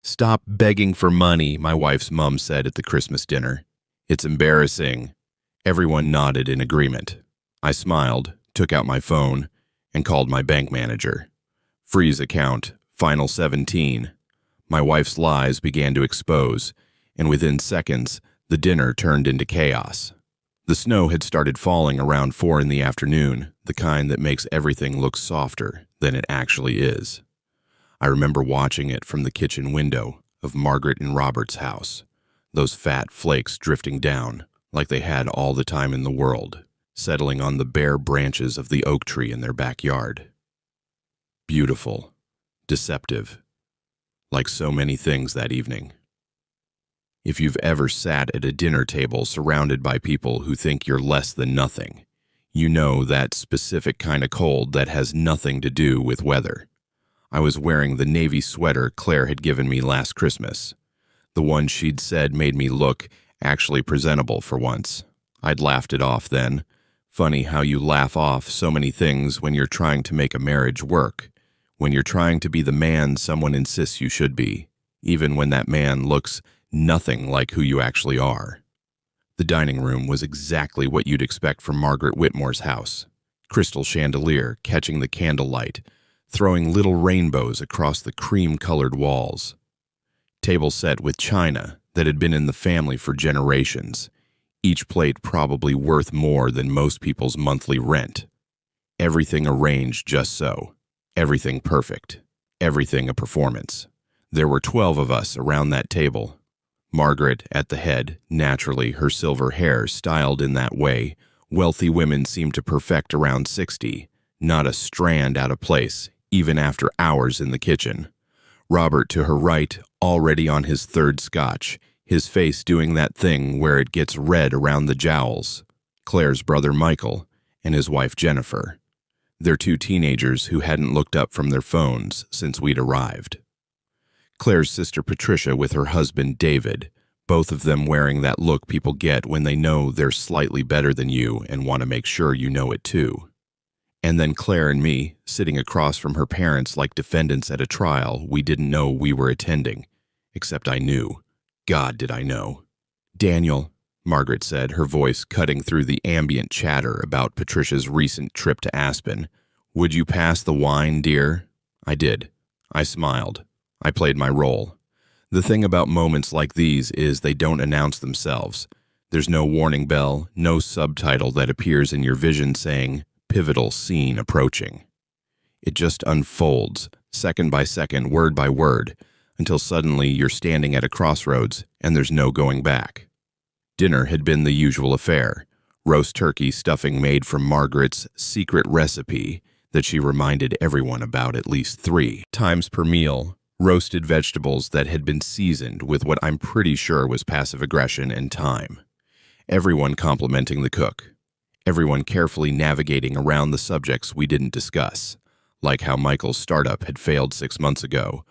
"Stop begging for money," my wife's mum said at the Christmas dinner. "It's embarrassing." Everyone nodded in agreement. I smiled, took out my phone, and called my bank manager. Freeze account, final 17. My wife's lies began to expose, and within seconds, the dinner turned into chaos. The snow had started falling around 4 in the afternoon, the kind that makes everything look softer than it actually is. I remember watching it from the kitchen window of Margaret and Robert's house, those fat flakes drifting down like they had all the time in the world, settling on the bare branches of the oak tree in their backyard. Beautiful, deceptive, like so many things that evening. If you've ever sat at a dinner table surrounded by people who think you're less than nothing, you know that specific kind of cold that has nothing to do with weather. I was wearing the navy sweater Claire had given me last Christmas, the one she'd said made me look actually presentable for once. I'd laughed it off then. Funny how you laugh off so many things when you're trying to make a marriage work, when you're trying to be the man someone insists you should be, even when that man looks nothing like who you actually are. The dining room was exactly what you'd expect from Margaret Whitmore's house. Crystal chandelier catching the candlelight, throwing little rainbows across the cream-colored walls. Table set with china that had been in the family for generations, each plate probably worth more than most people's monthly rent. Everything arranged just so. Everything perfect. Everything a performance. There were 12 of us around that table. Margaret at the head, naturally her silver hair styled in that way. Wealthy women seemed to perfect around 60, not a strand out of place, even after hours in the kitchen. Robert to her right, already on his third scotch, his face doing that thing where it gets red around the jowls. Claire's brother Michael and his wife Jennifer. They're 2 teenagers who hadn't looked up from their phones since we'd arrived. Claire's sister Patricia with her husband David, both of them wearing that look people get when they know they're slightly better than you and want to make sure you know it too. And then Claire and me, sitting across from her parents like defendants at a trial we didn't know we were attending. Except I knew. God, did I know. "Daniel," Margaret said, her voice cutting through the ambient chatter about Patricia's recent trip to Aspen. "Would you pass the wine, dear?" I did. I smiled. I played my role. The thing about moments like these is they don't announce themselves. There's no warning bell, no subtitle that appears in your vision saying, "Pivotal scene approaching." It just unfolds, second by second, word by word, until suddenly you're standing at a crossroads and there's no going back. Dinner had been the usual affair. Roast turkey stuffing made from Margaret's secret recipe that she reminded everyone about at least 3 times per meal. Roasted vegetables that had been seasoned with what I'm pretty sure was passive aggression and thyme. Everyone complimenting the cook. Everyone carefully navigating around the subjects we didn't discuss, like how Michael's startup had failed 6 months ago,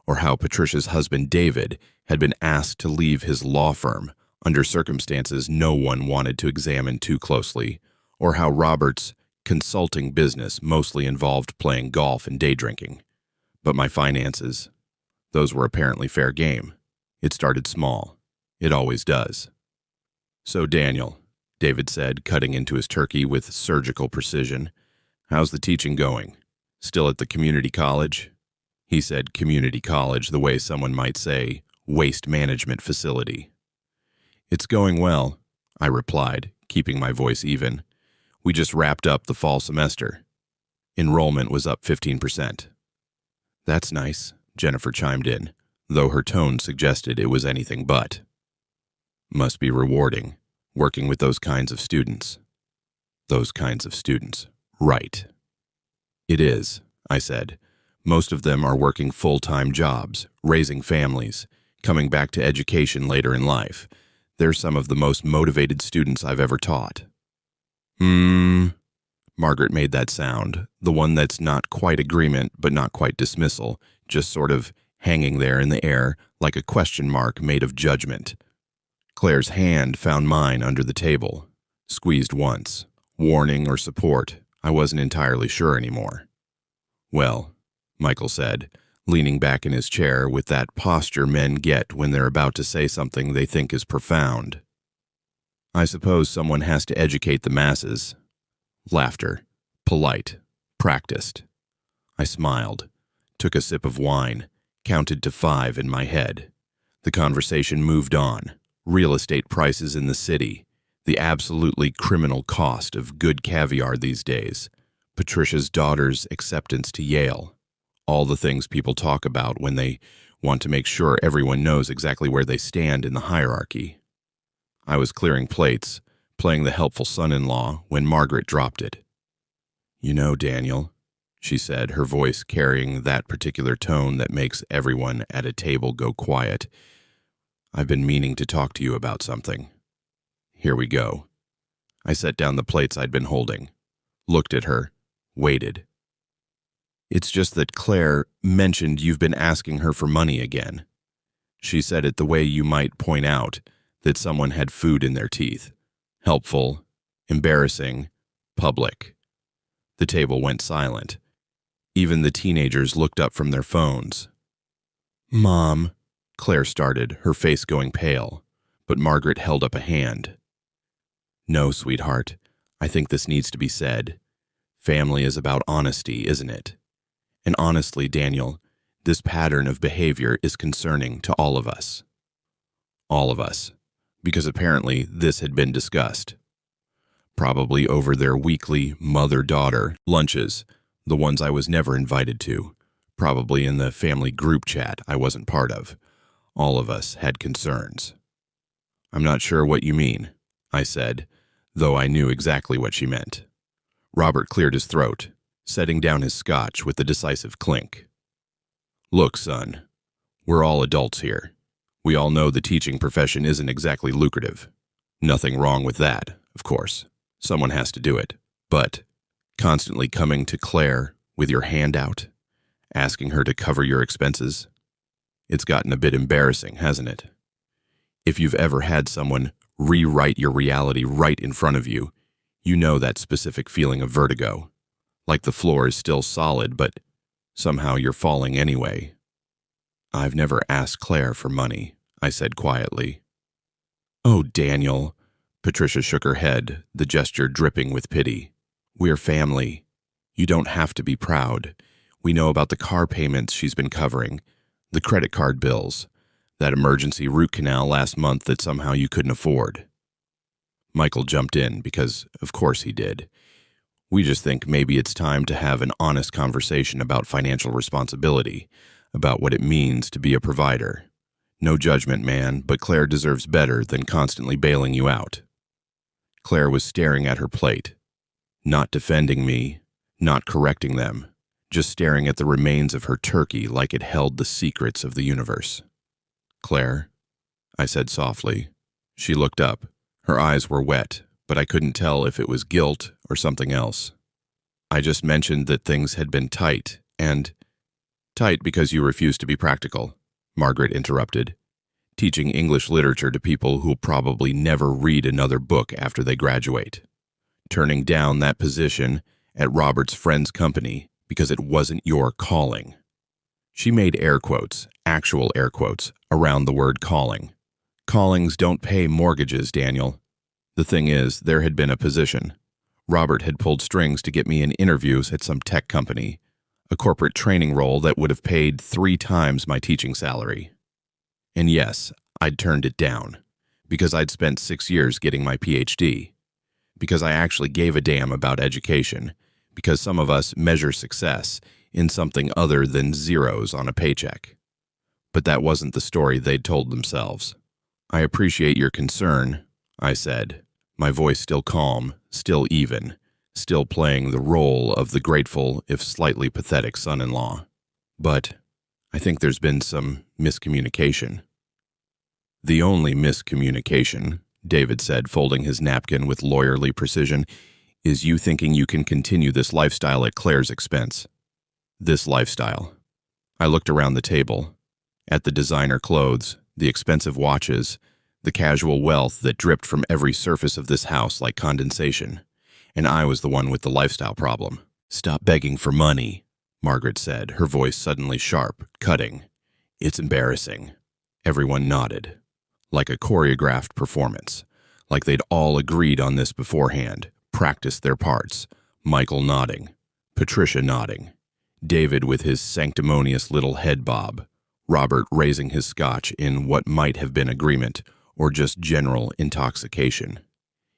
or how Patricia's husband David had been asked to leave his law firm under circumstances no one wanted to examine too closely, or how Robert's consulting business mostly involved playing golf and day drinking. But my finances, those were apparently fair game. It started small. It always does. "So, Daniel," David said, cutting into his turkey with surgical precision, "how's the teaching going? Still at the community college?" He said community college the way someone might say waste management facility. "It's going well," I replied, keeping my voice even. "We just wrapped up the fall semester. Enrollment was up 15%. "That's nice," Jennifer chimed in, though her tone suggested it was anything but. "Must be rewarding, working with those kinds of students." "Those kinds of students, right." "It is," I said. "Most of them are working full-time jobs, raising families, coming back to education later in life. They're some of the most motivated students I've ever taught." Margaret made that sound, the one that's not quite agreement but not quite dismissal, just sort of hanging there in the air like a question mark made of judgment. Claire's hand found mine under the table, squeezed once. Warning or support, I wasn't entirely sure anymore. "Well," Michael said, leaning back in his chair with that posture men get when they're about to say something they think is profound. I suppose someone has to educate the masses. Laughter. Polite. Practiced. I smiled, took a sip of wine, counted to 5 in my head. The conversation moved on. Real estate prices in the city, the absolutely criminal cost of good caviar these days, Patricia's daughter's acceptance to Yale, all the things people talk about when they want to make sure everyone knows exactly where they stand in the hierarchy. I was clearing plates, playing the helpful son-in-law, when Margaret dropped it. "You know, Daniel," she said, her voice carrying that particular tone that makes everyone at a table go quiet, "I've been meaning to talk to you about something." Here we go. I set down the plates I'd been holding, looked at her, waited. "It's just that Claire mentioned you've been asking her for money again. She said it the way you might point out that someone had food in their teeth. Helpful, embarrassing, public." The table went silent. Even the teenagers looked up from their phones. "Mom," Claire started, her face going pale, but Margaret held up a hand. "No, sweetheart, I think this needs to be said. Family is about honesty, isn't it? And honestly, Daniel, this pattern of behavior is concerning to all of us." All of us, because apparently this had been discussed. Probably over their weekly mother-daughter lunches, the ones I was never invited to, probably in the family group chat I wasn't part of. All of us had concerns. "I'm not sure what you mean," I said, though I knew exactly what she meant. Robert cleared his throat, setting down his scotch with a decisive clink. "Look, son, we're all adults here. We all know the teaching profession isn't exactly lucrative. Nothing wrong with that, of course. Someone has to do it. But constantly coming to Claire with your hand out, asking her to cover your expenses, it's gotten a bit embarrassing, hasn't it? If you've ever had someone rewrite your reality right in front of you, you know that specific feeling of vertigo. Like the floor is still solid, but somehow you're falling anyway." "I've never asked Claire for money," I said quietly. "Oh, Daniel," Patricia shook her head, the gesture dripping with pity. "We're family. You don't have to be proud. We know about the car payments she's been covering, the credit card bills, that emergency root canal last month that somehow you couldn't afford." Michael jumped in because, of course, he did. "We just think maybe it's time to have an honest conversation about financial responsibility, about what it means to be a provider. No judgment, man, but Claire deserves better than constantly bailing you out." Claire was staring at her plate, not defending me, not correcting them, just staring at the remains of her turkey like it held the secrets of the universe. "Claire," I said softly. She looked up. Her eyes were wet, but I couldn't tell if it was guilt or something else. "I just mentioned that things had been tight, and—" "Tight because you refused to be practical," Margaret interrupted. "Teaching English literature to people who'll probably never read another book after they graduate. Turning down that position at Robert's friend's company because it wasn't your calling." She made air quotes, actual air quotes, around the word calling. "Callings don't pay mortgages, Daniel. The thing is, there had been a position. Robert had pulled strings to get me in interviews at some tech company, a corporate training role that would have paid 3 times my teaching salary. And yes, I'd turned it down, because I'd spent 6 years getting my PhD, because I actually gave a damn about education, because some of us measure success in something other than zeros on a paycheck. But that wasn't the story they'd told themselves. "I appreciate your concern," I said, my voice still calm, still even, still playing the role of the grateful, if slightly pathetic son-in-law. "But I think there's been some miscommunication." "The only miscommunication," David said, folding his napkin with lawyerly precision, "is you thinking you can continue this lifestyle at Claire's expense." This lifestyle. I looked around the table, at the designer clothes, the expensive watches, the casual wealth that dripped from every surface of this house like condensation, and I was the one with the lifestyle problem. "Stop begging for money," Margaret said, her voice suddenly sharp, cutting. It's embarrassing. Everyone nodded. Like a choreographed performance. Like they'd all agreed on this beforehand, practiced their parts. Michael nodding. Patricia nodding. David with his sanctimonious little head bob. Robert raising his scotch in what might have been agreement or just general intoxication.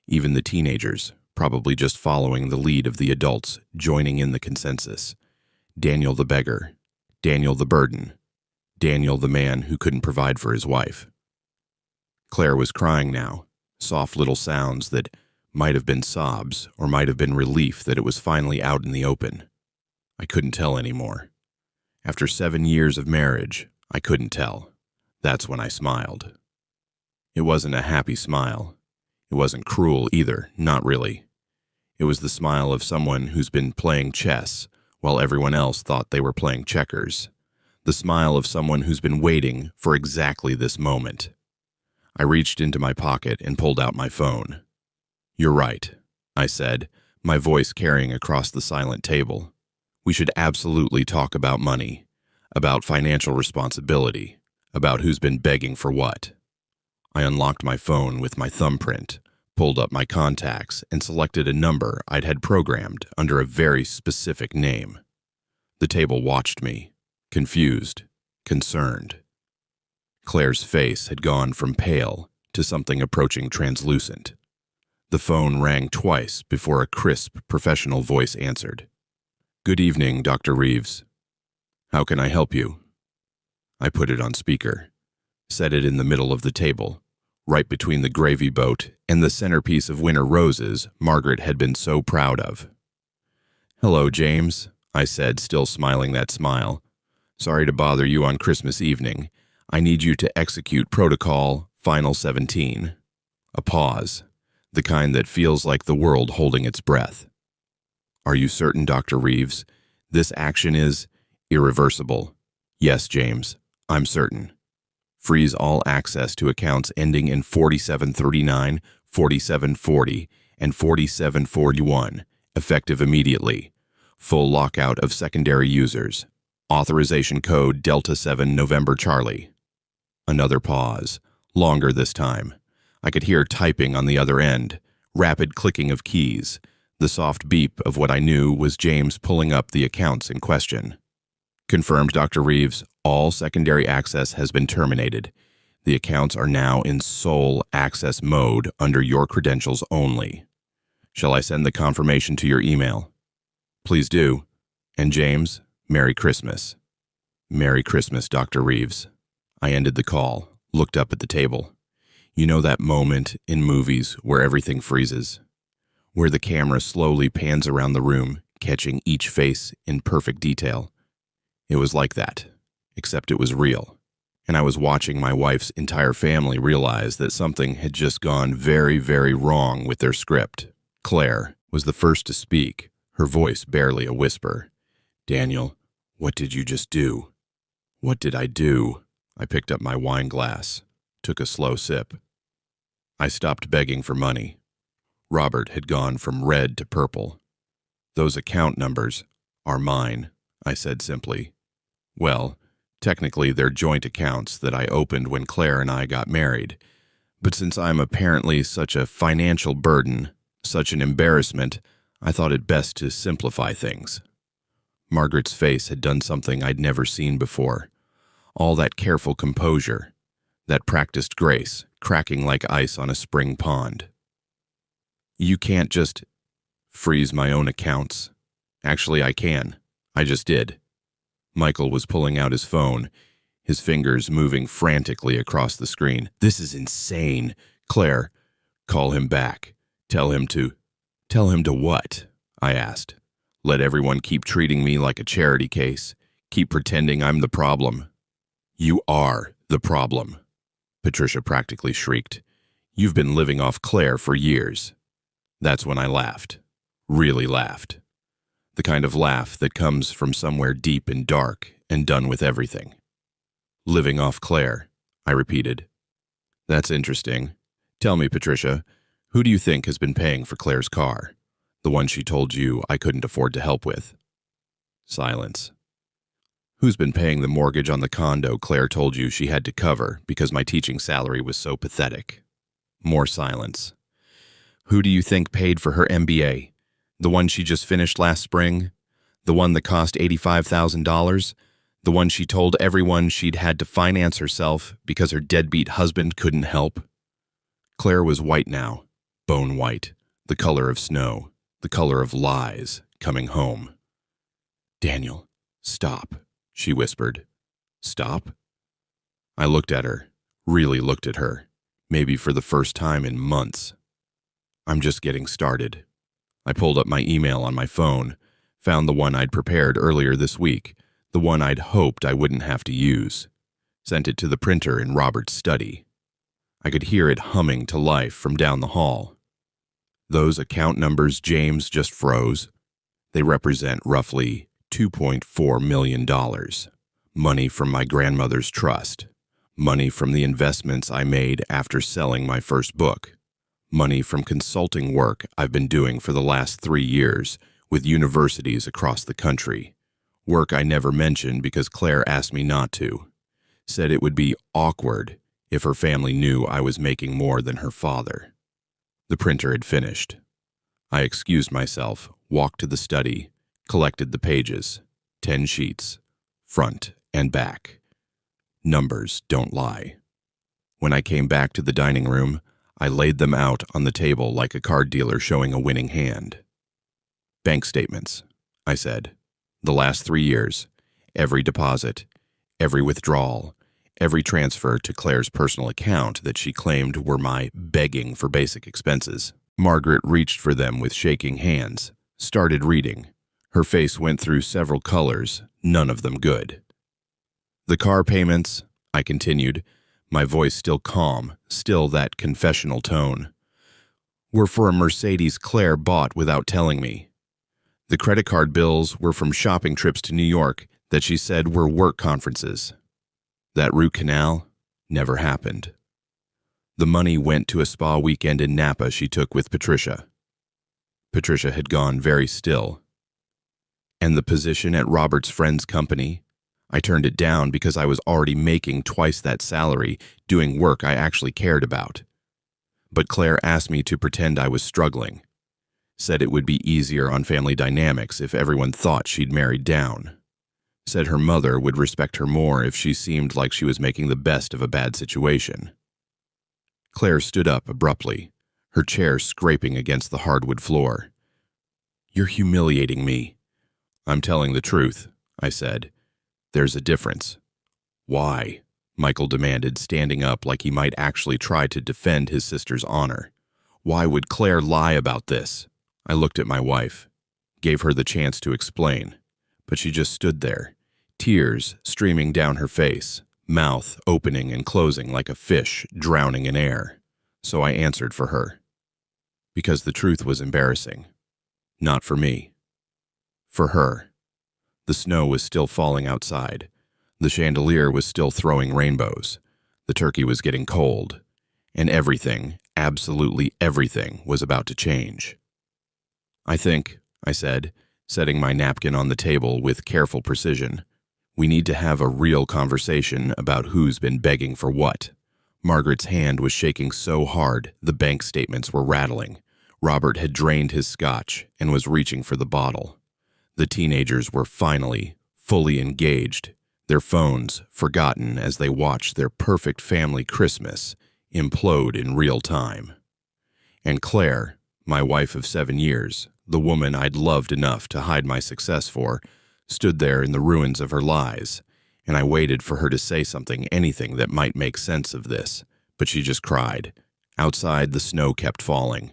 Even the teenagers, probably just following the lead of the adults, joining in the consensus. Daniel the beggar. Daniel the burden. Daniel the man who couldn't provide for his wife. Claire was crying now, soft little sounds that might have been sobs or might have been relief that it was finally out in the open. I couldn't tell anymore. After 7 years of marriage, I couldn't tell. That's when I smiled. It wasn't a happy smile. It wasn't cruel either, not really. It was the smile of someone who's been playing chess while everyone else thought they were playing checkers. The smile of someone who's been waiting for exactly this moment. I reached into my pocket and pulled out my phone. "You're right," I said, my voice carrying across the silent table. "We should absolutely talk about money, about financial responsibility, about who's been begging for what." I unlocked my phone with my thumbprint, pulled up my contacts, and selected a number I'd had programmed under a very specific name. The table watched me, confused, concerned. Claire's face had gone from pale to something approaching translucent. The phone rang twice before a crisp, professional voice answered. "Good evening, Dr. Reeves. How can I help you?" I put it on speaker, set it in the middle of the table, right between the gravy boat and the centerpiece of winter roses Margaret had been so proud of. "Hello, James," I said, still smiling that smile. "Sorry to bother you on Christmas evening. I need you to execute Protocol Final 17. A pause, the kind that feels like the world holding its breath. "Are you certain, Dr. Reeves? This action is irreversible." "Yes, James, I'm certain. Freeze all access to accounts ending in 4739, 4740, and 4741, effective immediately. Full lockout of secondary users. Authorization code Delta 7 November Charlie." Another pause, longer this time. I could hear typing on the other end, rapid clicking of keys, the soft beep of what I knew was James pulling up the accounts in question. "Confirmed, Dr. Reeves. All secondary access has been terminated. The accounts are now in sole access mode under your credentials only. Shall I send the confirmation to your email?" "Please do. And James, Merry Christmas." "Merry Christmas, Dr. Reeves." I ended the call, looked up at the table. You know that moment in movies where everything freezes? Where the camera slowly pans around the room, catching each face in perfect detail? It was like that, except it was real. And I was watching my wife's entire family realize that something had just gone very, very wrong with their script. Claire was the first to speak, her voice barely a whisper. "Daniel, what did you just do?" "What did I do?" I picked up my wine glass, took a slow sip. I stopped begging for money. Robert had gone from red to purple. "Those account numbers are mine," I said simply. "Well, technically they're joint accounts that I opened when Claire and I got married. But since I'm apparently such a financial burden, such an embarrassment, I thought it best to simplify things." Margaret's face had done something I'd never seen before. All that careful composure, that practiced grace, cracking like ice on a spring pond. "You can't just freeze my own accounts. Actually, I can. I just did." Michael was pulling out his phone, his fingers moving frantically across the screen. "This is insane. Claire, call him back. Tell him to..." "Tell him to what?" I asked. "Let everyone keep treating me like a charity case. Keep pretending I'm the problem." "You are the problem," Patricia practically shrieked. "You've been living off Claire for years." That's when I laughed. Really laughed. The kind of laugh that comes from somewhere deep and dark and done with everything. "Living off Claire," I repeated. "That's interesting. Tell me, Patricia, who do you think has been paying for Claire's car? The one she told you I couldn't afford to help with?" Silence. Who's been paying the mortgage on the condo Claire told you she had to cover because my teaching salary was so pathetic? More silence. Who do you think paid for her MBA? The one she just finished last spring? The one that cost $85,000? The one she told everyone she'd had to finance herself because her deadbeat husband couldn't help? Claire was white now, bone white, the color of snow, the color of lies coming home. Daniel, stop, she whispered. Stop? I looked at her, really looked at her, maybe for the first time in months. I'm just getting started. I pulled up my email on my phone, found the one I'd prepared earlier this week, the one I'd hoped I wouldn't have to use. Sent it to the printer in Robert's study. I could hear it humming to life from down the hall. Those account numbers James just froze, they represent roughly $2.4 million. Money from my grandmother's trust. Money from the investments I made after selling my first book. Money from consulting work I've been doing for the last 3 years with universities across the country. Work I never mentioned because Claire asked me not to. Said it would be awkward if her family knew I was making more than her father. The printer had finished. I excused myself, walked to the study, collected the pages, 10 sheets, front and back. Numbers don't lie. When I came back to the dining room, I laid them out on the table like a card dealer showing a winning hand. Bank statements, I said. The last 3 years, every deposit, every withdrawal, every transfer to Claire's personal account that she claimed were my begging for basic expenses. Margaret reached for them with shaking hands, started reading. Her face went through several colors, none of them good. The car payments, I continued, my voice still calm, still that confessional tone, were for a Mercedes Claire bought without telling me. The credit card bills were from shopping trips to New York that she said were work conferences. That root canal never happened. The money went to a spa weekend in Napa she took with Patricia. Patricia had gone very still. And the position at Robert's friend's company, I turned it down because I was already making twice that salary doing work I actually cared about. But Claire asked me to pretend I was struggling. Said it would be easier on family dynamics if everyone thought she'd married down. Said her mother would respect her more if she seemed like she was making the best of a bad situation. Claire stood up abruptly, her chair scraping against the hardwood floor. You're humiliating me. I'm telling the truth, I said. There's a difference. Why? Michael demanded, standing up like he might actually try to defend his sister's honor. Why would Claire lie about this? I looked at my wife, gave her the chance to explain, but she just stood there, tears streaming down her face, mouth opening and closing like a fish drowning in air. So I answered for her. Because the truth was embarrassing. Not for me. For her. The snow was still falling outside. The chandelier was still throwing rainbows. The turkey was getting cold. And everything, absolutely everything, was about to change. I think, I said, setting my napkin on the table with careful precision, we need to have a real conversation about who's been begging for what. Margaret's hand was shaking so hard the bank statements were rattling. Robert had drained his scotch and was reaching for the bottle. The teenagers were finally, fully engaged, their phones forgotten as they watched their perfect family Christmas implode in real time. And Claire, my wife of 7 years, the woman I'd loved enough to hide my success for, stood there in the ruins of her lies, and I waited for her to say something, anything that might make sense of this, but she just cried. Outside, the snow kept falling,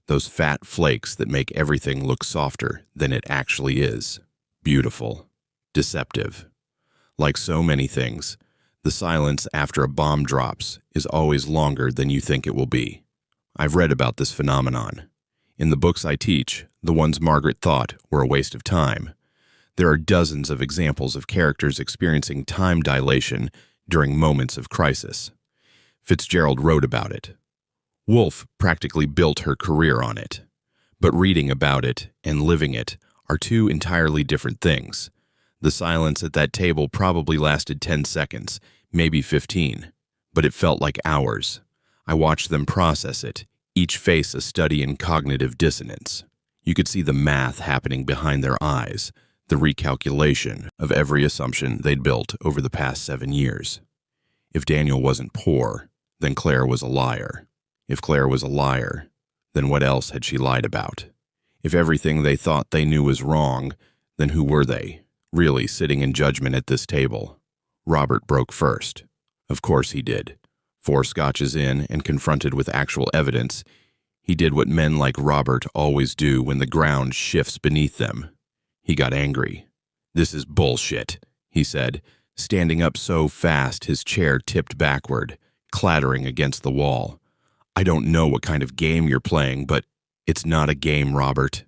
those fat flakes that make everything look softer than it actually is. Beautiful. Deceptive. Like so many things, the silence after a bomb drops is always longer than you think it will be. I've read about this phenomenon. In the books I teach, the ones Margaret thought were a waste of time, there are dozens of examples of characters experiencing time dilation during moments of crisis. Fitzgerald wrote about it. Woolf practically built her career on it. But reading about it and living it are two entirely different things. The silence at that table probably lasted 10 seconds, maybe 15, but it felt like hours. I watched them process it, each face a study in cognitive dissonance. You could see the math happening behind their eyes, the recalculation of every assumption they'd built over the past 7 years. If Daniel wasn't poor, then Claire was a liar. If Claire was a liar, then what else had she lied about? If everything they thought they knew was wrong, then who were they, really sitting in judgment at this table? Robert broke first. Of course he did. 4 scotches in and confronted with actual evidence, he did what men like Robert always do when the ground shifts beneath them. He got angry. "This is bullshit," he said, standing up so fast his chair tipped backward, clattering against the wall. "I don't know what kind of game you're playing, but it's not a game, Robert."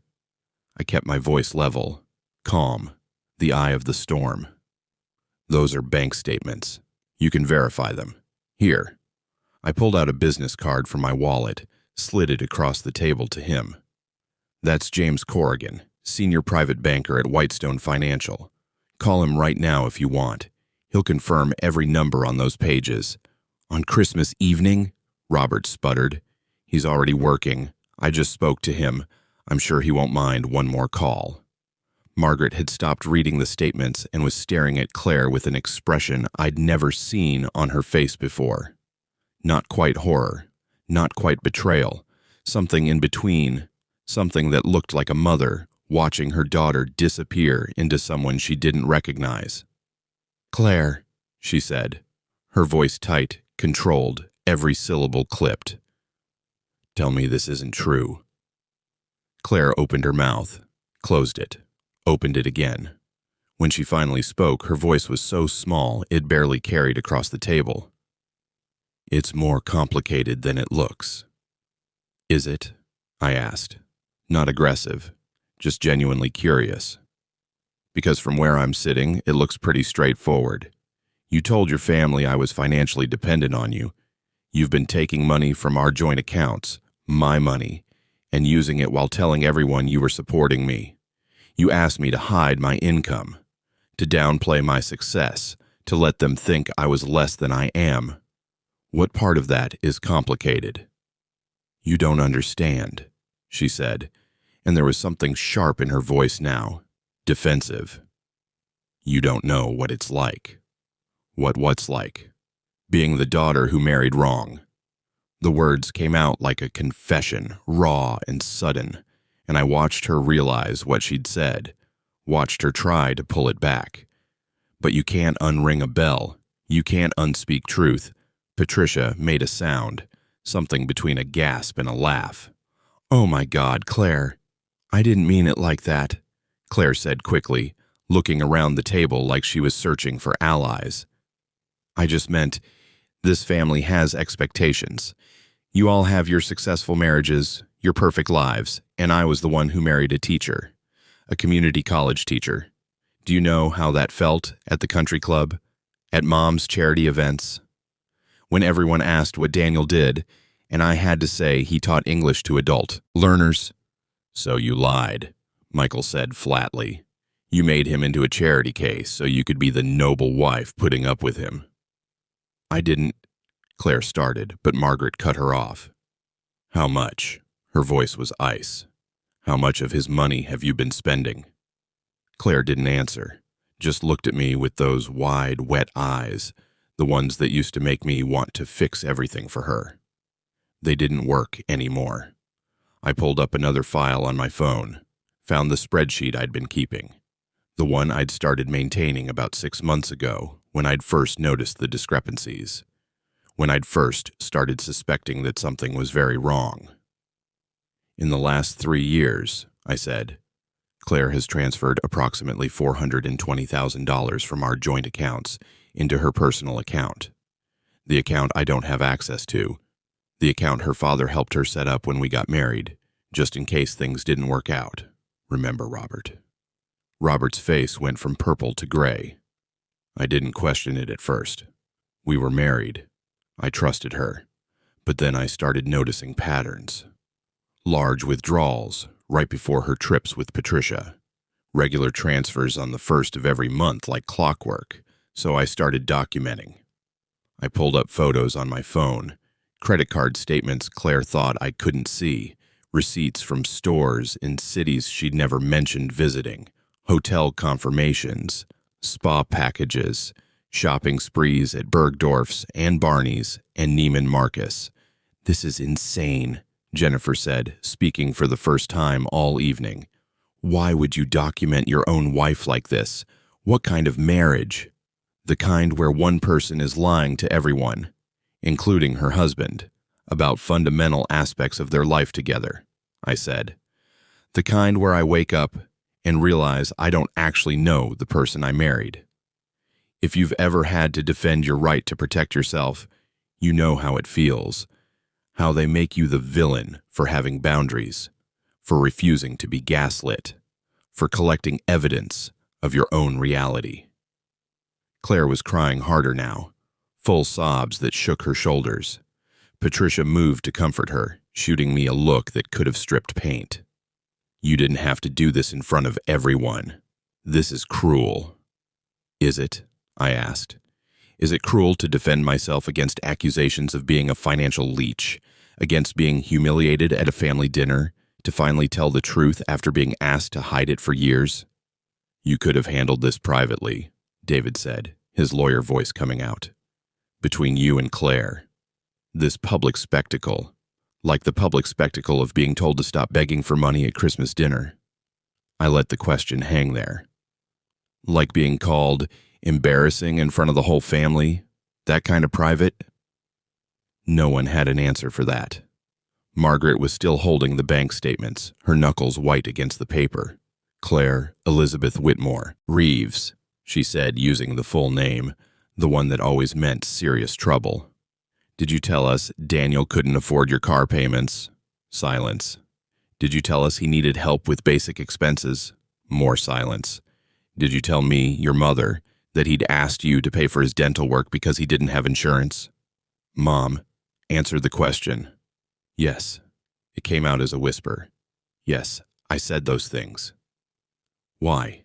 I kept my voice level, calm, the eye of the storm. "Those are bank statements. You can verify them. Here." I pulled out a business card from my wallet, slid it across the table to him. "That's James Corrigan, senior private banker at Whitestone Financial. Call him right now if you want. He'll confirm every number on those pages." "On Christmas evening?" Robert sputtered. "He's already working. I just spoke to him. I'm sure he won't mind one more call." Margaret had stopped reading the statements and was staring at Claire with an expression I'd never seen on her face before. Not quite horror, not quite betrayal, something in between, something that looked like a mother watching her daughter disappear into someone she didn't recognize. "Claire," she said, her voice tight, controlled, every syllable clipped. "Tell me this isn't true." Claire opened her mouth, closed it, opened it again. When she finally spoke, her voice was so small it barely carried across the table. "It's more complicated than it looks." "Is it?" I asked. Not aggressive, just genuinely curious. "Because from where I'm sitting, it looks pretty straightforward. You told your family I was financially dependent on you. You've been taking money from our joint accounts, my money, and using it while telling everyone you were supporting me. You asked me to hide my income, to downplay my success, to let them think I was less than I am. What part of that is complicated?" "You don't understand," she said, and there was something sharp in her voice now, defensive. "You don't know what it's like." What's like? Being the daughter who married wrong. The words came out like a confession, raw and sudden, and I watched her realize what she'd said, watched her try to pull it back. But you can't unring a bell. You can't unspeak truth. Patricia made a sound, something between a gasp and a laugh. "Oh my God, Claire. I didn't mean it like that," Claire said quickly, looking around the table like she was searching for allies. "I just meant, this family has expectations. You all have your successful marriages, your perfect lives, and I was the one who married a teacher, a community college teacher. Do you know how that felt at the country club, at Mom's charity events? When everyone asked what Daniel did, and I had to say he taught English to adult learners." "So you lied," Michael said flatly. "You made him into a charity case so you could be the noble wife putting up with him." "I didn't," Claire started, but Margaret cut her off. "How much?" Her voice was ice. "How much of his money have you been spending?" Claire didn't answer, just looked at me with those wide, wet eyes, the ones that used to make me want to fix everything for her. They didn't work anymore. I pulled up another file on my phone, found the spreadsheet I'd been keeping, the one I'd started maintaining about 6 months ago when I'd first noticed the discrepancies, when I'd first started suspecting that something was very wrong. "In the last 3 years," I said, "Claire has transferred approximately $420,000 from our joint accounts into her personal account. The account I don't have access to, the account her father helped her set up when we got married, just in case things didn't work out. Remember, Robert?" Robert's face went from purple to gray. I didn't question it at first. We were married. I trusted her. But then I started noticing patterns. Large withdrawals right before her trips with Patricia. regular transfers on the first of every month like clockwork, so I started documenting. I pulled up photos on my phone, credit card statements Claire thought I couldn't see, receipts from stores in cities she'd never mentioned visiting, hotel confirmations, spa packages, shopping sprees at Bergdorf's and Barney's and Neiman Marcus. "This is insane," Jennifer said, speaking for the first time all evening. "Why would you document your own wife like this? What kind of marriage?" "The kind where one person is lying to everyone, including her husband, about fundamental aspects of their life together," I said. "The kind where I wake up and realize I don't actually know the person I married. If you've ever had to defend your right to protect yourself, you know how it feels, how they make you the villain for having boundaries, for refusing to be gaslit, for collecting evidence of your own reality." Claire was crying harder now, full sobs that shook her shoulders. Patricia moved to comfort her, shooting me a look that could have stripped paint. "You didn't have to do this in front of everyone. This is cruel." "Is it?" I asked. "Is it cruel to defend myself against accusations of being a financial leech, against being humiliated at a family dinner, to finally tell the truth after being asked to hide it for years?" "You could have handled this privately," David said, his lawyer voice coming out. "Between you and Claire. This public spectacle, like the public spectacle of being told to stop begging for money at Christmas dinner." I let the question hang there. "Like being called embarrassing in front of the whole family? That kind of private?" No one had an answer for that. Margaret was still holding the bank statements, her knuckles white against the paper. "Claire Elizabeth Whitmore Reeves," she said, using the full name, the one that always meant serious trouble. "Did you tell us Daniel couldn't afford your car payments?" Silence. "Did you tell us he needed help with basic expenses?" More silence. "Did you tell me, your mother, that he'd asked you to pay for his dental work because he didn't have insurance?" "Mom, answer the question." "Yes." It came out as a whisper. "Yes, I said those things." "Why?"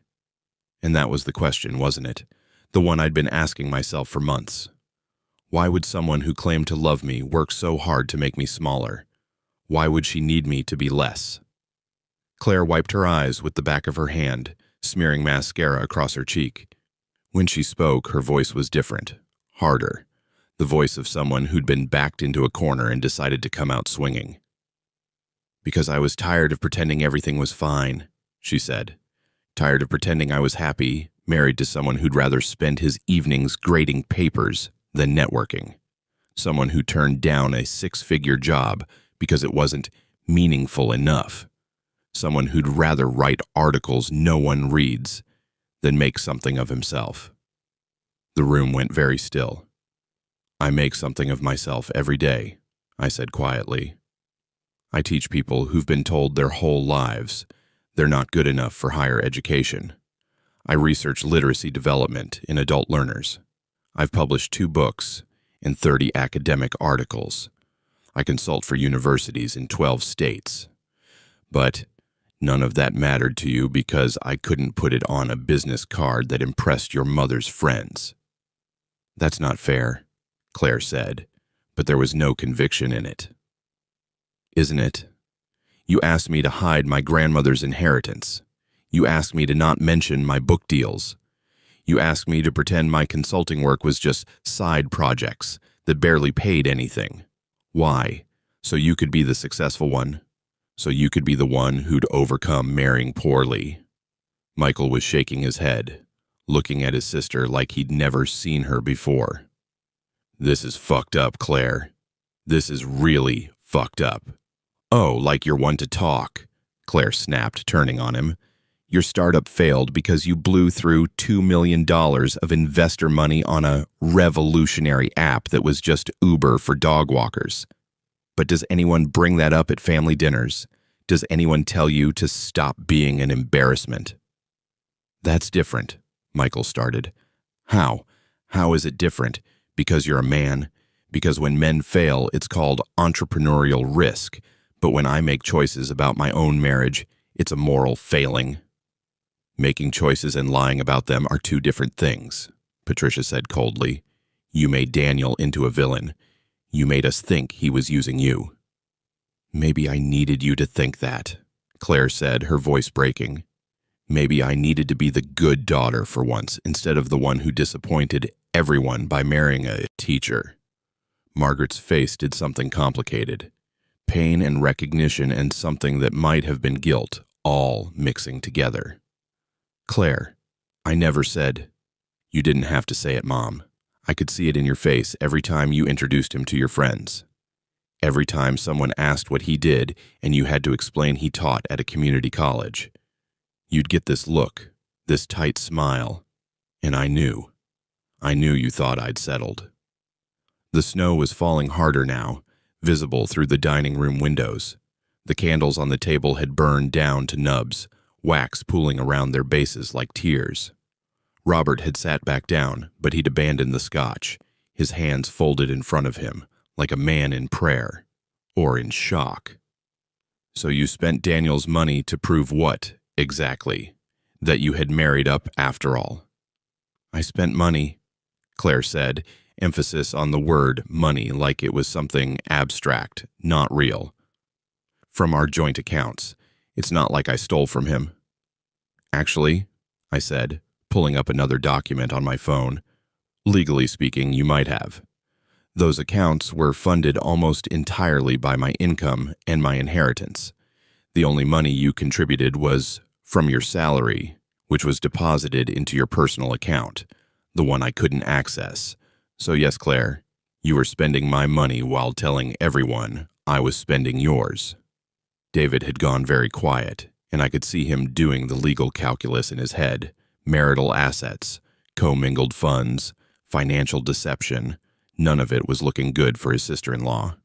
And that was the question, wasn't it? The one I'd been asking myself for months. Why would someone who claimed to love me work so hard to make me smaller? Why would she need me to be less? Claire wiped her eyes with the back of her hand, smearing mascara across her cheek. When she spoke, her voice was different, harder, the voice of someone who'd been backed into a corner and decided to come out swinging. "Because I was tired of pretending everything was fine," she said. "Tired of pretending I was happy, married to someone who'd rather spend his evenings grading papers than networking. Someone who turned down a six-figure job because it wasn't meaningful enough. Someone who'd rather write articles no one reads than make something of himself." The room went very still. "I make something of myself every day," I said quietly. "I teach people who've been told their whole lives they're not good enough for higher education. I research literacy development in adult learners. I've published 2 books and 30 academic articles. I consult for universities in 12 states. But none of that mattered to you because I couldn't put it on a business card that impressed your mother's friends." "That's not fair," Claire said, but there was no conviction in it. "Isn't it? You asked me to hide my grandmother's inheritance. You asked me to not mention my book deals. You asked me to pretend my consulting work was just side projects that barely paid anything. Why? So you could be the successful one? So you could be the one who'd overcome marrying poorly?" Michael was shaking his head, looking at his sister like he'd never seen her before. "This is fucked up, Claire. This is really fucked up." "Oh, like you're one to talk," Claire snapped, turning on him. "Your startup failed because you blew through $2 million of investor money on a revolutionary app that was just Uber for dog walkers. But does anyone bring that up at family dinners? Does anyone tell you to stop being an embarrassment?" "That's different," Michael started. "How? How is it different? Because you're a man? Because when men fail, it's called entrepreneurial risk. But when I make choices about my own marriage, it's a moral failing." Making choices and lying about them are two different things, Patricia said coldly. You made Daniel into a villain. You made us think he was using you. Maybe I needed you to think that, Claire said, her voice breaking. Maybe I needed to be the good daughter for once, instead of the one who disappointed everyone by marrying a teacher. Margaret's face did something complicated. Pain and recognition and something that might have been guilt, all mixing together. Claire, I never said. You didn't have to say it, Mom. I could see it in your face every time you introduced him to your friends. Every time someone asked what he did and you had to explain he taught at a community college. You'd get this look, this tight smile, and I knew you thought I'd settled. The snow was falling harder now, visible through the dining room windows. The candles on the table had burned down to nubs, wax pooling around their bases like tears. Robert had sat back down, but he'd abandoned the scotch, his hands folded in front of him, like a man in prayer, or in shock. So you spent Daniel's money to prove what, exactly? That you had married up after all. I spent money, Claire said, emphasis on the word money like it was something abstract, not real. From our joint accounts. It's not like I stole from him. Actually, I said, pulling up another document on my phone. Legally speaking, you might have. Those accounts were funded almost entirely by my income and my inheritance. The only money you contributed was from your salary, which was deposited into your personal account, the one I couldn't access. So yes, Claire, you were spending my money while telling everyone I was spending yours. David had gone very quiet, and I could see him doing the legal calculus in his head, marital assets, commingled funds, financial deception. None of it was looking good for his sister-in-law.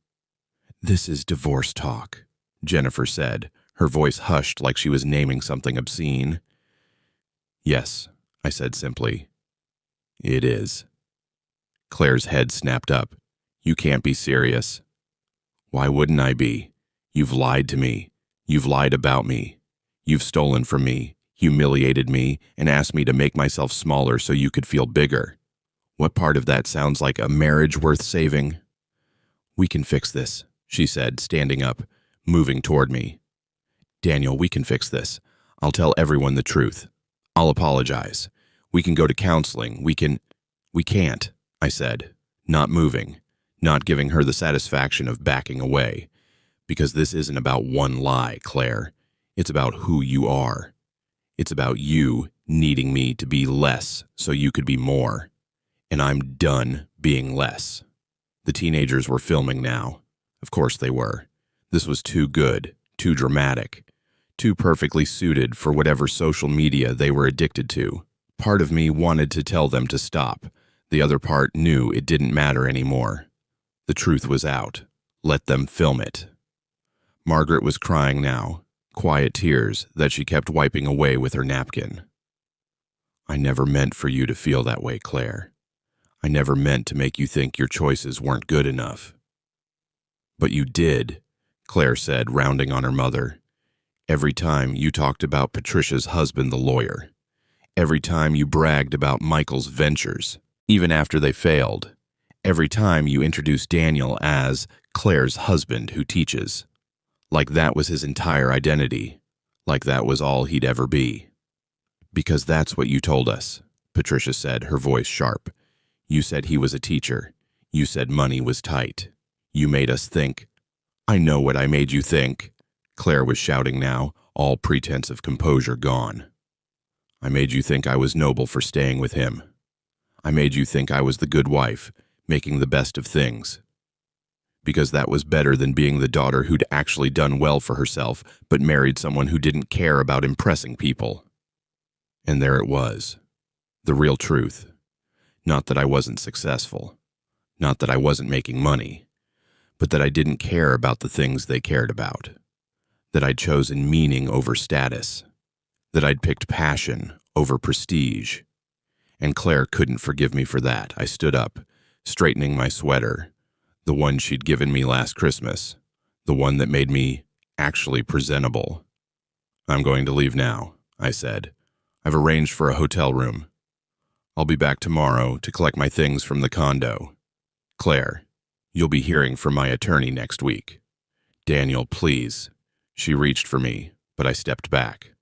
This is divorce talk, Jennifer said, her voice hushed like she was naming something obscene. Yes, I said simply. It is. Claire's head snapped up. You can't be serious. Why wouldn't I be? You've lied to me. You've lied about me. You've stolen from me, humiliated me, and asked me to make myself smaller so you could feel bigger. What part of that sounds like a marriage worth saving? We can fix this, she said, standing up, moving toward me. Daniel, we can fix this. I'll tell everyone the truth. I'll apologize. We can go to counseling. We can't, I said, not moving, not giving her the satisfaction of backing away. Because this isn't about one lie, Claire. It's about who you are. It's about you needing me to be less so you could be more. And I'm done being less. The teenagers were filming now. Of course they were. This was too good, too dramatic, too perfectly suited for whatever social media they were addicted to. Part of me wanted to tell them to stop. The other part knew it didn't matter anymore. The truth was out. Let them film it. Margaret was crying now, quiet tears that she kept wiping away with her napkin. I never meant for you to feel that way, Claire. I never meant to make you think your choices weren't good enough. But you did, Claire said, rounding on her mother. Every time you talked about Patricia's husband, the lawyer. Every time you bragged about Michael's ventures, even after they failed. Every time you introduced Daniel as Claire's husband who teaches. Like that was his entire identity. Like that was all he'd ever be. Because that's what you told us, Patricia said, her voice sharp. You said he was a teacher. You said money was tight. You made us think. I know what I made you think, Claire was shouting now, all pretense of composure gone. I made you think I was noble for staying with him. I made you think I was the good wife, making the best of things. Because that was better than being the daughter who'd actually done well for herself, but married someone who didn't care about impressing people. And there it was, the real truth. Not that I wasn't successful, not that I wasn't making money, but that I didn't care about the things they cared about, that I'd chosen meaning over status, that I'd picked passion over prestige. And Claire couldn't forgive me for that. I stood up, straightening my sweater, the one she'd given me last Christmas, the one that made me actually presentable. I'm going to leave now, I said. I've arranged for a hotel room. I'll be back tomorrow to collect my things from the condo. Claire, you'll be hearing from my attorney next week. Daniel, please. She reached for me, but I stepped back.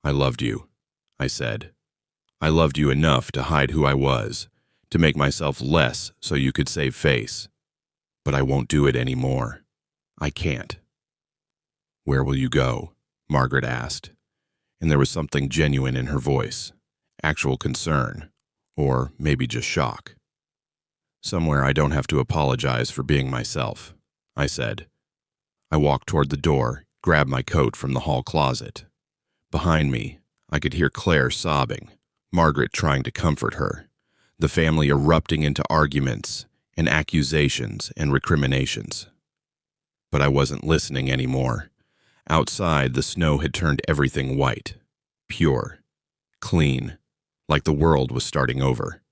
I loved you, I said. I loved you enough to hide who I was, to make myself less so you could save face. But I won't do it anymore. I can't. Where will you go? Margaret asked, and there was something genuine in her voice, actual concern, or maybe just shock. Somewhere I don't have to apologize for being myself, I said. I walked toward the door, grabbed my coat from the hall closet. Behind me, I could hear Claire sobbing, Margaret trying to comfort her, the family erupting into arguments and accusations and recriminations. But I wasn't listening anymore. Outside, the snow had turned everything white, pure, clean, like the world was starting over.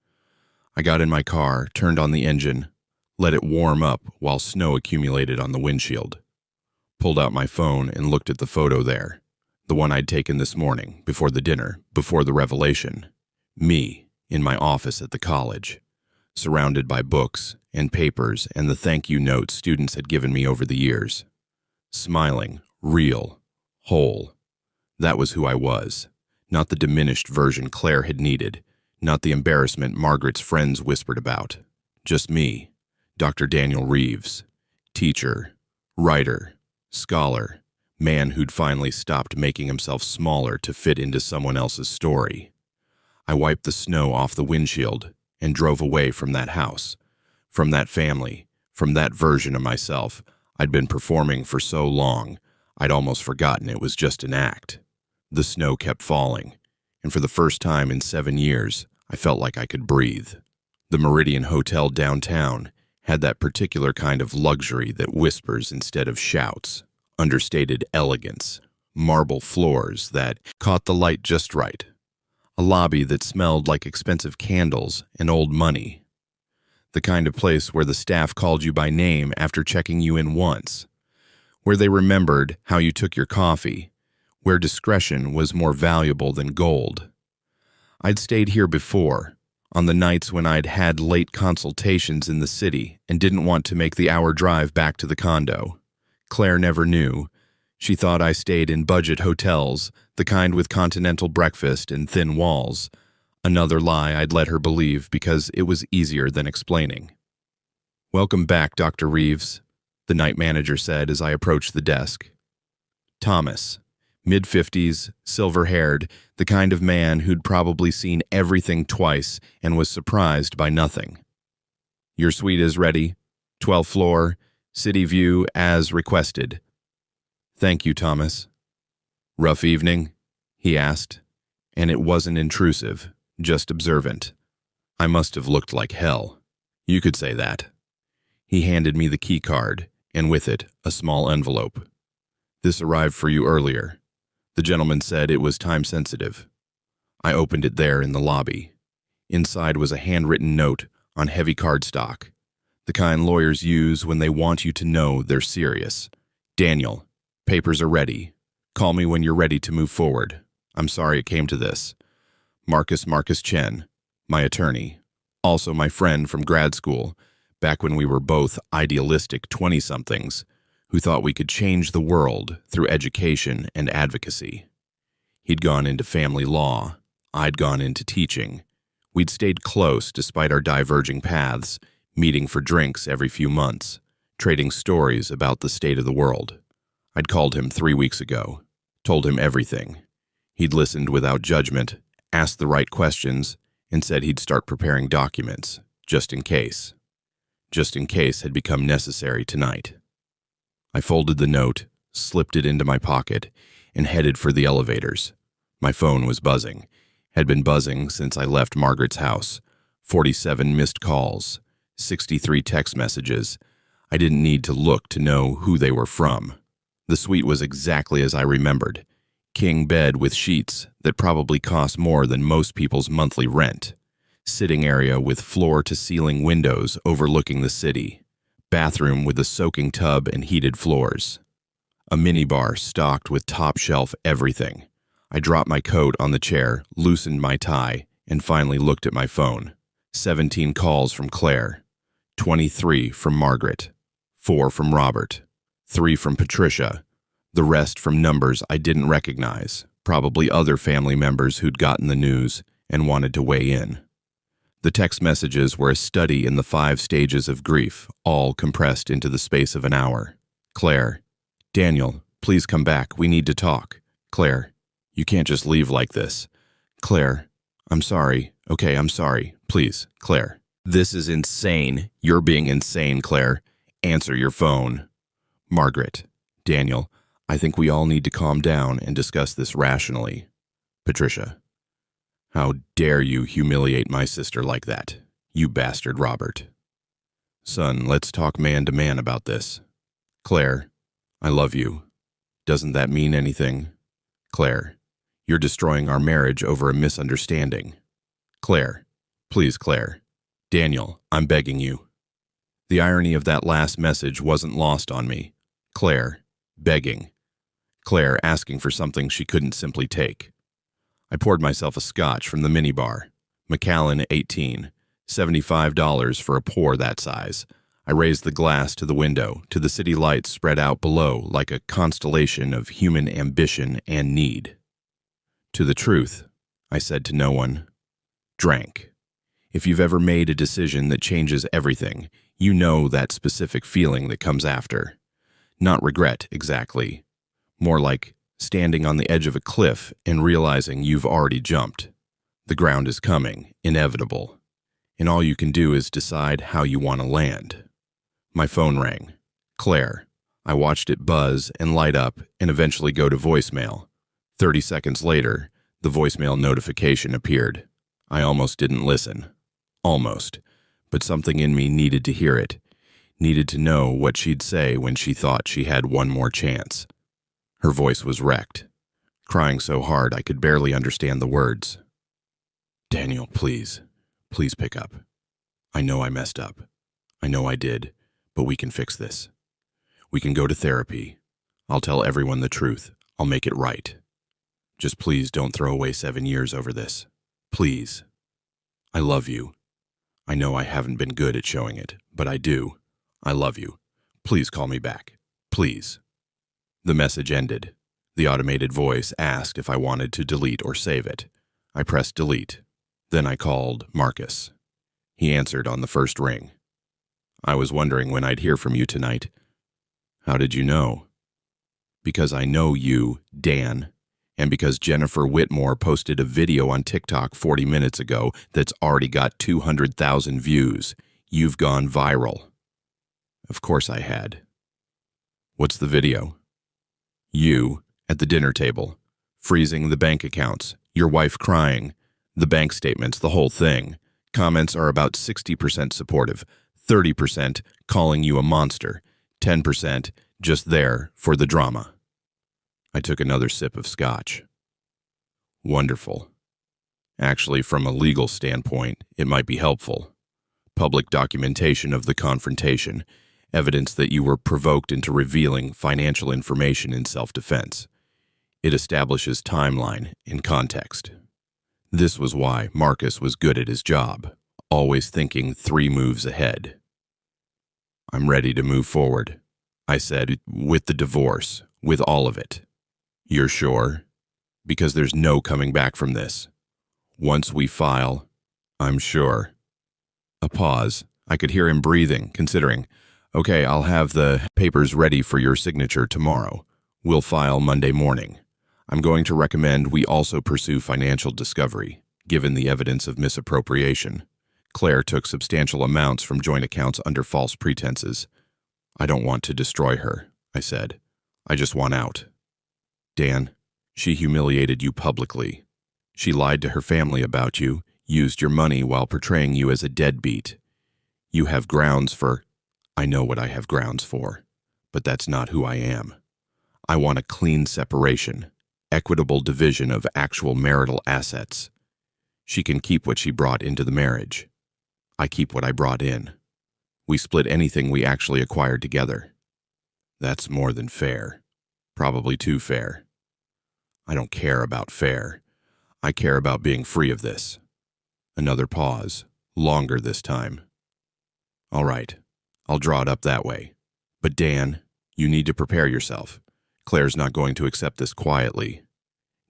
I got in my car, turned on the engine, let it warm up while snow accumulated on the windshield. Pulled out my phone and looked at the photo there, the one I'd taken this morning, before the dinner, before the revelation. Me, in my office at the college, surrounded by books and papers and the thank you notes students had given me over the years. Smiling, real, whole. That was who I was, not the diminished version Claire had needed, not the embarrassment Margaret's friends whispered about. Just me, Dr. Daniel Reeves, teacher, writer, scholar, man who'd finally stopped making himself smaller to fit into someone else's story. I wiped the snow off the windshield and drove away from that house, from that family, from that version of myself I'd been performing for so long, I'd almost forgotten it was just an act. The snow kept falling, and for the first time in 7 years, I felt like I could breathe. The Meridian Hotel downtown had that particular kind of luxury that whispers instead of shouts, understated elegance, marble floors that caught the light just right, a lobby that smelled like expensive candles and old money, the kind of place where the staff called you by name after checking you in once, where they remembered how you took your coffee, where discretion was more valuable than gold. I'd stayed here before, on the nights when I'd had late consultations in the city and didn't want to make the hour drive back to the condo. Claire never knew. She thought I stayed in budget hotels, the kind with continental breakfast and thin walls. Another lie I'd let her believe because it was easier than explaining. "Welcome back, Dr. Reeves," the night manager said as I approached the desk. Thomas, mid-50s, silver-haired, the kind of man who'd probably seen everything twice and was surprised by nothing. "Your suite is ready. 12th floor, city view as requested." "Thank you, Thomas." "Rough evening?" he asked, and it wasn't intrusive, just observant. I must have looked like hell. You could say that. He handed me the key card, and with it, a small envelope. "This arrived for you earlier. The gentleman said it was time-sensitive." I opened it there in the lobby. Inside was a handwritten note on heavy cardstock, the kind lawyers use when they want you to know they're serious. "Daniel, papers are ready. Call me when you're ready to move forward. I'm sorry it came to this. Marcus Chen, my attorney, also my friend from grad school, back when we were both idealistic 20-somethings, who thought we could change the world through education and advocacy. He'd gone into family law. I'd gone into teaching. We'd stayed close despite our diverging paths, meeting for drinks every few months, trading stories about the state of the world. I'd called him 3 weeks ago, told him everything. He'd listened without judgment, asked the right questions, and said he'd start preparing documents, just in case. Just in case had become necessary tonight. I folded the note, slipped it into my pocket, and headed for the elevators. My phone was buzzing, had been buzzing since I left Margaret's house. 47 missed calls, 63 text messages. I didn't need to look to know who they were from. The suite was exactly as I remembered. King bed with sheets that probably cost more than most people's monthly rent. Sitting area with floor-to-ceiling windows overlooking the city. Bathroom with a soaking tub and heated floors. A minibar stocked with top-shelf everything. I dropped my coat on the chair, loosened my tie, and finally looked at my phone. 17 calls from Claire, 23 from Margaret, 4 from Robert, 3 from Patricia, the rest from numbers I didn't recognize, probably other family members who'd gotten the news and wanted to weigh in. The text messages were a study in the 5 stages of grief, all compressed into the space of an hour. Claire, Daniel, please come back. We need to talk. Claire, you can't just leave like this. Claire, I'm sorry. Okay, I'm sorry. Please, Claire. This is insane. You're being insane, Claire. Answer your phone. Margaret, Daniel, I think we all need to calm down and discuss this rationally. Patricia, how dare you humiliate my sister like that, you bastard Robert. Son, let's talk man to man about this. Claire, I love you. Doesn't that mean anything? Claire, you're destroying our marriage over a misunderstanding. Claire, please, Claire. Daniel, I'm begging you. The irony of that last message wasn't lost on me. Claire, begging. Claire asking for something she couldn't simply take. I poured myself a scotch from the minibar. Macallan 18, $75 for a pour that size. I raised the glass to the window, to the city lights spread out below like a constellation of human ambition and need. To the truth, I said to no one. Drank. If you've ever made a decision that changes everything, you know that specific feeling that comes after. Not regret, exactly. More like standing on the edge of a cliff and realizing you've already jumped. The ground is coming, inevitable. And all you can do is decide how you want to land. My phone rang. Claire. I watched it buzz and light up and eventually go to voicemail. 30 seconds later, the voicemail notification appeared. I almost didn't listen. Almost. But something in me needed to hear it. Needed to know what she'd say when she thought she had one more chance. Her voice was wrecked, crying so hard I could barely understand the words. Daniel, please. Please pick up. I know I messed up. I know I did, but we can fix this. We can go to therapy. I'll tell everyone the truth. I'll make it right. Just please don't throw away 7 years over this. Please. I love you. I know I haven't been good at showing it, but I do. I love you. Please call me back. Please. The message ended. The automated voice asked if I wanted to delete or save it. I pressed delete. Then I called Marcus. He answered on the first ring. I was wondering when I'd hear from you tonight. How did you know? Because I know you, Dan, and because Jennifer Whitmore posted a video on TikTok 40 minutes ago that's already got 200,000 views. You've gone viral. Of course I had. What's the video? You, at the dinner table, freezing the bank accounts, your wife crying, the bank statements, the whole thing. Comments are about 60% supportive, 30% calling you a monster, 10% just there for the drama. I took another sip of scotch. Wonderful. Actually, from a legal standpoint, it might be helpful. Public documentation of the confrontation, evidence that you were provoked into revealing financial information in self-defense. It establishes timeline and context. This was why Marcus was good at his job, always thinking 3 moves ahead. I'm ready to move forward, I said, with the divorce, with all of it. You're sure? Because there's no coming back from this. Once we file, I'm sure. A pause. I could hear him breathing, considering, okay, I'll have the papers ready for your signature tomorrow. We'll file Monday morning. I'm going to recommend we also pursue financial discovery, given the evidence of misappropriation. Claire took substantial amounts from joint accounts under false pretenses. I don't want to destroy her, I said. I just want out. Dan, she humiliated you publicly. She lied to her family about you, used your money while portraying you as a deadbeat. You have grounds for... I know what I have grounds for, but that's not who I am. I want a clean separation, equitable division of actual marital assets. She can keep what she brought into the marriage. I keep what I brought in. We split anything we actually acquired together. That's more than fair. Probably too fair. I don't care about fair. I care about being free of this. Another pause, longer this time. All right, I'll draw it up that way. But Dan, you need to prepare yourself. Claire's not going to accept this quietly.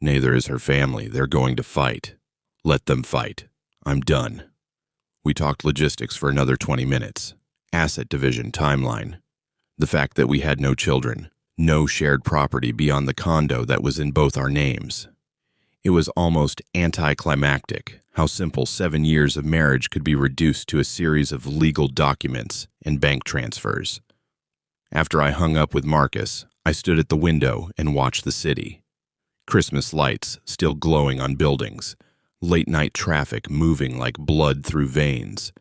Neither is her family. They're going to fight. Let them fight. I'm done. We talked logistics for another 20 minutes. Asset division timeline. The fact that we had no children, no shared property beyond the condo that was in both our names. It was almost anticlimactic how simple 7 years of marriage could be reduced to a series of legal documents and bank transfers. After I hung up with Marcus, I stood at the window and watched the city. Christmas lights still glowing on buildings, late-night traffic moving like blood through veins.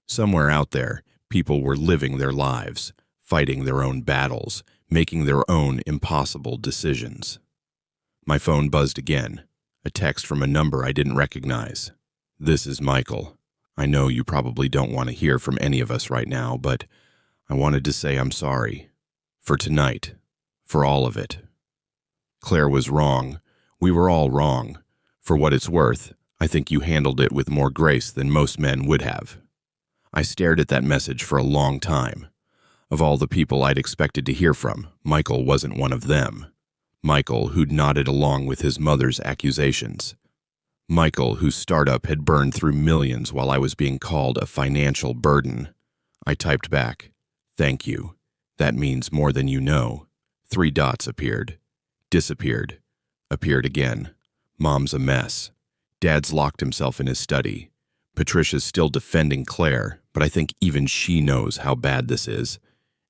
Somewhere out there, people were living their lives, fighting their own battles, making their own impossible decisions. My phone buzzed again, a text from a number I didn't recognize. This is Michael. I know you probably don't want to hear from any of us right now, but I wanted to say I'm sorry. For tonight. For all of it. Claire was wrong. We were all wrong. For what it's worth, I think you handled it with more grace than most men would have. I stared at that message for a long time. Of all the people I'd expected to hear from, Michael wasn't one of them. Michael, who'd nodded along with his mother's accusations. Michael, whose startup had burned through millions while I was being called a financial burden. I typed back, "Thank you. That means more than you know." 3 dots appeared. Disappeared. Appeared again. Mom's a mess. Dad's locked himself in his study. Patricia's still defending Claire, but I think even she knows how bad this is.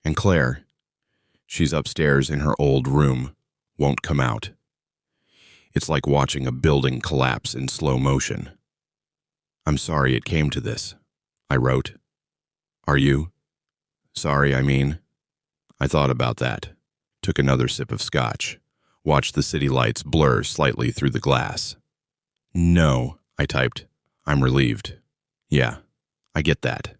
And Claire, she's upstairs in her old room, won't come out. It's like watching a building collapse in slow motion. "I'm sorry it came to this," I wrote. "Are you?" "Sorry, I mean." I thought about that. Took another sip of scotch. Watched the city lights blur slightly through the glass. "No," I typed. "I'm relieved." "Yeah, I get that.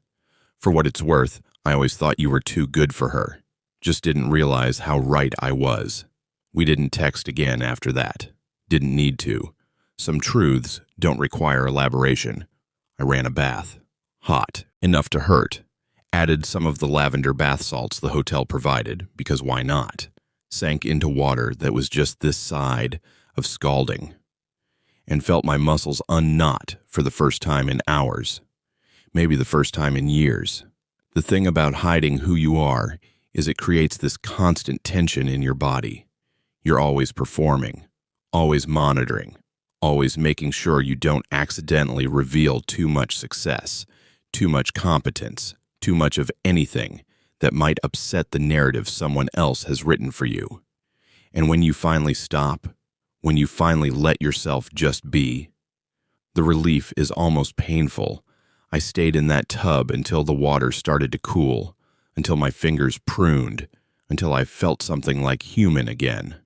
For what it's worth, I always thought you were too good for her. Just didn't realize how right I was. We didn't text again after that. Didn't need to. Some truths don't require elaboration. I ran a bath. Hot, enough to hurt. Added some of the lavender bath salts the hotel provided, because why not? Sank into water that was just this side of scalding. And felt my muscles unknot for the first time in hours. Maybe the first time in years. The thing about hiding who you are is it creates this constant tension in your body. You're always performing, always monitoring, always making sure you don't accidentally reveal too much success, too much competence, too much of anything that might upset the narrative someone else has written for you. And when you finally stop, when you finally let yourself just be, the relief is almost painful. I stayed in that tub until the water started to cool, until my fingers pruned, until I felt something like human again.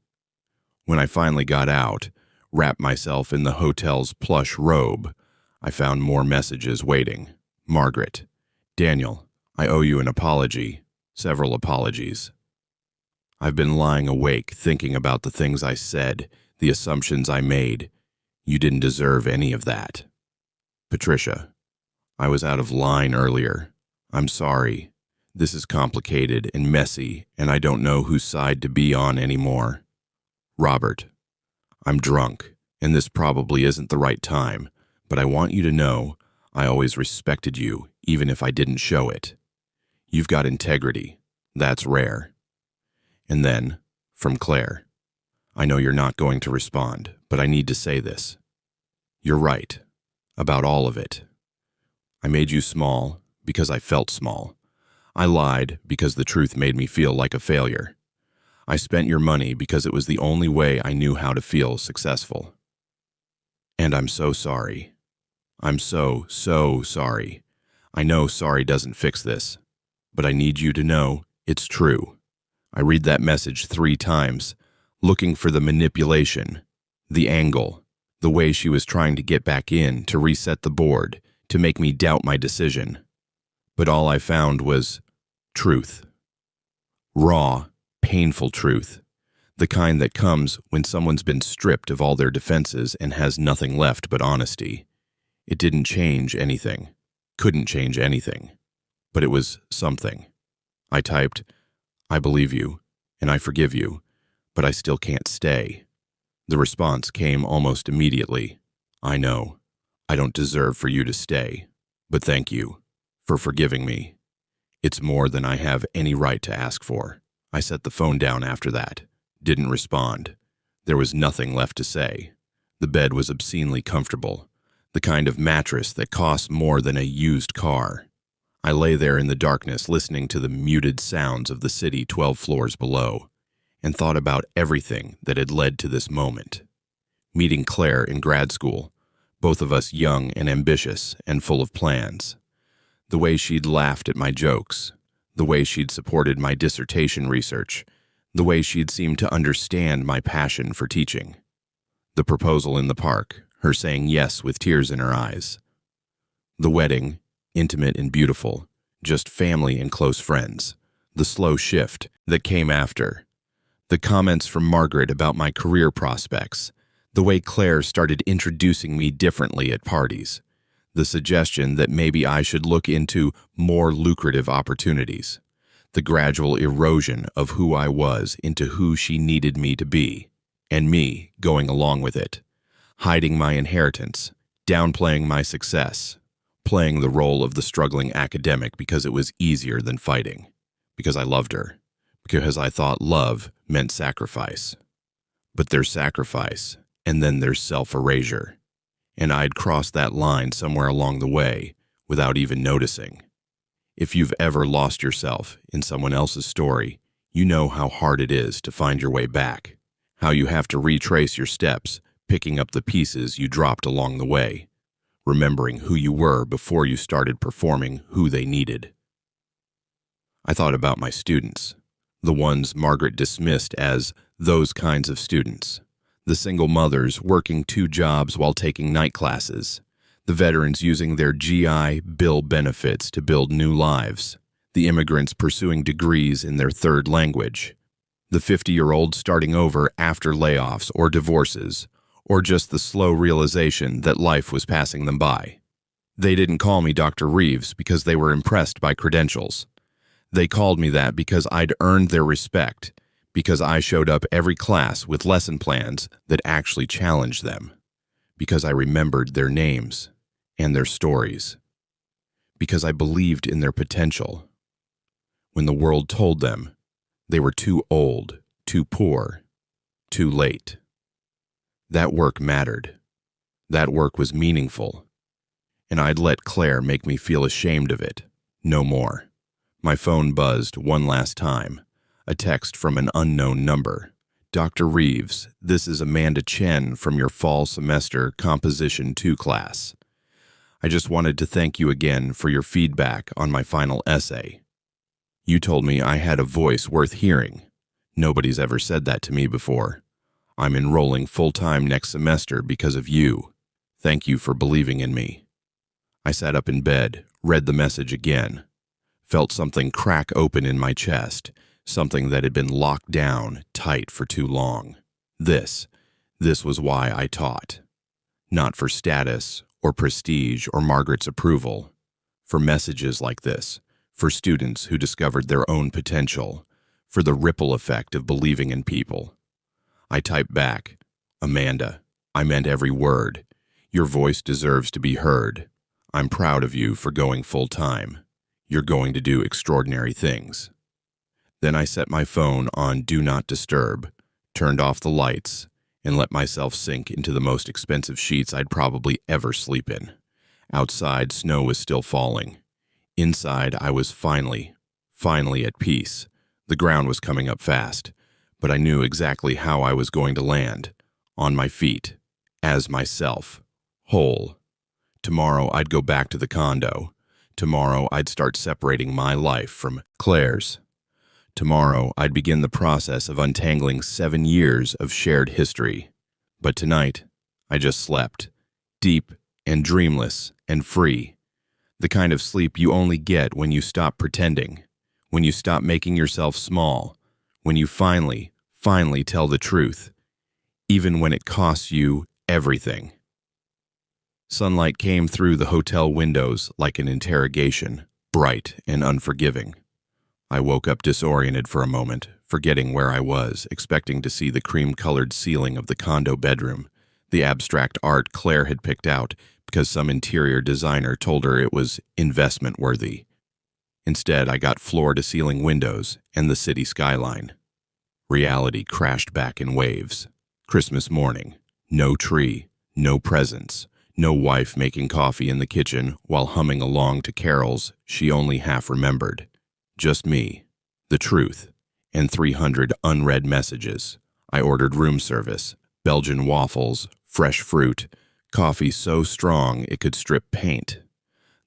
When I finally got out, wrapped myself in the hotel's plush robe, I found more messages waiting. "Margaret, Daniel, I owe you an apology, several apologies. I've been lying awake thinking about the things I said, the assumptions I made. You didn't deserve any of that. Patricia, I was out of line earlier. I'm sorry. This is complicated and messy, and I don't know whose side to be on anymore. Robert, I'm drunk, and this probably isn't the right time, but I want you to know I always respected you, even if I didn't show it. You've got integrity. That's rare." And then, from Claire, "I know you're not going to respond, but I need to say this. You're right, about all of it. I made you small because I felt small. I lied because the truth made me feel like a failure. I spent your money because it was the only way I knew how to feel successful. And I'm so sorry. I'm so sorry. I know sorry doesn't fix this, but I need you to know it's true." I read that message 3 times, looking for the manipulation, the angle, the way she was trying to get back in, to reset the board, to make me doubt my decision. But all I found was truth. Raw, painful truth. The kind that comes when someone's been stripped of all their defenses and has nothing left but honesty. It didn't change anything. Couldn't change anything. But it was something. I typed, "I believe you, and I forgive you, but I still can't stay." The response came almost immediately. "I know. I don't deserve for you to stay, but thank you for forgiving me. It's more than I have any right to ask for." I set the phone down after that. Didn't respond. There was nothing left to say. The bed was obscenely comfortable, the kind of mattress that costs more than a used car. I lay there in the darkness listening to the muted sounds of the city 12 floors below, and thought about everything that had led to this moment. Meeting Claire in grad school, both of us young and ambitious and full of plans. The way she'd laughed at my jokes, the way she'd supported my dissertation research, the way she'd seemed to understand my passion for teaching. The proposal in the park, her saying yes with tears in her eyes. The wedding, intimate and beautiful, just family and close friends. The slow shift that came after. The comments from Margaret about my career prospects. The way Claire started introducing me differently at parties. The suggestion that maybe I should look into more lucrative opportunities. The gradual erosion of who I was into who she needed me to be, and me going along with it, hiding my inheritance, downplaying my success, playing the role of the struggling academic because it was easier than fighting, because I loved her, because I thought love meant sacrifice. But there's sacrifice, and then there's self-erasure, and I'd crossed that line somewhere along the way without even noticing. If you've ever lost yourself in someone else's story, you know how hard it is to find your way back, how you have to retrace your steps, picking up the pieces you dropped along the way, remembering who you were before you started performing who they needed. I thought about my students, the ones Margaret dismissed as those kinds of students, the single mothers working 2 jobs while taking night classes, the veterans using their GI Bill benefits to build new lives, the immigrants pursuing degrees in their 3rd language, the 50-year-olds starting over after layoffs or divorces, or just the slow realization that life was passing them by. They didn't call me Dr. Reeves because they were impressed by credentials. They called me that because I'd earned their respect, because I showed up every class with lesson plans that actually challenged them, because I remembered their names and their stories, because I believed in their potential. When the world told them they were too old, too poor, too late. That work mattered. That work was meaningful. And I'd let Claire make me feel ashamed of it. No more. My phone buzzed one last time. A text from an unknown number. "Dr. Reeves, this is Amanda Chen from your fall semester Composition 2 class. I just wanted to thank you again for your feedback on my final essay. You told me I had a voice worth hearing. Nobody's ever said that to me before. I'm enrolling full-time next semester because of you. Thank you for believing in me." I sat up in bed, read the message again. Felt something crack open in my chest, something that had been locked down tight for too long. This was why I taught. Not for status or prestige or Margaret's approval. For messages like this, for students who discovered their own potential, for the ripple effect of believing in people. I typed back, "Amanda, I meant every word. Your voice deserves to be heard. I'm proud of you for going full-time. You're going to do extraordinary things." Then I set my phone on Do Not Disturb, turned off the lights, and let myself sink into the most expensive sheets I'd probably ever sleep in. Outside, snow was still falling. Inside, I was finally at peace. The ground was coming up fast, but I knew exactly how I was going to land. On my feet, as myself, whole. Tomorrow I'd go back to the condo. Tomorrow I'd start separating my life from Claire's. Tomorrow I'd begin the process of untangling 7 years of shared history. But tonight, I just slept, deep and dreamless and free. The kind of sleep you only get when you stop pretending, when you stop making yourself small, when you finally Finally tell the truth, even when it costs you everything. Sunlight came through the hotel windows like an interrogation, bright and unforgiving. I woke up disoriented for a moment, forgetting where I was, expecting to see the cream-colored ceiling of the condo bedroom, the abstract art Claire had picked out because some interior designer told her it was investment-worthy. Instead, I got floor-to-ceiling windows and the city skyline. Reality crashed back in waves. Christmas morning. No tree, no presents, no wife making coffee in the kitchen while humming along to carols she only half remembered. Just me, the truth, and 300 unread messages. I ordered room service, Belgian waffles, fresh fruit, coffee so strong it could strip paint.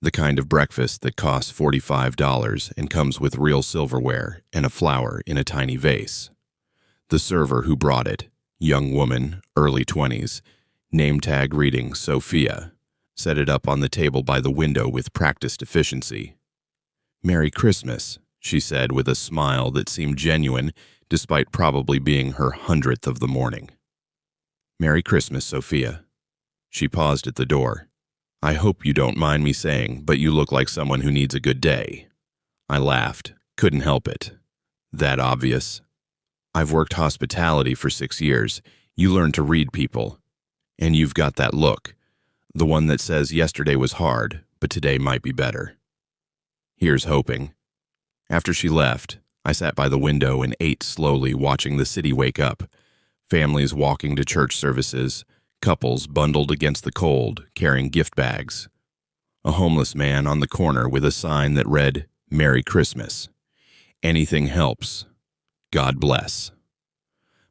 The kind of breakfast that costs $45 and comes with real silverware and a flower in a tiny vase. The server who brought it, young woman, early 20s, name tag reading Sophia, set it up on the table by the window with practiced efficiency. "Merry Christmas," she said with a smile that seemed genuine despite probably being her 100th of the morning. "Merry Christmas, Sophia." She paused at the door. "I hope you don't mind me saying, but you look like someone who needs a good day." I laughed. Couldn't help it. That obvious? I've worked hospitality for 6 years. You learn to read people. And you've got that look. The one that says yesterday was hard, but today might be better. Here's hoping. After she left, I sat by the window and ate slowly, watching the city wake up. Families walking to church services, couples bundled against the cold, carrying gift bags. A homeless man on the corner with a sign that read, "Merry Christmas. Anything helps. God bless."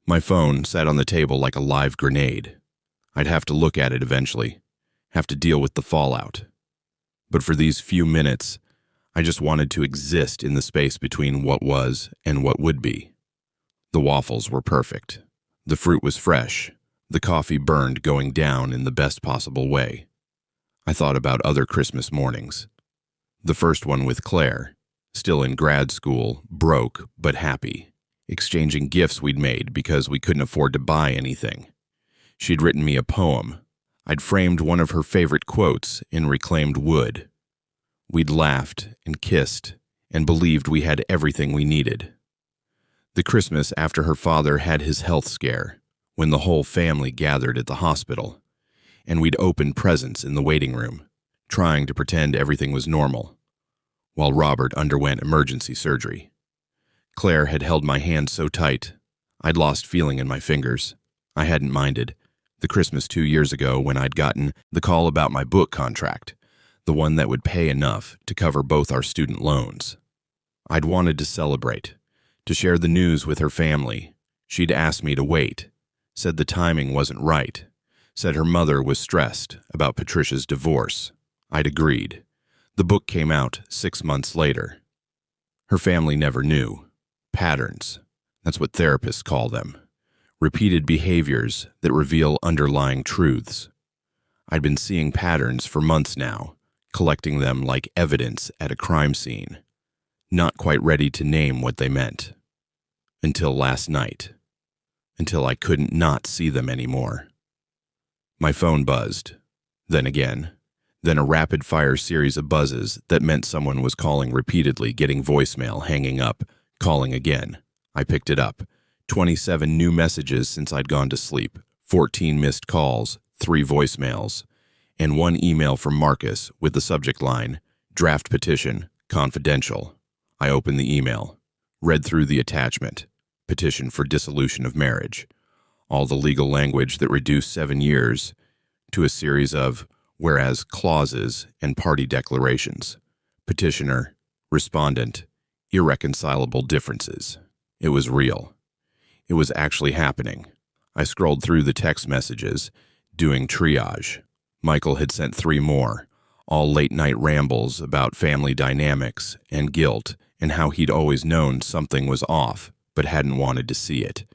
My phone sat on the table like a live grenade. I'd have to look at it eventually, have to deal with the fallout. But for these few minutes, I just wanted to exist in the space between what was and what would be. The waffles were perfect. The fruit was fresh. The coffee burned going down in the best possible way. I thought about other Christmas mornings. The first one with Claire, still in grad school, broke but happy, exchanging gifts we'd made because we couldn't afford to buy anything. She'd written me a poem. I'd framed one of her favorite quotes in reclaimed wood. We'd laughed and kissed and believed we had everything we needed. The Christmas after her father had his health scare, when the whole family gathered at the hospital, and we'd opened presents in the waiting room, trying to pretend everything was normal, while Robert underwent emergency surgery. Claire had held my hand so tight, I'd lost feeling in my fingers. I hadn't minded. The Christmas 2 years ago when I'd gotten the call about my book contract, the one that would pay enough to cover both our student loans. I'd wanted to celebrate, to share the news with her family. She'd asked me to wait, said the timing wasn't right, said her mother was stressed about Patricia's divorce. I'd agreed. The book came out 6 months later. Her family never knew. Patterns, that's what therapists call them. Repeated behaviors that reveal underlying truths. I'd been seeing patterns for months now, collecting them like evidence at a crime scene, not quite ready to name what they meant. Until last night. Until I couldn't not see them anymore. My phone buzzed. Then again. Then a rapid-fire series of buzzes that meant someone was calling repeatedly, getting voicemail, hanging up, calling again. I picked it up. 27 new messages since I'd gone to sleep, 14 missed calls, 3 voicemails, and 1 email from Marcus with the subject line, "Draft petition, confidential." I opened the email, read through the attachment, petition for dissolution of marriage, all the legal language that reduced 7 years to a series of whereas clauses and party declarations, petitioner, respondent, irreconcilable differences. It was real. It was actually happening. I scrolled through the text messages, doing triage. Michael had sent 3 more, all late-night rambles about family dynamics and guilt and how he'd always known something was off but hadn't wanted to see it.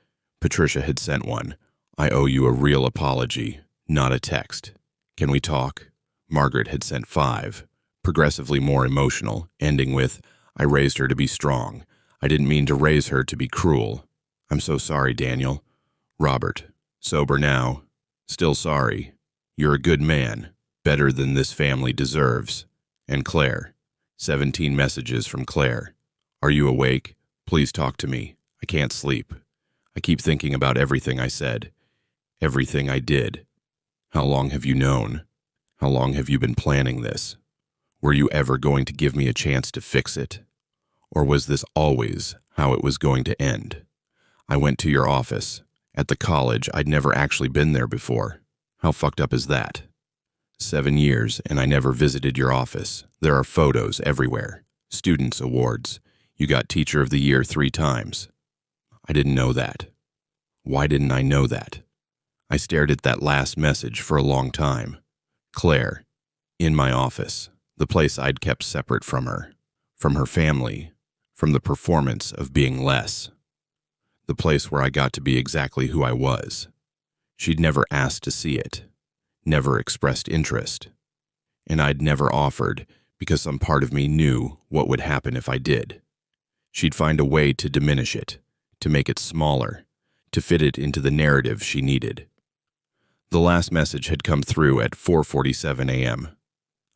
Patricia had sent one. "I owe you a real apology, not a text. Can we talk?" Margaret had sent 5, progressively more emotional, ending with, "I raised her to be strong. I didn't mean to raise her to be cruel. I'm so sorry, Daniel. Robert, sober now. Still sorry. You're a good man, better than this family deserves. And Claire. 17 messages from Claire. Are you awake? Please talk to me. I can't sleep. I keep thinking about everything I said, everything I did. How long have you known? How long have you been planning this? Were you ever going to give me a chance to fix it? Or was this always how it was going to end? I went to your office. At the college, I'd never actually been there before. How fucked up is that? 7 years, and I never visited your office. There are photos everywhere. Students' awards. You got Teacher of the Year 3 times. I didn't know that. Why didn't I know that? I stared at that last message for a long time. Claire. In my office. The place I'd kept separate from her family, from the performance of being less. The place where I got to be exactly who I was. She'd never asked to see it, never expressed interest. And I'd never offered because some part of me knew what would happen if I did. She'd find a way to diminish it, to make it smaller, to fit it into the narrative she needed. The last message had come through at 4:47 a.m.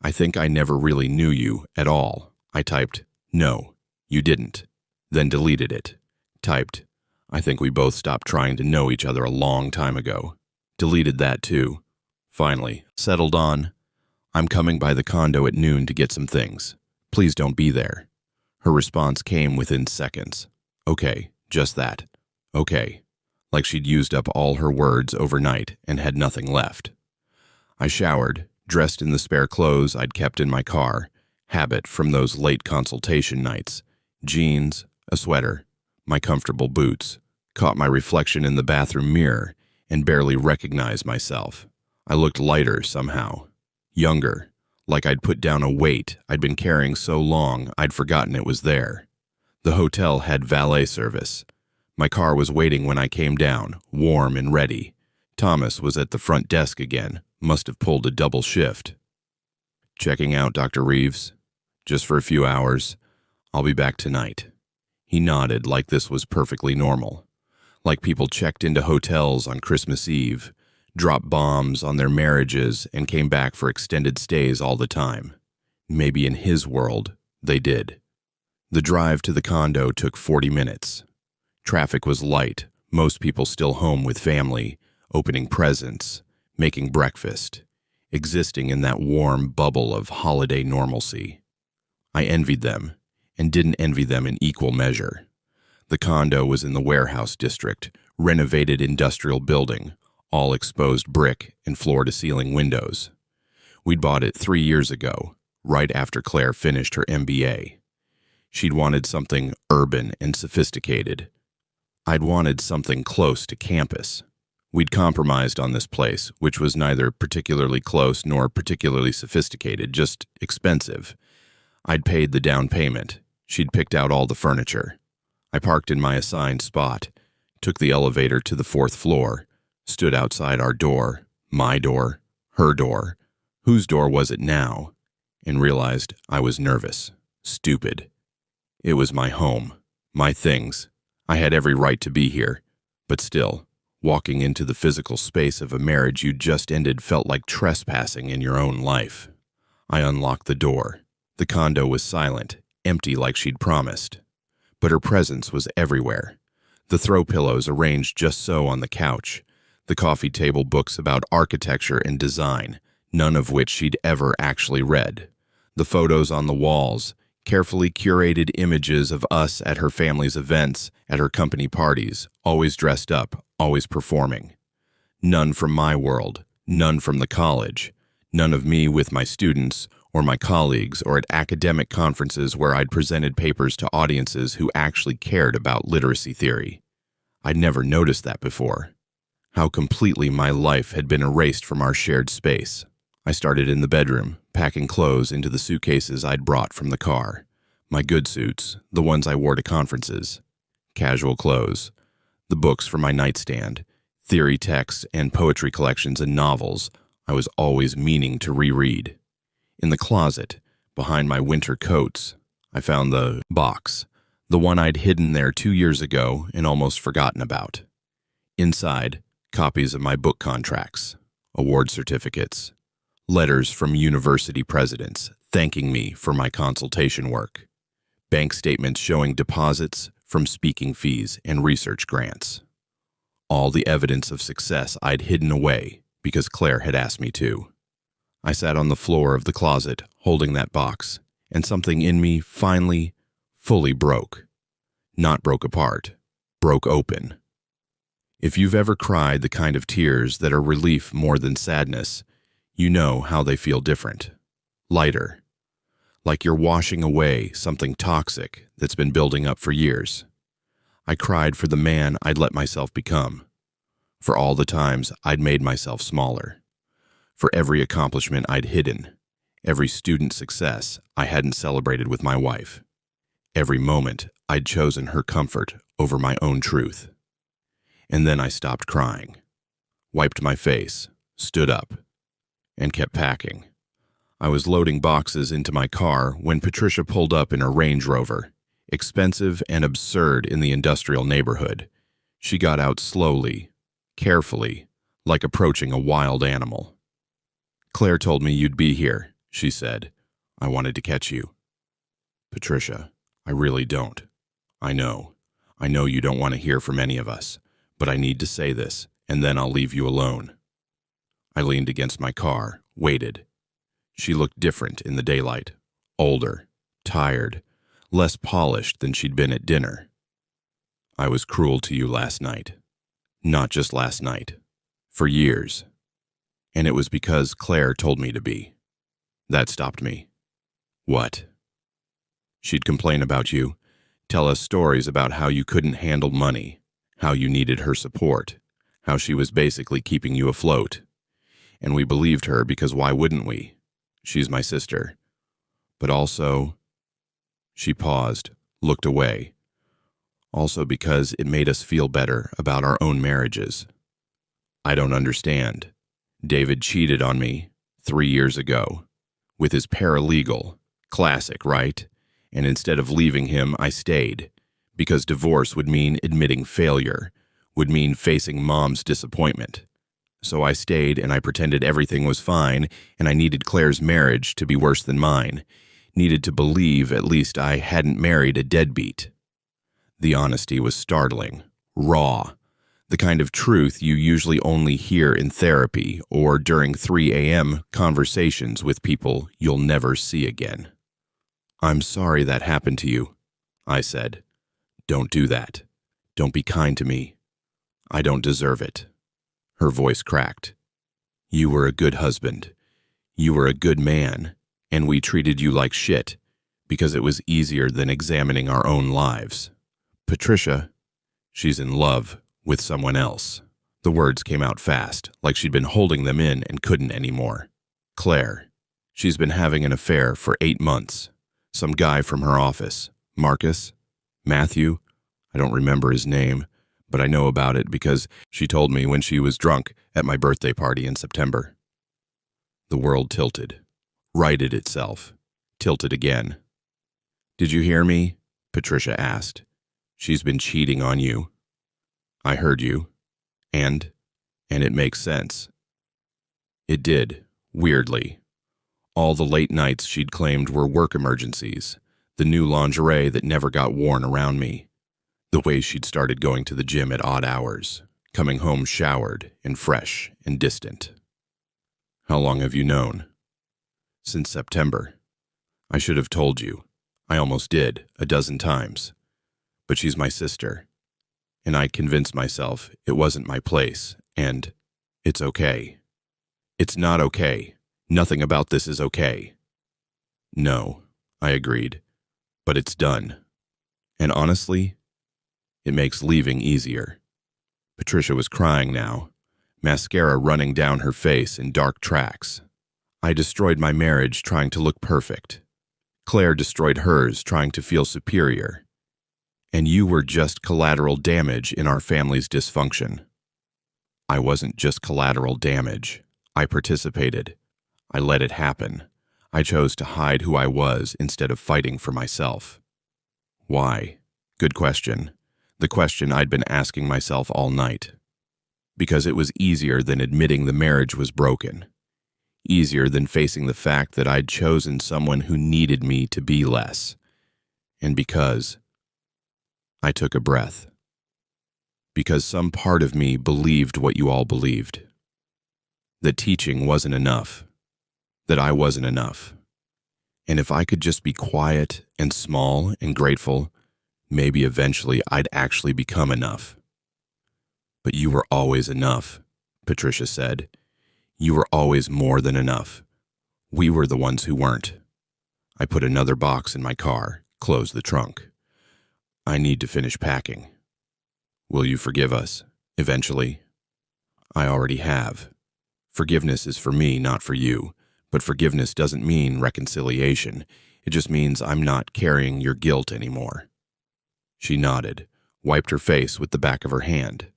I think I never really knew you at all. I typed, no, you didn't, then deleted it. Typed, I think we both stopped trying to know each other a long time ago. Deleted that too. Finally, settled on, I'm coming by the condo at noon to get some things. Please don't be there. Her response came within seconds. Okay, just that. Okay. Like she'd used up all her words overnight and had nothing left. I showered, dressed in the spare clothes I'd kept in my car, habit from those late consultation nights, jeans, a sweater, my comfortable boots, caught my reflection in the bathroom mirror and barely recognized myself. I looked lighter somehow, younger, like I'd put down a weight I'd been carrying so long I'd forgotten it was there. The hotel had valet service. My car was waiting when I came down, warm and ready. Thomas was at the front desk again, must have pulled a double shift. Checking out, Dr. Reeves? Just for a few hours. I'll be back tonight. He nodded like this was perfectly normal. Like people checked into hotels on Christmas Eve, dropped bombs on their marriages, and came back for extended stays all the time. Maybe in his world, they did. The drive to the condo took 40 minutes. Traffic was light, most people still home with family, opening presents, making breakfast, existing in that warm bubble of holiday normalcy. I envied them, and didn't envy them in equal measure. The condo was in the warehouse district, renovated industrial building, all exposed brick and floor-to-ceiling windows. We'd bought it 3 years ago, right after Claire finished her MBA. She'd wanted something urban and sophisticated. I'd wanted something close to campus. We'd compromised on this place, which was neither particularly close nor particularly sophisticated, just expensive. I'd paid the down payment. She'd picked out all the furniture. I parked in my assigned spot, took the elevator to the 4th floor, stood outside our door, my door, her door. Whose door was it now? And realized I was nervous, stupid. It was my home, my things. I had every right to be here, but still, walking into the physical space of a marriage you'd just ended felt like trespassing in your own life. I unlocked the door. The condo was silent, empty like she'd promised. But her presence was everywhere. The throw pillows arranged just so on the couch, the coffee table books about architecture and design, none of which she'd ever actually read, the photos on the walls, carefully curated images of us at her family's events, at her company parties, always dressed up, always performing. None from my world, none from the college, none of me with my students or my colleagues or at academic conferences where I'd presented papers to audiences who actually cared about literacy theory. I'd never noticed that before. How completely my life had been erased from our shared space. I started in the bedroom, packing clothes into the suitcases I'd brought from the car. My good suits, the ones I wore to conferences. Casual clothes. The books from my nightstand. Theory texts and poetry collections and novels I was always meaning to reread. In the closet, behind my winter coats, I found the box. The one I'd hidden there 2 years ago and almost forgotten about. Inside, copies of my book contracts, award certificates, letters from university presidents thanking me for my consultation work, bank statements showing deposits from speaking fees and research grants. All the evidence of success I'd hidden away because Claire had asked me to. I sat on the floor of the closet holding that box, and something in me finally, fully broke. Not broke apart, broke open. If you've ever cried the kind of tears that are relief more than sadness, you know how they feel different. Lighter. Like you're washing away something toxic that's been building up for years. I cried for the man I'd let myself become. For all the times I'd made myself smaller. For every accomplishment I'd hidden. Every student success I hadn't celebrated with my wife. Every moment I'd chosen her comfort over my own truth. And then I stopped crying, wiped my face, stood up, and kept packing. I was loading boxes into my car when Patricia pulled up in her Range Rover, expensive and absurd in the industrial neighborhood. She got out slowly, carefully, like approaching a wild animal. "Claire told me you'd be here," she said. "I wanted to catch you." "Patricia, I really don't. I know you don't want to hear from any of us, but I need to say this, and then I'll leave you alone." I leaned against my car, waited. She looked different in the daylight, older, tired, less polished than she'd been at dinner. "I was cruel to you last night. Not just last night. For years. And it was because Claire told me to be. That stopped me." "What?" "She'd complain about you, tell us stories about how you couldn't handle money, how you needed her support, how she was basically keeping you afloat. And we believed her because why wouldn't we? She's my sister. But also," she paused, looked away. "Also because it made us feel better about our own marriages. I don't understand. David cheated on me 3 years ago with his paralegal. Classic, right? And instead of leaving him, I stayed, because divorce would mean admitting failure, would mean facing Mom's disappointment. So I stayed and I pretended everything was fine, and I needed Claire's marriage to be worse than mine, needed to believe at least I hadn't married a deadbeat." The honesty was startling, raw, the kind of truth you usually only hear in therapy or during 3 a.m. conversations with people you'll never see again. "I'm sorry that happened to you," I said. "Don't do that. Don't be kind to me. I don't deserve it." Her voice cracked. "You were a good husband. You were a good man, and we treated you like shit because it was easier than examining our own lives. Patricia, she's in love with someone else." The words came out fast, like she'd been holding them in and couldn't anymore. "Claire, she's been having an affair for 8 months. Some guy from her office, Marcus, Matthew, I don't remember his name, but I know about it because she told me when she was drunk at my birthday party in September." The world tilted, righted itself, tilted again. "Did you hear me?" Patricia asked. "She's been cheating on you." "I heard you. And it makes sense." It did, weirdly. All the late nights she'd claimed were work emergencies, the new lingerie that never got worn around me, the way she'd started going to the gym at odd hours, coming home showered and fresh and distant. "How long have you known?" "Since September. I should have told you. I almost did, a dozen times. But she's my sister. And I convinced myself it wasn't my place, and it's okay." "It's not okay. Nothing about this is okay." "No," I agreed, "but it's done. And honestly, it makes leaving easier." Patricia was crying now, mascara running down her face in dark tracks. "I destroyed my marriage trying to look perfect. Claire destroyed hers trying to feel superior. And you were just collateral damage in our family's dysfunction." "I wasn't just collateral damage. I participated. I let it happen. I chose to hide who I was instead of fighting for myself." "Why?" Good question. The question I'd been asking myself all night. Because it was easier than admitting the marriage was broken. Easier than facing the fact that I'd chosen someone who needed me to be less. And because I took a breath. Because some part of me believed what you all believed. That teaching wasn't enough. That I wasn't enough. And if I could just be quiet and small and grateful, maybe eventually I'd actually become enough. But you were always enough, Patricia said. You were always more than enough. We were the ones who weren't. I put another box in my car, closed the trunk. I need to finish packing. Will you forgive us, eventually? I already have. Forgiveness is for me, not for you. But forgiveness doesn't mean reconciliation. It just means I'm not carrying your guilt anymore. She nodded, wiped her face with the back of her hand.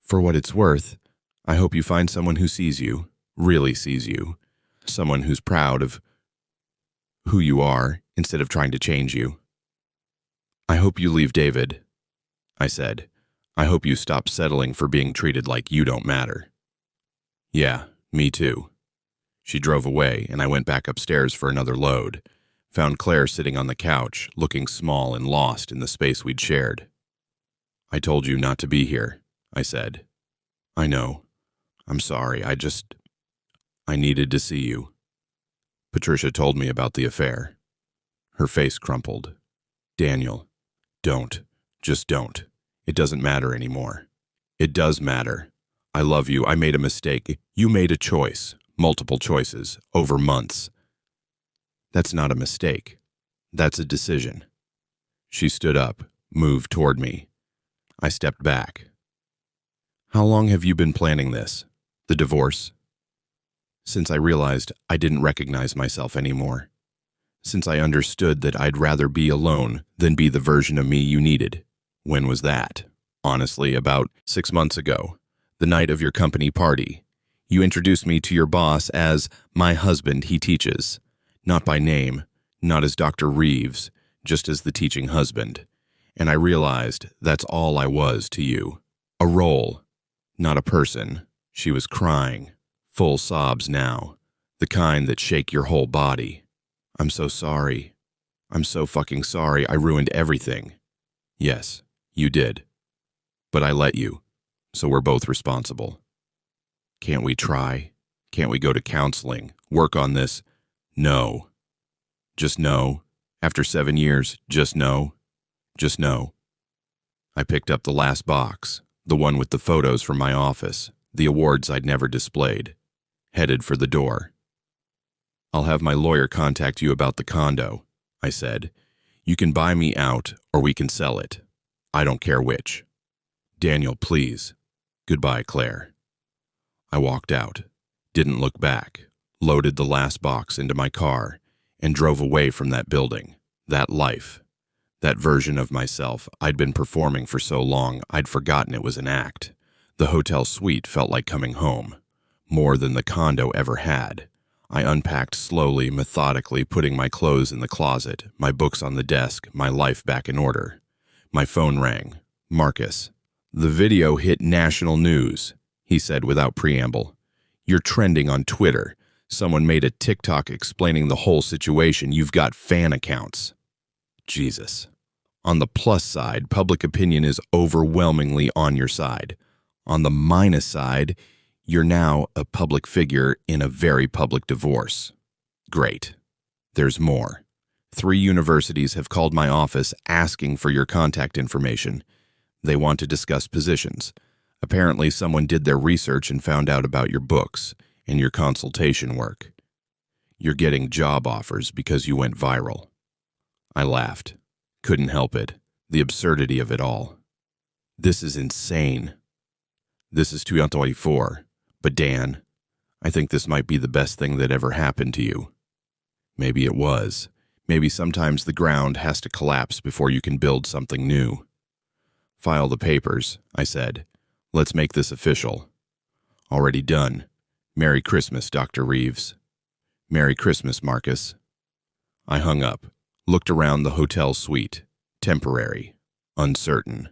For what it's worth, I hope you find someone who sees you, really sees you. Someone who's proud of who you are instead of trying to change you. I hope you leave David, I said. I hope you stop settling for being treated like you don't matter. Yeah, me too. She drove away, and I went back upstairs for another load. Found Claire sitting on the couch, looking small and lost in the space we'd shared. I told you not to be here, I said. I know. I'm sorry. I needed to see you. Patricia told me about the affair. Her face crumpled. Daniel, don't. Just don't. It doesn't matter anymore. It does matter. I love you. I made a mistake. You made a choice. Multiple choices. Over months. That's not a mistake. That's a decision. She stood up, moved toward me. I stepped back. How long have you been planning this? The divorce? Since I realized I didn't recognize myself anymore. Since I understood that I'd rather be alone than be the version of me you needed. When was that? Honestly, about 6 months ago. The night of your company party. You introduced me to your boss as my husband he teaches. Not by name, not as Dr. Reeves, just as the teaching husband. And I realized that's all I was to you. A role, not a person. She was crying, full sobs now, the kind that shake your whole body. I'm so sorry. I'm so fucking sorry I ruined everything. Yes, you did. But I let you, so we're both responsible. Can't we try? Can't we go to counseling, work on this? No. Just no. After 7 years, just no. Just no. I picked up the last box, the one with the photos from my office, the awards I'd never displayed, headed for the door. I'll have my lawyer contact you about the condo, I said. You can buy me out or we can sell it. I don't care which. Daniel, please. Goodbye, Claire. I walked out, didn't look back, loaded the last box into my car, and drove away from that building, that life, that version of myself I'd been performing for so long I'd forgotten it was an act. The hotel suite felt like coming home, more than the condo ever had. I unpacked slowly, methodically, putting my clothes in the closet, my books on the desk, my life back in order. My phone rang. Marcus. The video hit national news, he said without preamble. You're trending on Twitter. Someone made a TikTok explaining the whole situation. You've got fan accounts. Jesus. On the plus side, public opinion is overwhelmingly on your side. On the minus side, you're now a public figure in a very public divorce. Great. There's more. 3 universities have called my office asking for your contact information. They want to discuss positions. Apparently, someone did their research and found out about your books and your consultation work. You're getting job offers because you went viral. I laughed. Couldn't help it. The absurdity of it all. This is insane. This is 2024. But Dan, I think this might be the best thing that ever happened to you. Maybe it was. Maybe sometimes the ground has to collapse before you can build something new. File the papers, I said. Let's make this official. Already done. Merry Christmas, Dr. Reeves. Merry Christmas, Marcus. I hung up, looked around the hotel suite. Temporary. uncertain,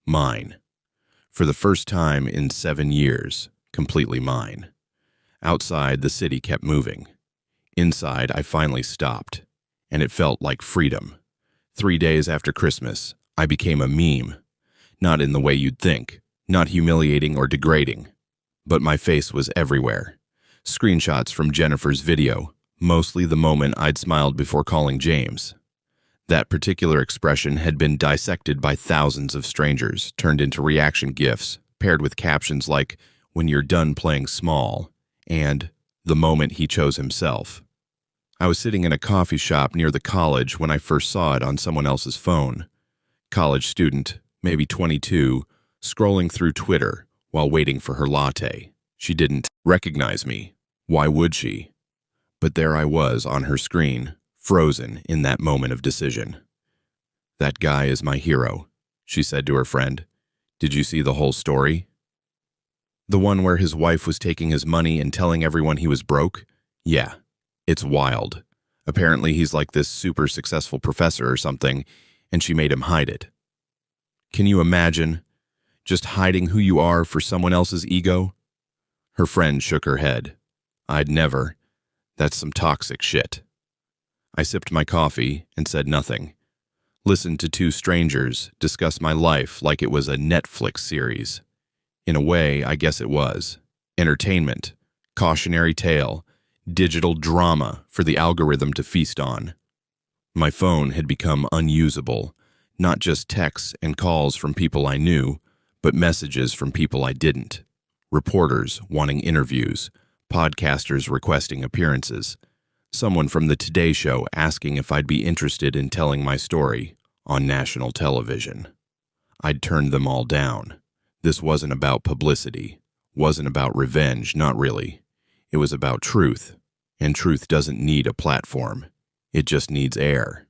mine. For the first time in 7 years, completely mine. Outside, the city kept moving. Inside, I finally stopped, and it felt like freedom. 3 days after Christmas, I became a meme. Not in the way you'd think, not humiliating or degrading, but my face was everywhere. Screenshots from Jennifer's video, mostly the moment I'd smiled before calling James. That particular expression had been dissected by thousands of strangers, turned into reaction GIFs, paired with captions like, "When you're done playing small," and "The moment he chose himself." I was sitting in a coffee shop near the college when I first saw it on someone else's phone. College student, maybe 22, scrolling through Twitter while waiting for her latte. She didn't recognize me. Why would she? But there I was on her screen, frozen in that moment of decision. "That guy is my hero," she said to her friend. "Did you see the whole story?" "The one where his wife was taking his money and telling everyone he was broke?" "Yeah, it's wild. Apparently he's like this super successful professor or something, and she made him hide it." "Can you imagine? Just hiding who you are for someone else's ego?" Her friend shook her head. "I'd never. That's some toxic shit." I sipped my coffee and said nothing. Listened to two strangers discuss my life like it was a Netflix series. In a way, I guess it was. Entertainment, cautionary tale, digital drama for the algorithm to feast on. My phone had become unusable, not just texts and calls from people I knew, but messages from people I didn't. Reporters wanting interviews, podcasters requesting appearances, someone from the Today Show asking if I'd be interested in telling my story on national television. I'd turned them all down. This wasn't about publicity, wasn't about revenge, not really. It was about truth, and truth doesn't need a platform. It just needs air.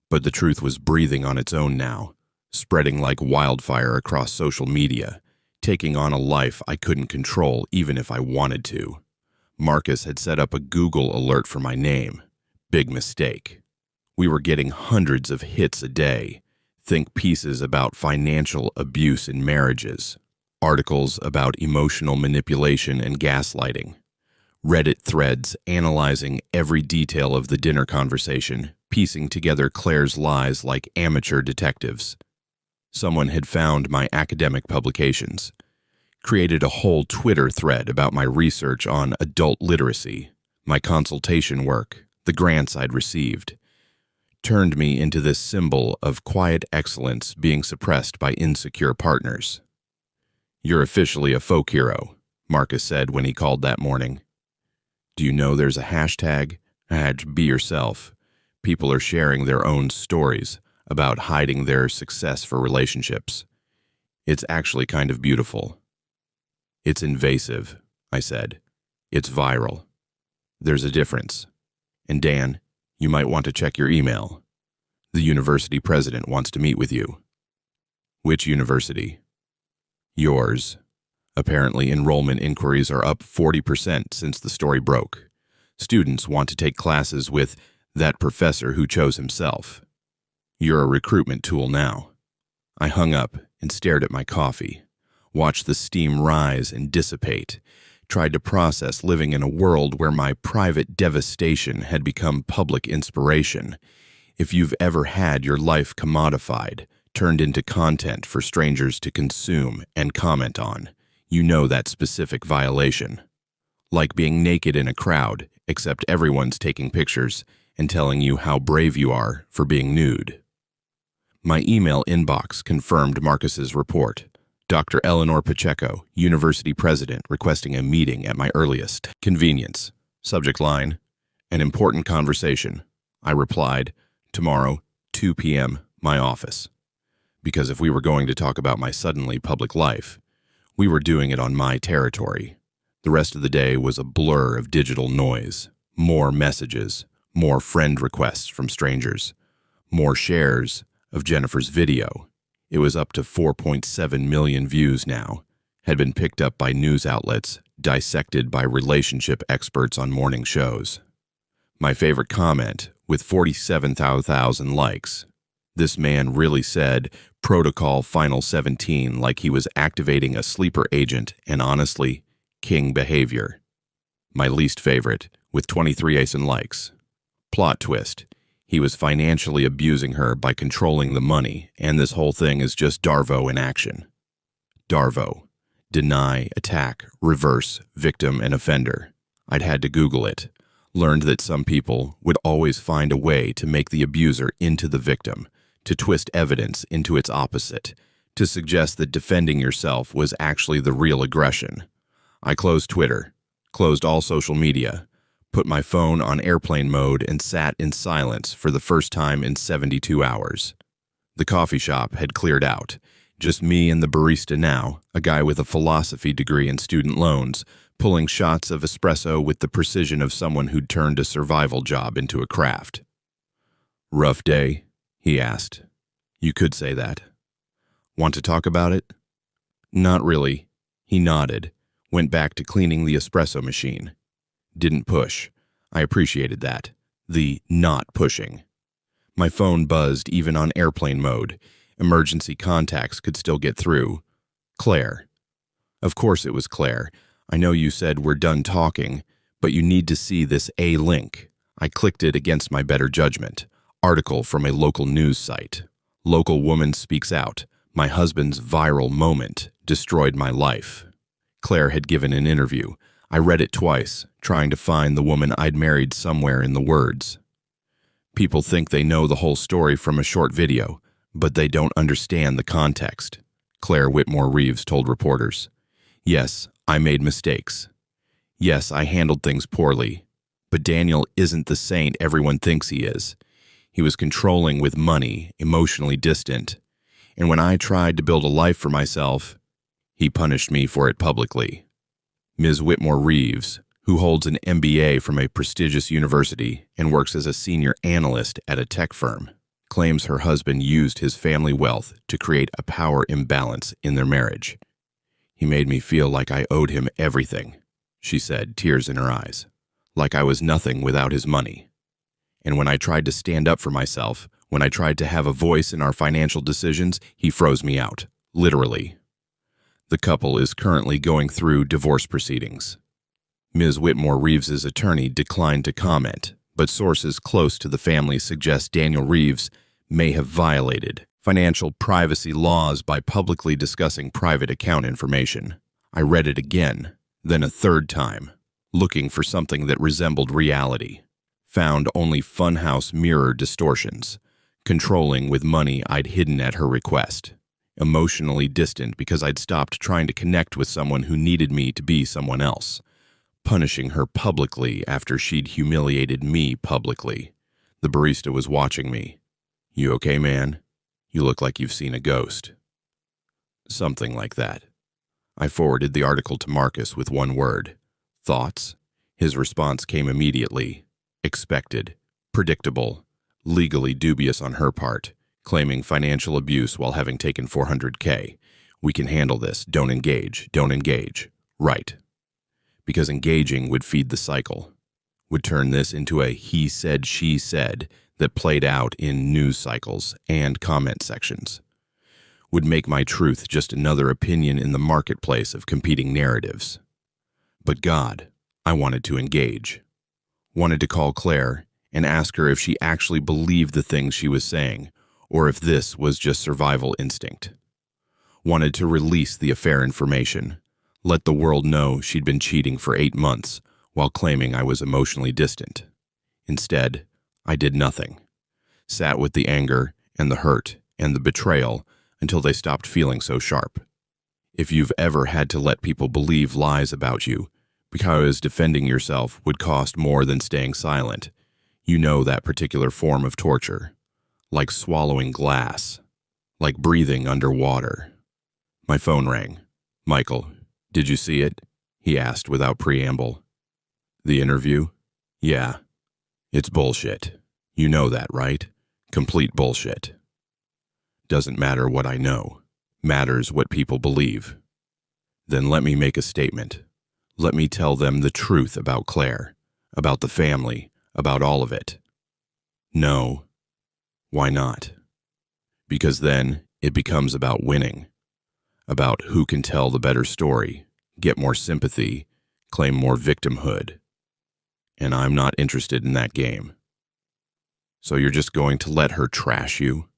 But the truth was breathing on its own now, spreading like wildfire across social media, taking on a life I couldn't control even if I wanted to. Marcus had set up a Google alert for my name. Big mistake. We were getting hundreds of hits a day. Think pieces about financial abuse in marriages, articles about emotional manipulation and gaslighting, Reddit threads analyzing every detail of the dinner conversation, piecing together Claire's lies like amateur detectives. Someone had found my academic publications, created a whole Twitter thread about my research on adult literacy, my consultation work, the grants I'd received, turned me into this symbol of quiet excellence being suppressed by insecure partners. "You're officially a folk hero," Marcus said when he called that morning. "Do you know there's a hashtag? #be yourself. People are sharing their own stories about hiding their success for relationships. It's actually kind of beautiful." "It's invasive," I said. "It's viral. There's a difference. And Dan, you might want to check your email. The university president wants to meet with you." "Which university?" "Yours. Apparently enrollment inquiries are up 40% since the story broke. Students want to take classes with that professor who chose himself. You're a recruitment tool now." I hung up and stared at my coffee, watched the steam rise and dissipate, tried to process living in a world where my private devastation had become public inspiration. If you've ever had your life commodified, turned into content for strangers to consume and comment on, you know that specific violation. Like being naked in a crowd, except everyone's taking pictures and telling you how brave you are for being nude. My email inbox confirmed Marcus's report. Dr. Eleanor Pacheco, University President, requesting a meeting at my earliest convenience. Subject line, "An important conversation." I replied, "Tomorrow, 2 p.m., my office." Because if we were going to talk about my suddenly public life, we were doing it on my territory. The rest of the day was a blur of digital noise, more messages, more friend requests from strangers, more shares of Jennifer's video. It was up to 4.7 million views now, had been picked up by news outlets, dissected by relationship experts on morning shows. My favorite comment, with 47,000 likes, "This man really said, Protocol Final 17 like he was activating a sleeper agent, and honestly, king behavior. My least favorite, with 23 ASIN likes. Plot twist. He was financially abusing her by controlling the money, and this whole thing is just Darvo in action. Darvo. Deny, attack, reverse, victim, and offender. I'd had to Google it. Learned that some people would always find a way to make the abuser into the victim, to twist evidence into its opposite, to suggest that defending yourself was actually the real aggression. I closed Twitter, closed all social media, put my phone on airplane mode, and sat in silence for the first time in 72 hours. The coffee shop had cleared out. Just me and the barista now, a guy with a philosophy degree and student loans, pulling shots of espresso with the precision of someone who'd turned a survival job into a craft. "Rough day?" he asked. "You could say that." "Want to talk about it?" "Not really." He nodded, went back to cleaning the espresso machine. Didn't push. I appreciated that. The not pushing. My phone buzzed even on airplane mode. Emergency contacts could still get through. Claire. Of course it was Claire. "I know you said we're done talking, but you need to see this A link." I clicked it against my better judgment. Article from a local news site. Local woman speaks out. My husband's viral moment destroyed my life. Claire had given an interview. I read it twice, trying to find the woman I'd married somewhere in the words. People think they know the whole story from a short video, but they don't understand the context, Claire Whitmore Reeves told reporters. Yes, I made mistakes. Yes, I handled things poorly. But Daniel isn't the saint everyone thinks he is. He was controlling with money, emotionally distant. And when I tried to build a life for myself, he punished me for it publicly. Ms. Whitmore Reeves, who holds an MBA from a prestigious university and works as a senior analyst at a tech firm, claims her husband used his family wealth to create a power imbalance in their marriage. "He made me feel like I owed him everything," she said, tears in her eyes, "like I was nothing without his money. And when I tried to stand up for myself, when I tried to have a voice in our financial decisions, he froze me out, literally." The couple is currently going through divorce proceedings. Ms. Whitmore Reeves's attorney declined to comment, but sources close to the family suggest Daniel Reeves may have violated financial privacy laws by publicly discussing private account information. I read it again, then a third time, looking for something that resembled reality. Found only funhouse mirror distortions, controlling with money I'd hidden at her request. Emotionally distant because I'd stopped trying to connect with someone who needed me to be someone else. Punishing her publicly after she'd humiliated me publicly. The barista was watching me. "You okay, man? You look like you've seen a ghost." Something like that. I forwarded the article to Marcus with one word. Thoughts? His response came immediately. Expected. Predictable. Legally dubious on her part. Claiming financial abuse while having taken $400K. "We can handle this. Don't engage. Don't engage." Right. Because engaging would feed the cycle. Would turn this into a he said, she said that played out in news cycles and comment sections. Would make my truth just another opinion in the marketplace of competing narratives. But God, I wanted to engage. Wanted to call Claire and ask her if she actually believed the things she was saying, or if this was just survival instinct. Wanted to release the affair information, let the world know she'd been cheating for 8 months while claiming I was emotionally distant. Instead, I did nothing. Sat with the anger and the hurt and the betrayal until they stopped feeling so sharp. If you've ever had to let people believe lies about you because defending yourself would cost more than staying silent, you know that particular form of torture. Like swallowing glass. Like breathing underwater. My phone rang. "Michael, did you see it?" he asked without preamble. "The interview?" "Yeah. It's bullshit. You know that, right? Complete bullshit." "Doesn't matter what I know. Matters what people believe." "Then let me make a statement. Let me tell them the truth about Claire, about the family, about all of it." "No." "Why not?" "Because then It becomes about winning, about who can tell the better story, get more sympathy, claim more victimhood. And I'm not interested in that game. So you're just going to let her trash you?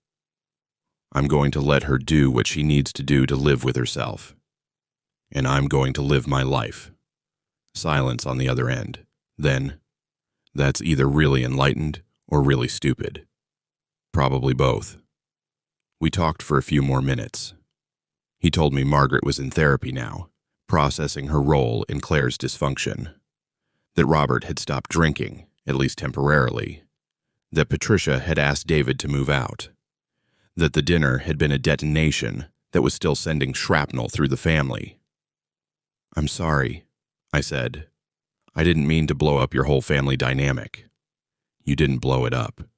I'm going to let her do what she needs to do to live with herself. And I'm going to live my life. Silence on the other end. Then, that's either really enlightened or really stupid. Probably both. We talked for a few more minutes. He told me Margaret was in therapy now, processing her role in Claire's dysfunction. That Robert had stopped drinking, at least temporarily. That Patricia had asked David to move out. That the dinner had been a detonation that was still sending shrapnel through the family. "I'm sorry," I said. "I didn't mean to blow up your whole family dynamic." "You didn't blow it up.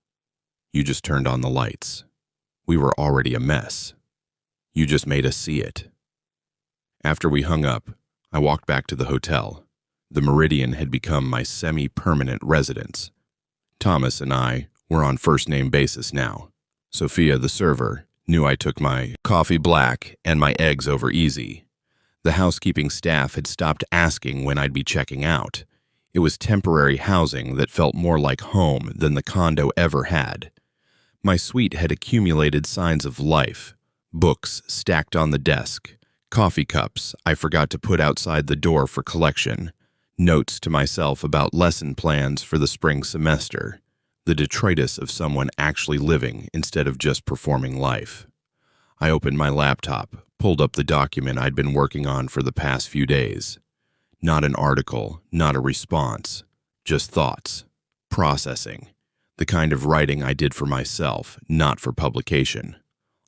You just turned on the lights. We were already a mess. You just made us see it." After we hung up, I walked back to the hotel. The Meridian had become my semi-permanent residence. Thomas and I were on first-name basis now. Sophia, the server, knew I took my coffee black and my eggs over easy. The housekeeping staff had stopped asking when I'd be checking out. It was temporary housing that felt more like home than the condo ever had. My suite had accumulated signs of life, books stacked on the desk, coffee cups I forgot to put outside the door for collection, notes to myself about lesson plans for the spring semester, the detritus of someone actually living instead of just performing life. I opened my laptop, pulled up the document I'd been working on for the past few days. Not an article, not a response, just thoughts, processing, the kind of writing I did for myself, not for publication,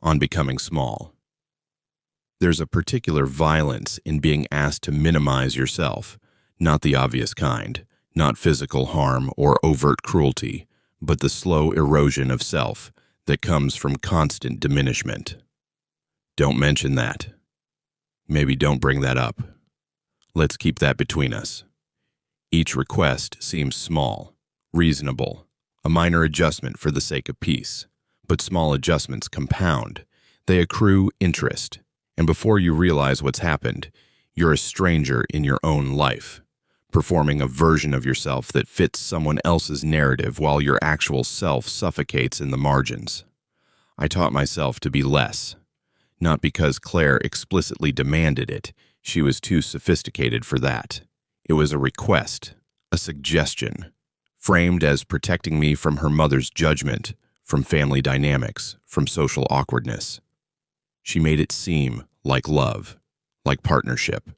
on becoming small. There's a particular violence in being asked to minimize yourself, not the obvious kind, not physical harm or overt cruelty, but the slow erosion of self that comes from constant diminishment. Don't mention that. Maybe don't bring that up. Let's keep that between us. Each request seems small, reasonable, a minor adjustment for the sake of peace. But small adjustments compound. They accrue interest. And before you realize what's happened, you're a stranger in your own life, performing a version of yourself that fits someone else's narrative while your actual self suffocates in the margins. I taught myself to be less. Not because Claire explicitly demanded it. She was too sophisticated for that. It was a request, a suggestion, framed as protecting me from her mother's judgment, from family dynamics, from social awkwardness. She made it seem like love, like partnership,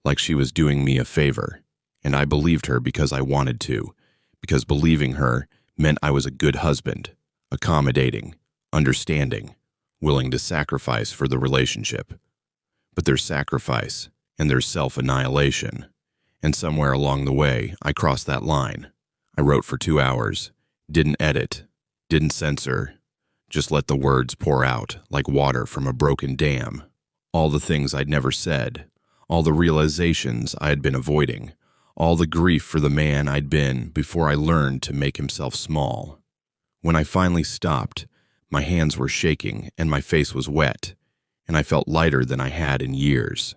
like she was doing me a favor, and I believed her because I wanted to, because believing her meant I was a good husband, accommodating, understanding, willing to sacrifice for the relationship. But there's sacrifice, and there's self-annihilation, and somewhere along the way, I crossed that line. I wrote for 2 hours, didn't edit, didn't censor, just let the words pour out like water from a broken dam. All the things I'd never said, all the realizations I had been avoiding, all the grief for the man I'd been before I learned to make himself small. When I finally stopped, my hands were shaking and my face was wet, and I felt lighter than I had in years.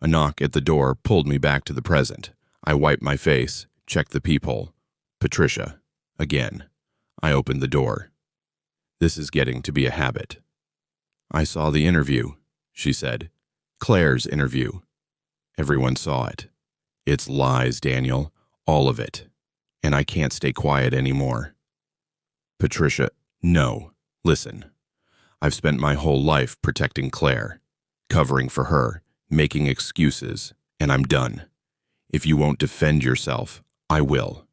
A knock at the door pulled me back to the present. I wiped my face, checked the peephole. Patricia. Again. I opened the door. This is getting to be a habit. "I saw the interview," she said. "Claire's interview. Everyone saw it. It's lies, Daniel. All of it. And I can't stay quiet anymore." "Patricia, no. Listen. I've spent my whole life protecting Claire, covering for her, making excuses, and I'm done. If you won't defend yourself, I will."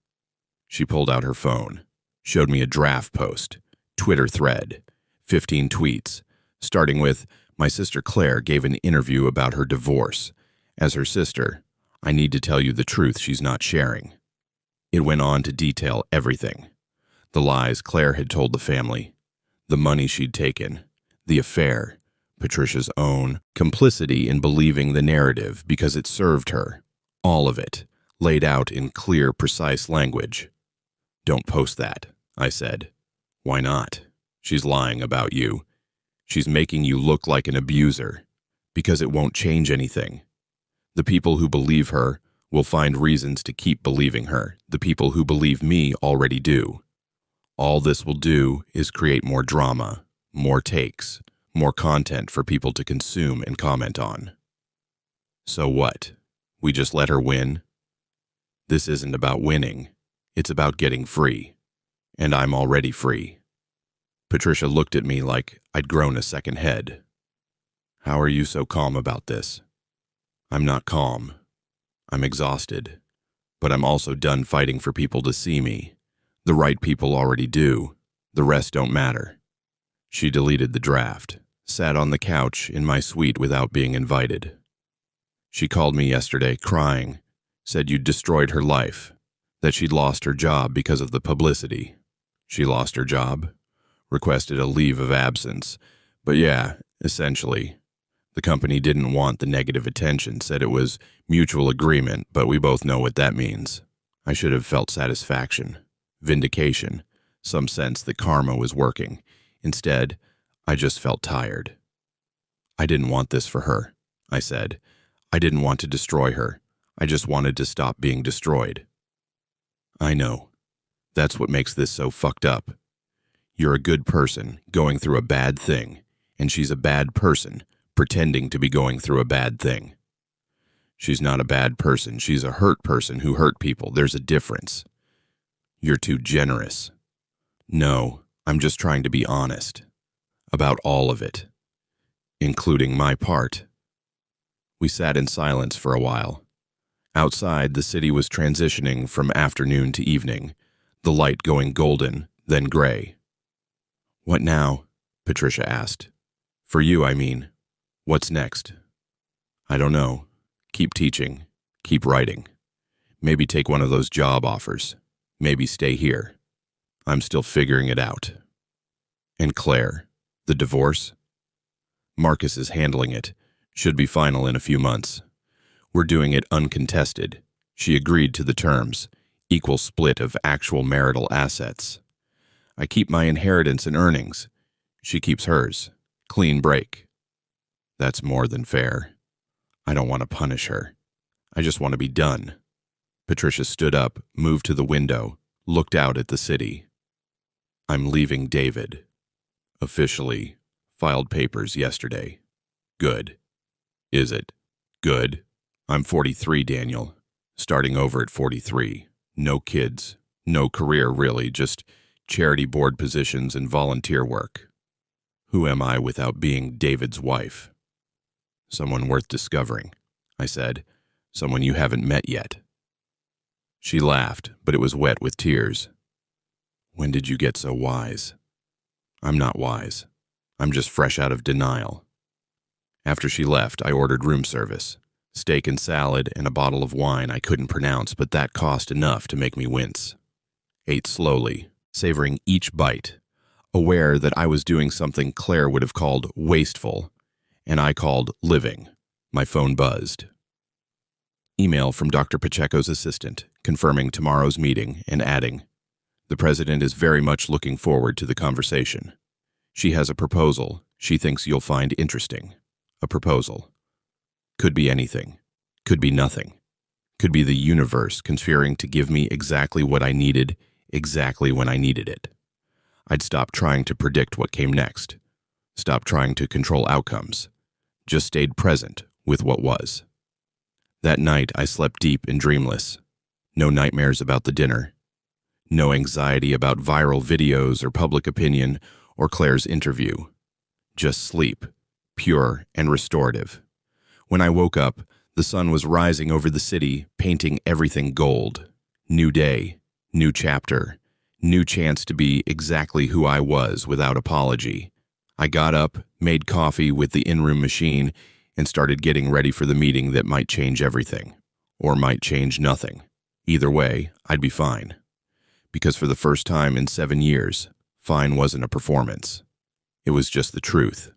She pulled out her phone, showed me a draft post, Twitter thread, 15 tweets, starting with, "My sister Claire gave an interview about her divorce. As her sister, I need to tell you the truth she's not sharing." It went on to detail everything. The lies Claire had told the family, the money she'd taken, the affair, Patricia's own complicity in believing the narrative because it served her. All of it, laid out in clear, precise language. "Don't post that," I said. "Why not? She's lying about you. She's making you look like an abuser because it won't change anything. The people who believe her will find reasons to keep believing her. The people who believe me already do. All this will do is create more drama, more takes, more content for people to consume and comment on. So what? We just let her win? This isn't about winning. It's about getting free. And I'm already free. Patricia looked at me like I'd grown a second head. How are you so calm about this? I'm not calm. I'm exhausted. But I'm also done fighting for people to see me. The right people already do. The rest don't matter. She deleted the draft, sat on the couch in my suite without being invited. She called me yesterday crying, said you'd destroyed her life, that she'd lost her job because of the publicity. She lost her job, requested a leave of absence, but yeah, essentially. The company didn't want the negative attention, said it was mutual agreement, but we both know what that means. I should have felt satisfaction, vindication, some sense that karma was working. Instead, I just felt tired. I didn't want this for her, I said. I didn't want to destroy her. I just wanted to stop being destroyed. I know. That's what makes this so fucked up. You're a good person going through a bad thing, and she's a bad person pretending to be going through a bad thing. She's not a bad person. She's a hurt person who hurt people. There's a difference. You're too generous. No, I'm just trying to be honest. About all of it. Including my part. We sat in silence for a while. Outside, the city was transitioning from afternoon to evening, the light going golden, then gray. What now? Patricia asked. For you, I mean. What's next? I don't know. Keep teaching. Keep writing. Maybe take one of those job offers. Maybe stay here. I'm still figuring it out. And Claire, the divorce? Marcus is handling it. Should be final in a few months. We're doing it uncontested. She agreed to the terms. Equal split of actual marital assets. I keep my inheritance and earnings. She keeps hers. Clean break. That's more than fair. I don't want to punish her. I just want to be done. Patricia stood up, moved to the window, looked out at the city. I'm leaving David. Officially. Filed papers yesterday. Good. Is it? Good. I'm 43, Daniel. Starting over at 43. No kids. No career, really. Just charity board positions and volunteer work. Who am I without being David's wife? Someone worth discovering, I said. Someone you haven't met yet. She laughed, but it was wet with tears. When did you get so wise? I'm not wise. I'm just fresh out of denial. After she left, I ordered room service. Steak and salad and a bottle of wine I couldn't pronounce, but that cost enough to make me wince. Ate slowly, savoring each bite, aware that I was doing something Claire would have called wasteful, and I called living. My phone buzzed. Email from Dr. Pacheco's assistant, confirming tomorrow's meeting and adding, the president is very much looking forward to the conversation. She has a proposal she thinks you'll find interesting. A proposal. Could be anything. Could be nothing. Could be the universe conspiring to give me exactly what I needed, exactly when I needed it. I'd stop trying to predict what came next. Stop trying to control outcomes. Just stayed present with what was. That night, I slept deep and dreamless. No nightmares about the dinner. No anxiety about viral videos or public opinion or Claire's interview. Just sleep, pure and restorative. When I woke up, the sun was rising over the city, painting everything gold. New day, new chapter, new chance to be exactly who I was without apology. I got up, made coffee with the in-room machine, and started getting ready for the meeting that might change everything, or might change nothing. Either way, I'd be fine. Because for the first time in 7 years, fine wasn't a performance. It was just the truth.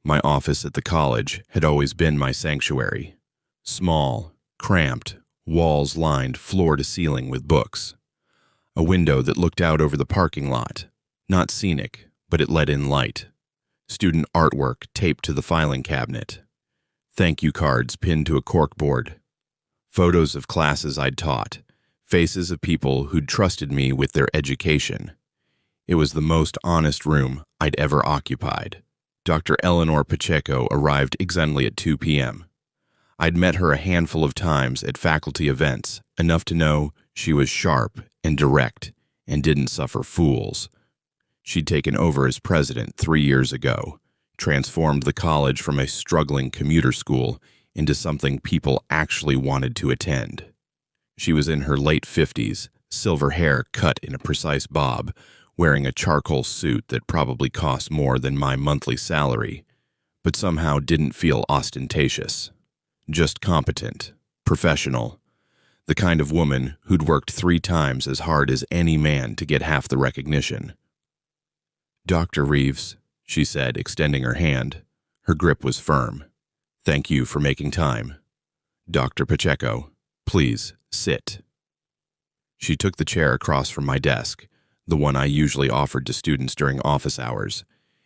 My office at the college had always been my sanctuary. Small, cramped, walls lined floor to ceiling with books. A window that looked out over the parking lot. Not scenic, but it let in light. student artwork taped to the filing cabinet, thank you cards pinned to a corkboard, photos of classes I'd taught, faces of people who'd trusted me with their education. It was the most honest room I'd ever occupied. Dr. Eleanor Pacheco arrived exactly at 2 p.m. I'd met her a handful of times at faculty events, enough to know she was sharp and direct and didn't suffer fools. She'd taken over as president 3 years ago, transformed the college from a struggling commuter school into something people actually wanted to attend. She was in her late 50s, silver hair cut in a precise bob, wearing a charcoal suit that probably cost more than my monthly salary, but somehow didn't feel ostentatious. Just competent, professional, the kind of woman who'd worked 3 times as hard as any man to get half the recognition. "Dr. Reeves," she said, extending her hand. Her grip was firm. "Thank you for making time. Dr. Pacheco, please sit." She took the chair across from my desk, the one I usually offered to students during office hours,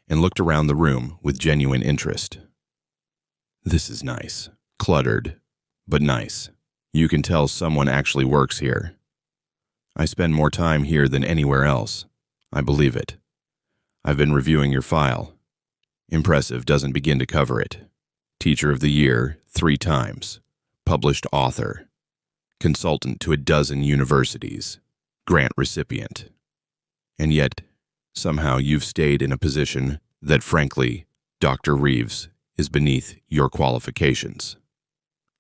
and looked around the room with genuine interest. "This is nice. Cluttered, but nice. You can tell someone actually works here. I spend more time here than anywhere else. I believe it. I've been reviewing your file. Impressive doesn't begin to cover it. Teacher of the Year 3 times. Published author. Consultant to a dozen universities. Grant recipient. And yet, somehow you've stayed in a position that, frankly, Dr. Reeves, is beneath your qualifications."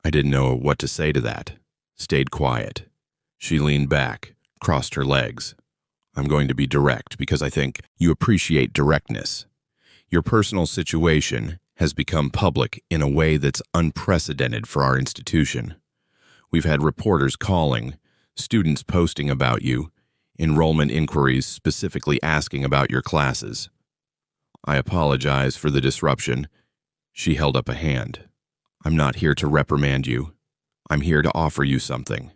I didn't know what to say to that. Stayed quiet. She leaned back, crossed her legs. "I'm going to be direct because I think you appreciate directness. Your personal situation has become public in a way that's unprecedented for our institution. We've had reporters calling, students posting about you, enrollment inquiries specifically asking about your classes. I apologize for the disruption." She held up a hand. "I'm not here to reprimand you. I'm here to offer you something."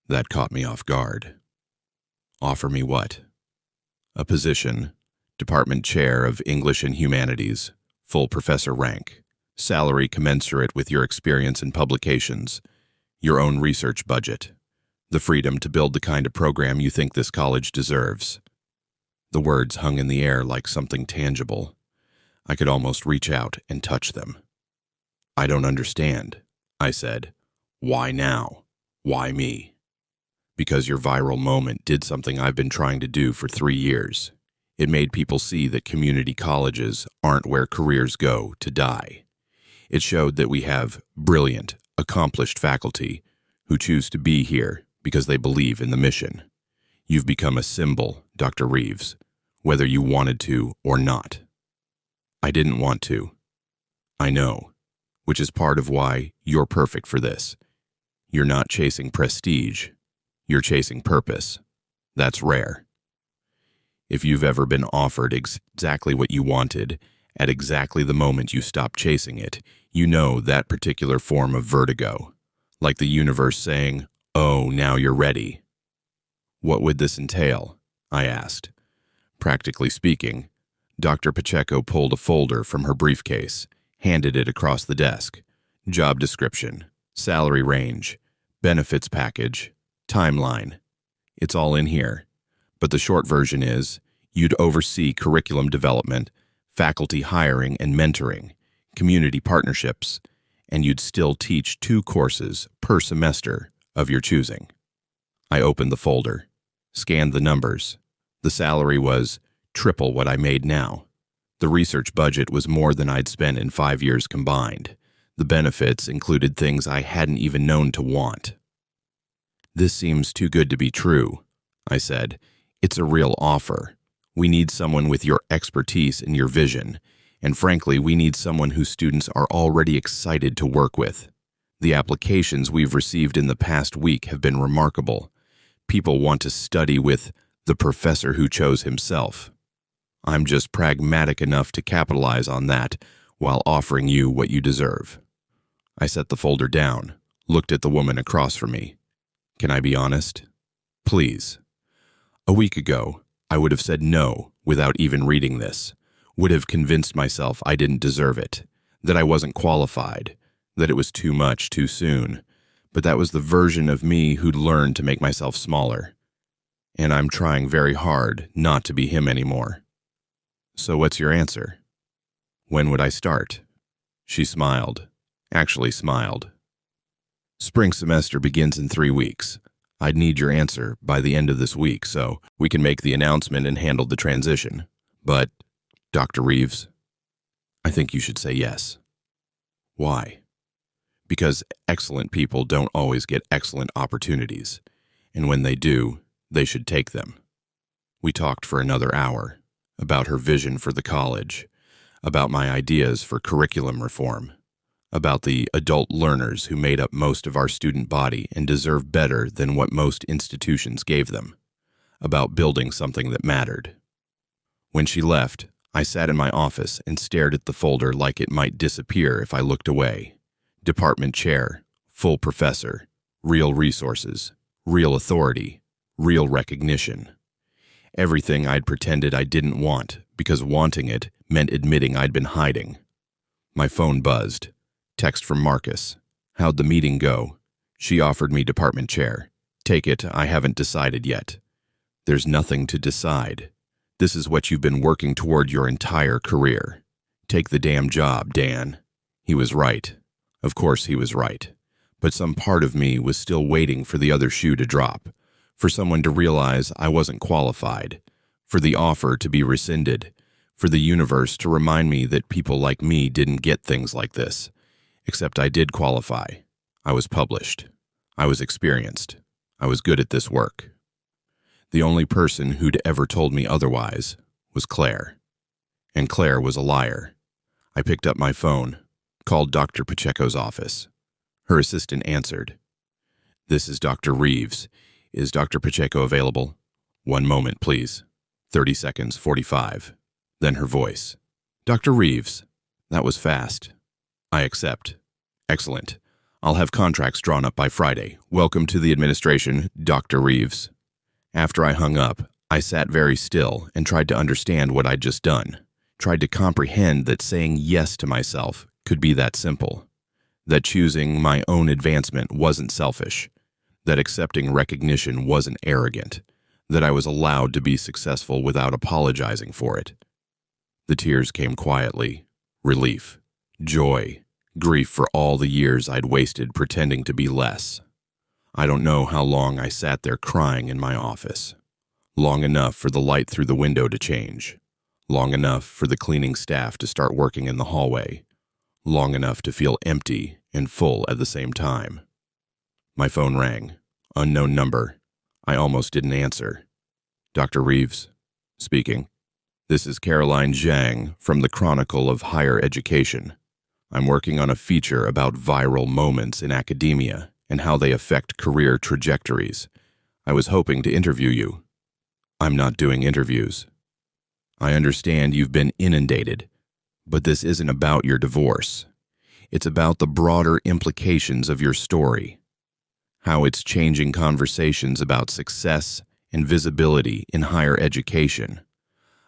That caught me off guard. "Offer me what?" "A position, Department Chair of English and Humanities, full professor rank, salary commensurate with your experience in publications, your own research budget, the freedom to build the kind of program you think this college deserves." The words hung in the air like something tangible. I could almost reach out and touch them. "I don't understand," I said. "Why now? Why me?" "Because your viral moment did something I've been trying to do for 3 years. It made people see that community colleges aren't where careers go to die. It showed that we have brilliant, accomplished faculty who choose to be here because they believe in the mission. You've become a symbol, Dr. Reeves, whether you wanted to or not." "I didn't want to. I know. Which is part of why you're perfect for this. You're not chasing prestige. You're chasing purpose. That's rare. If you've ever been offered exactly what you wanted, at exactly the moment you stopped chasing it, you know that particular form of vertigo. Like the universe saying, 'Oh, now you're ready.'" "What would this entail?" I asked. Practically speaking, Dr. Pacheco pulled a folder from her briefcase, handed it across the desk. "Job description, salary range, benefits package, timeline. It's all in here. But the short version is, you'd oversee curriculum development, faculty hiring and mentoring, community partnerships, and you'd still teach 2 courses per semester of your choosing." I opened the folder, scanned the numbers. The salary was triple what I made now. The research budget was more than I'd spent in 5 years combined. The benefits included things I hadn't even known to want. "This seems too good to be true," I said. "It's a real offer. We need someone with your expertise and your vision, and frankly, we need someone whose students are already excited to work with. The applications we've received in the past week have been remarkable. People want to study with the professor who chose himself. I'm just pragmatic enough to capitalize on that while offering you what you deserve." I set the folder down, looked at the woman across from me. "Can I be honest? Please." A week ago, I would have said no without even reading this. would have convinced myself I didn't deserve it, that I wasn't qualified, that it was too much too soon. But that was the version of me who'd learned to make myself smaller. And I'm trying very hard not to be him anymore. So what's your answer? When would I start? She smiled. Actually smiled. Spring semester begins in 3 weeks. I'd need your answer by the end of this week so we can make the announcement and handle the transition. But, Dr. Reeves, I think you should say yes. Why? Because excellent people don't always get excellent opportunities, and when they do, they should take them. We talked for another hour about her vision for the college, about my ideas for curriculum reform, about the adult learners who made up most of our student body and deserve better than what most institutions gave them, about building something that mattered. When she left, I sat in my office and stared at the folder like it might disappear if I looked away. Department chair, full professor, real resources, real authority, real recognition. Everything I'd pretended I didn't want because wanting it meant admitting I'd been hiding. My phone buzzed. Text from Marcus. How'd the meeting go? She offered me department chair. Take it, I haven't decided yet. There's nothing to decide. This is what you've been working toward your entire career. Take the damn job, Dan. He was right. Of course he was right. But some part of me was still waiting for the other shoe to drop, for someone to realize I wasn't qualified, for the offer to be rescinded, for the universe to remind me that people like me didn't get things like this. Except I did qualify. I was published. I was experienced. I was good at this work. The only person who'd ever told me otherwise was Claire. And Claire was a liar. I picked up my phone, called Dr. Pacheco's office. Her assistant answered. This is Dr. Reeves. Is Dr. Pacheco available? 1 moment, please. 30 seconds, 45. Then her voice. Dr. Reeves. That was fast. I accept. Excellent. I'll have contracts drawn up by Friday. Welcome to the administration, Dr. Reeves. After I hung up, I sat very still and tried to understand what I'd just done. Tried to comprehend that saying yes to myself could be that simple. That choosing my own advancement wasn't selfish. That accepting recognition wasn't arrogant. That I was allowed to be successful without apologizing for it. The tears came quietly. Relief. Joy. Grief for all the years I'd wasted pretending to be less. I don't know how long I sat there crying in my office. Long enough for the light through the window to change. Long enough for the cleaning staff to start working in the hallway. Long enough to feel empty and full at the same time. My phone rang. Unknown number. I almost didn't answer. Dr. Reeves, speaking. This is Caroline Zhang from the Chronicle of Higher Education. I'm working on a feature about viral moments in academia and how they affect career trajectories. I was hoping to interview you. I'm not doing interviews. I understand you've been inundated, but this isn't about your divorce. It's about the broader implications of your story, how it's changing conversations about success and visibility in higher education,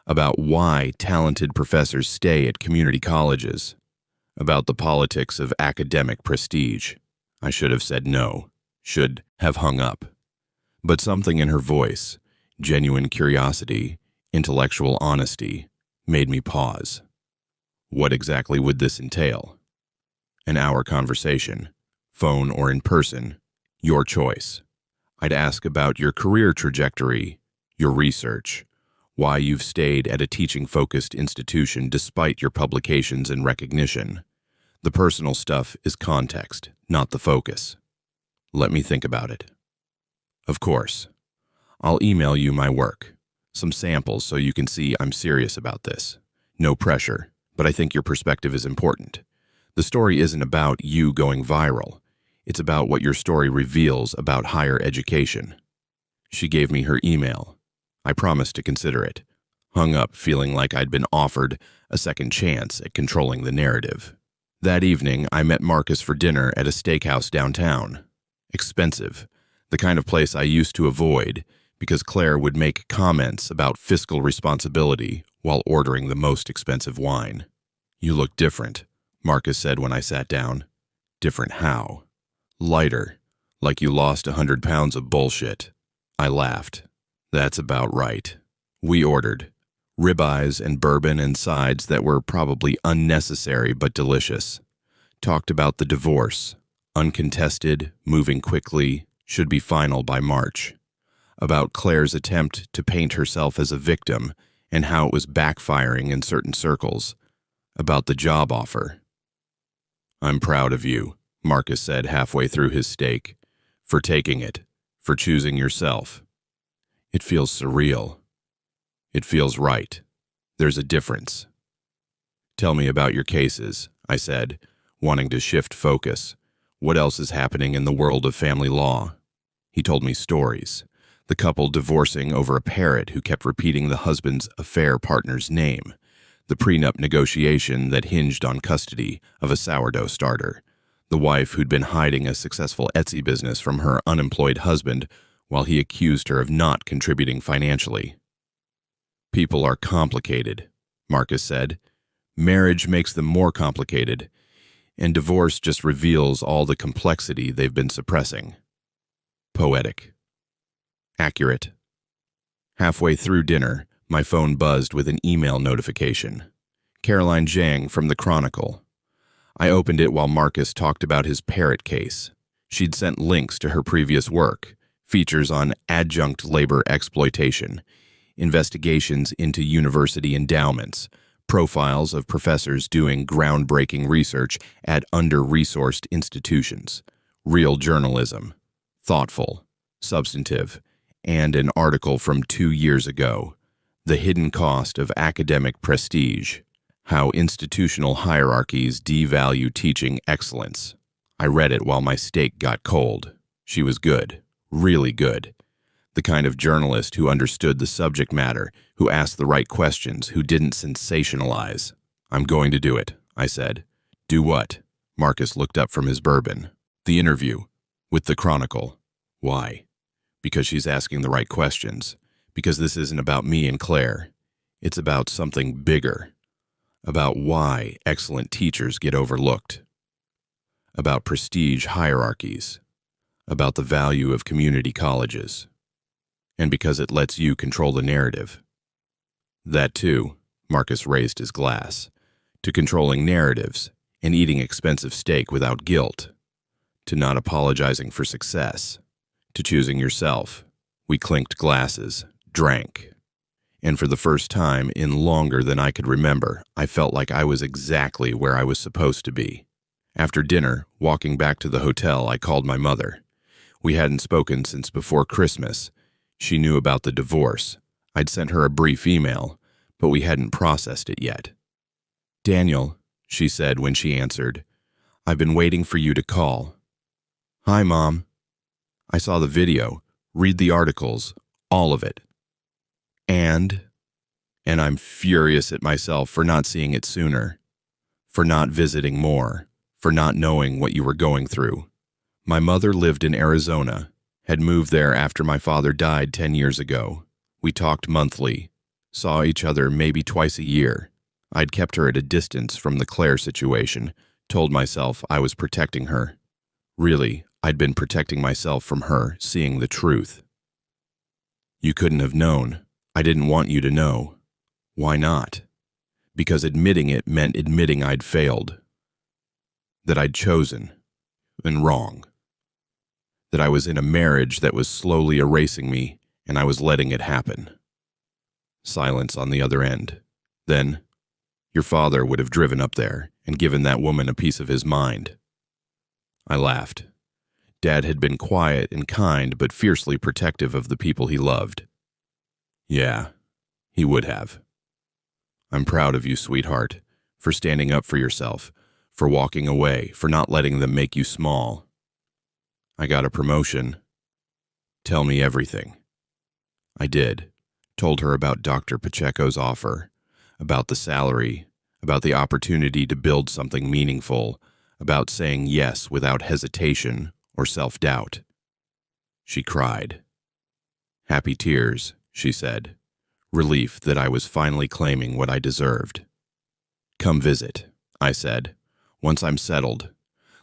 about why talented professors stay at community colleges, about the politics of academic prestige. I should have said no, should have hung up. But something in her voice, genuine curiosity, intellectual honesty, made me pause. What exactly would this entail? An hour conversation, phone or in person, your choice. I'd ask about your career trajectory, your research, why you've stayed at a teaching-focused institution despite your publications and recognition. The personal stuff is context, not the focus. Let me think about it. Of course. I'll email you my work, some samples so you can see I'm serious about this. No pressure, but I think your perspective is important. The story isn't about you going viral. It's about what your story reveals about higher education. She gave me her email. I promised to consider it. Hung up feeling like I'd been offered a second chance at controlling the narrative. That evening, I met Marcus for dinner at a steakhouse downtown. Expensive, the kind of place I used to avoid because Claire would make comments about fiscal responsibility while ordering the most expensive wine. "You look different," Marcus said when I sat down. "Different how?" "Lighter, like you lost 100 pounds of bullshit." I laughed. "That's about right." We ordered ribeyes and bourbon and sides that were probably unnecessary but delicious. Talked about the divorce, uncontested, moving quickly, should be final by March. About Claire's attempt to paint herself as a victim and how it was backfiring in certain circles. About the job offer. "I'm proud of you," Marcus said halfway through his steak, "for taking it, for choosing yourself. It feels surreal. It feels right. There's a difference." "Tell me about your cases," I said, wanting to shift focus. "What else is happening in the world of family law?" He told me stories. The couple divorcing over a parrot who kept repeating the husband's affair partner's name. The prenup negotiation that hinged on custody of a sourdough starter. The wife who'd been hiding a successful Etsy business from her unemployed husband while he accused her of not contributing financially. "People are complicated," Marcus said. "Marriage makes them more complicated, and divorce just reveals all the complexity they've been suppressing." Poetic. Accurate. Halfway through dinner, my phone buzzed with an email notification. Caroline Zhang from the Chronicle. I opened it while Marcus talked about his parrot case. She'd sent links to her previous work, features on adjunct labor exploitation, investigations into university endowments, profiles of professors doing groundbreaking research at under-resourced institutions, real journalism, thoughtful, substantive, and an article from 2 years ago, "The Hidden Cost of Academic Prestige, How Institutional Hierarchies Devalue Teaching Excellence." I read it while my steak got cold. She was good, really good. The kind of journalist who understood the subject matter, who asked the right questions, who didn't sensationalize. "I'm going to do it," I said. "Do what?" Marcus looked up from his bourbon. "The interview. With the Chronicle." "Why?" "Because she's asking the right questions. Because this isn't about me and Claire. It's about something bigger. About why excellent teachers get overlooked. About prestige hierarchies. About the value of community colleges. And because it lets you control the narrative." "That too," Marcus raised his glass, "to controlling narratives and eating expensive steak without guilt, to not apologizing for success, to choosing yourself." We clinked glasses, drank. And for the first time in longer than I could remember, I felt like I was exactly where I was supposed to be. After dinner, walking back to the hotel, I called my mother. We hadn't spoken since before Christmas. She knew about the divorce. I'd sent her a brief email, but we hadn't processed it yet. "Daniel," she said when she answered, "I've been waiting for you to call." "Hi, Mom." "I saw the video. Read the articles. All of it." And I'm furious at myself for not seeing it sooner, for not visiting more, for not knowing what you were going through. My mother lived in Arizona, had moved there after my father died 10 years ago. We talked monthly, saw each other maybe twice a year. I'd kept her at a distance from the Claire situation, told myself I was protecting her. Really, I'd been protecting myself from her seeing the truth. "You couldn't have known. I didn't want you to know." "Why not?" "Because admitting it meant admitting I'd failed. That I'd chosen, and wrong. That I was in a marriage that was slowly erasing me, and I was letting it happen." Silence on the other end. Then, "Your father would have driven up there and given that woman a piece of his mind." I laughed. Dad had been quiet and kind, but fiercely protective of the people he loved. "Yeah, he would have." "I'm proud of you, sweetheart, for standing up for yourself, for walking away, for not letting them make you small." "I got a promotion." "Tell me everything." I did. Told her about Dr. Pacheco's offer, about the salary, about the opportunity to build something meaningful, about saying yes without hesitation or self-doubt. She cried. Happy tears, she said. Relief that I was finally claiming what I deserved. Come visit, I said. Once I'm settled,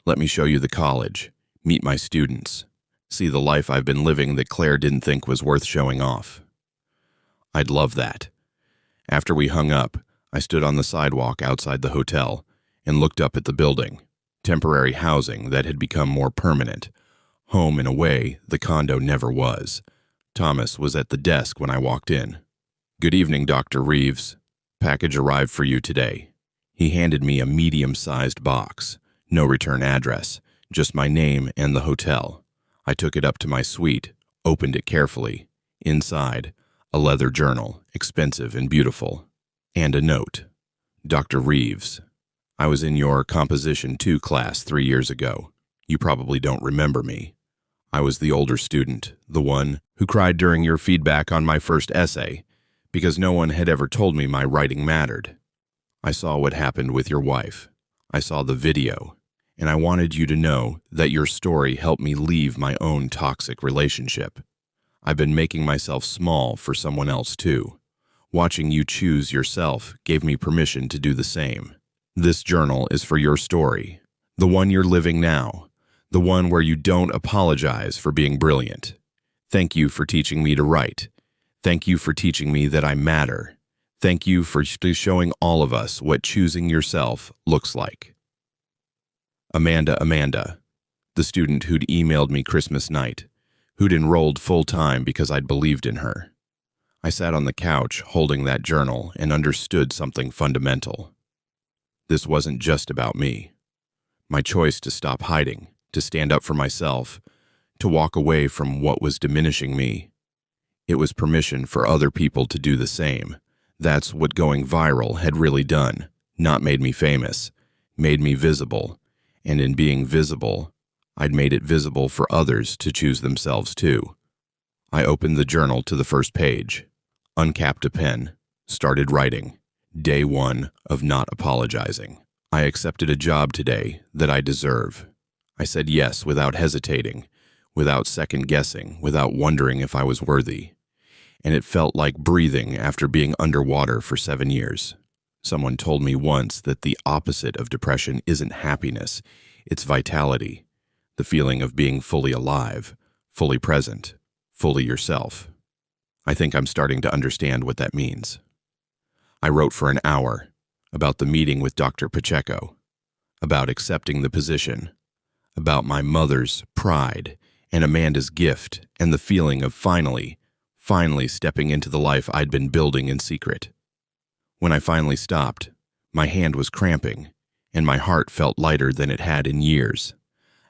let me show you the college, meet my students, see the life I've been living that Claire didn't think was worth showing off. I'd love that. After we hung up, I stood on the sidewalk outside the hotel and looked up at the building, temporary housing that had become more permanent, home in a way the condo never was. Thomas was at the desk when I walked in. Good evening, Dr. Reeves. Package arrived for you today. He handed me a medium-sized box, no return address, just my name and the hotel. I took it up to my suite, opened it carefully. Inside, a leather journal, expensive and beautiful, and a note. Dr. Reeves, I was in your Composition 2 class 3 years ago. You probably don't remember me. I was the older student, the one who cried during your feedback on my first essay, because no one had ever told me my writing mattered. I saw what happened with your wife. I saw the video, and I wanted you to know that your story helped me leave my own toxic relationship. I've been making myself small for someone else too. Watching you choose yourself gave me permission to do the same. This journal is for your story, the one you're living now, the one where you don't apologize for being brilliant. Thank you for teaching me to write. Thank you for teaching me that I matter. Thank you for showing all of us what choosing yourself looks like. Amanda, the student who'd emailed me Christmas night, who'd enrolled full-time because I'd believed in her. I sat on the couch holding that journal and understood something fundamental. This wasn't just about me. My choice to stop hiding, to stand up for myself, to walk away from what was diminishing me. It was permission for other people to do the same. That's what going viral had really done. Not made me famous, made me visible. And in being visible, I'd made it visible for others to choose themselves too. I opened the journal to the first page, uncapped a pen, started writing. Day 1 of not apologizing. I accepted a job today that I deserve. I said yes without hesitating, without second-guessing, without wondering if I was worthy. And it felt like breathing after being underwater for 7 years. Someone told me once that the opposite of depression isn't happiness, it's vitality, the feeling of being fully alive, fully present, fully yourself. I think I'm starting to understand what that means. I wrote for an hour about the meeting with Dr. Pacheco, about accepting the position, about my mother's pride and Amanda's gift and the feeling of finally stepping into the life I'd been building in secret. When I finally stopped, my hand was cramping, and my heart felt lighter than it had in years.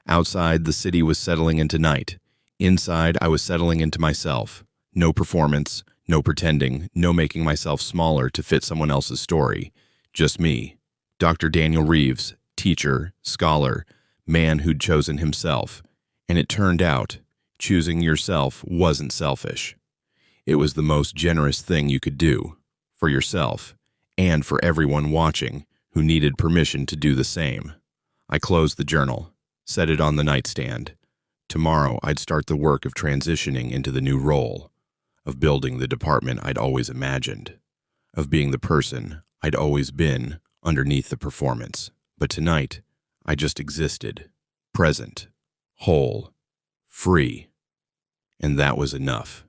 Outside, the city was settling into night. Inside, I was settling into myself. No performance, no pretending, no making myself smaller to fit someone else's story. Just me, Dr. Daniel Reeves, teacher, scholar, man who'd chosen himself. And it turned out, choosing yourself wasn't selfish. It was the most generous thing you could do, for yourself, and for everyone watching who needed permission to do the same. I closed the journal, set it on the nightstand. Tomorrow I'd start the work of transitioning into the new role, of building the department I'd always imagined, of being the person I'd always been underneath the performance. But tonight, I just existed, present, whole, free. And that was enough.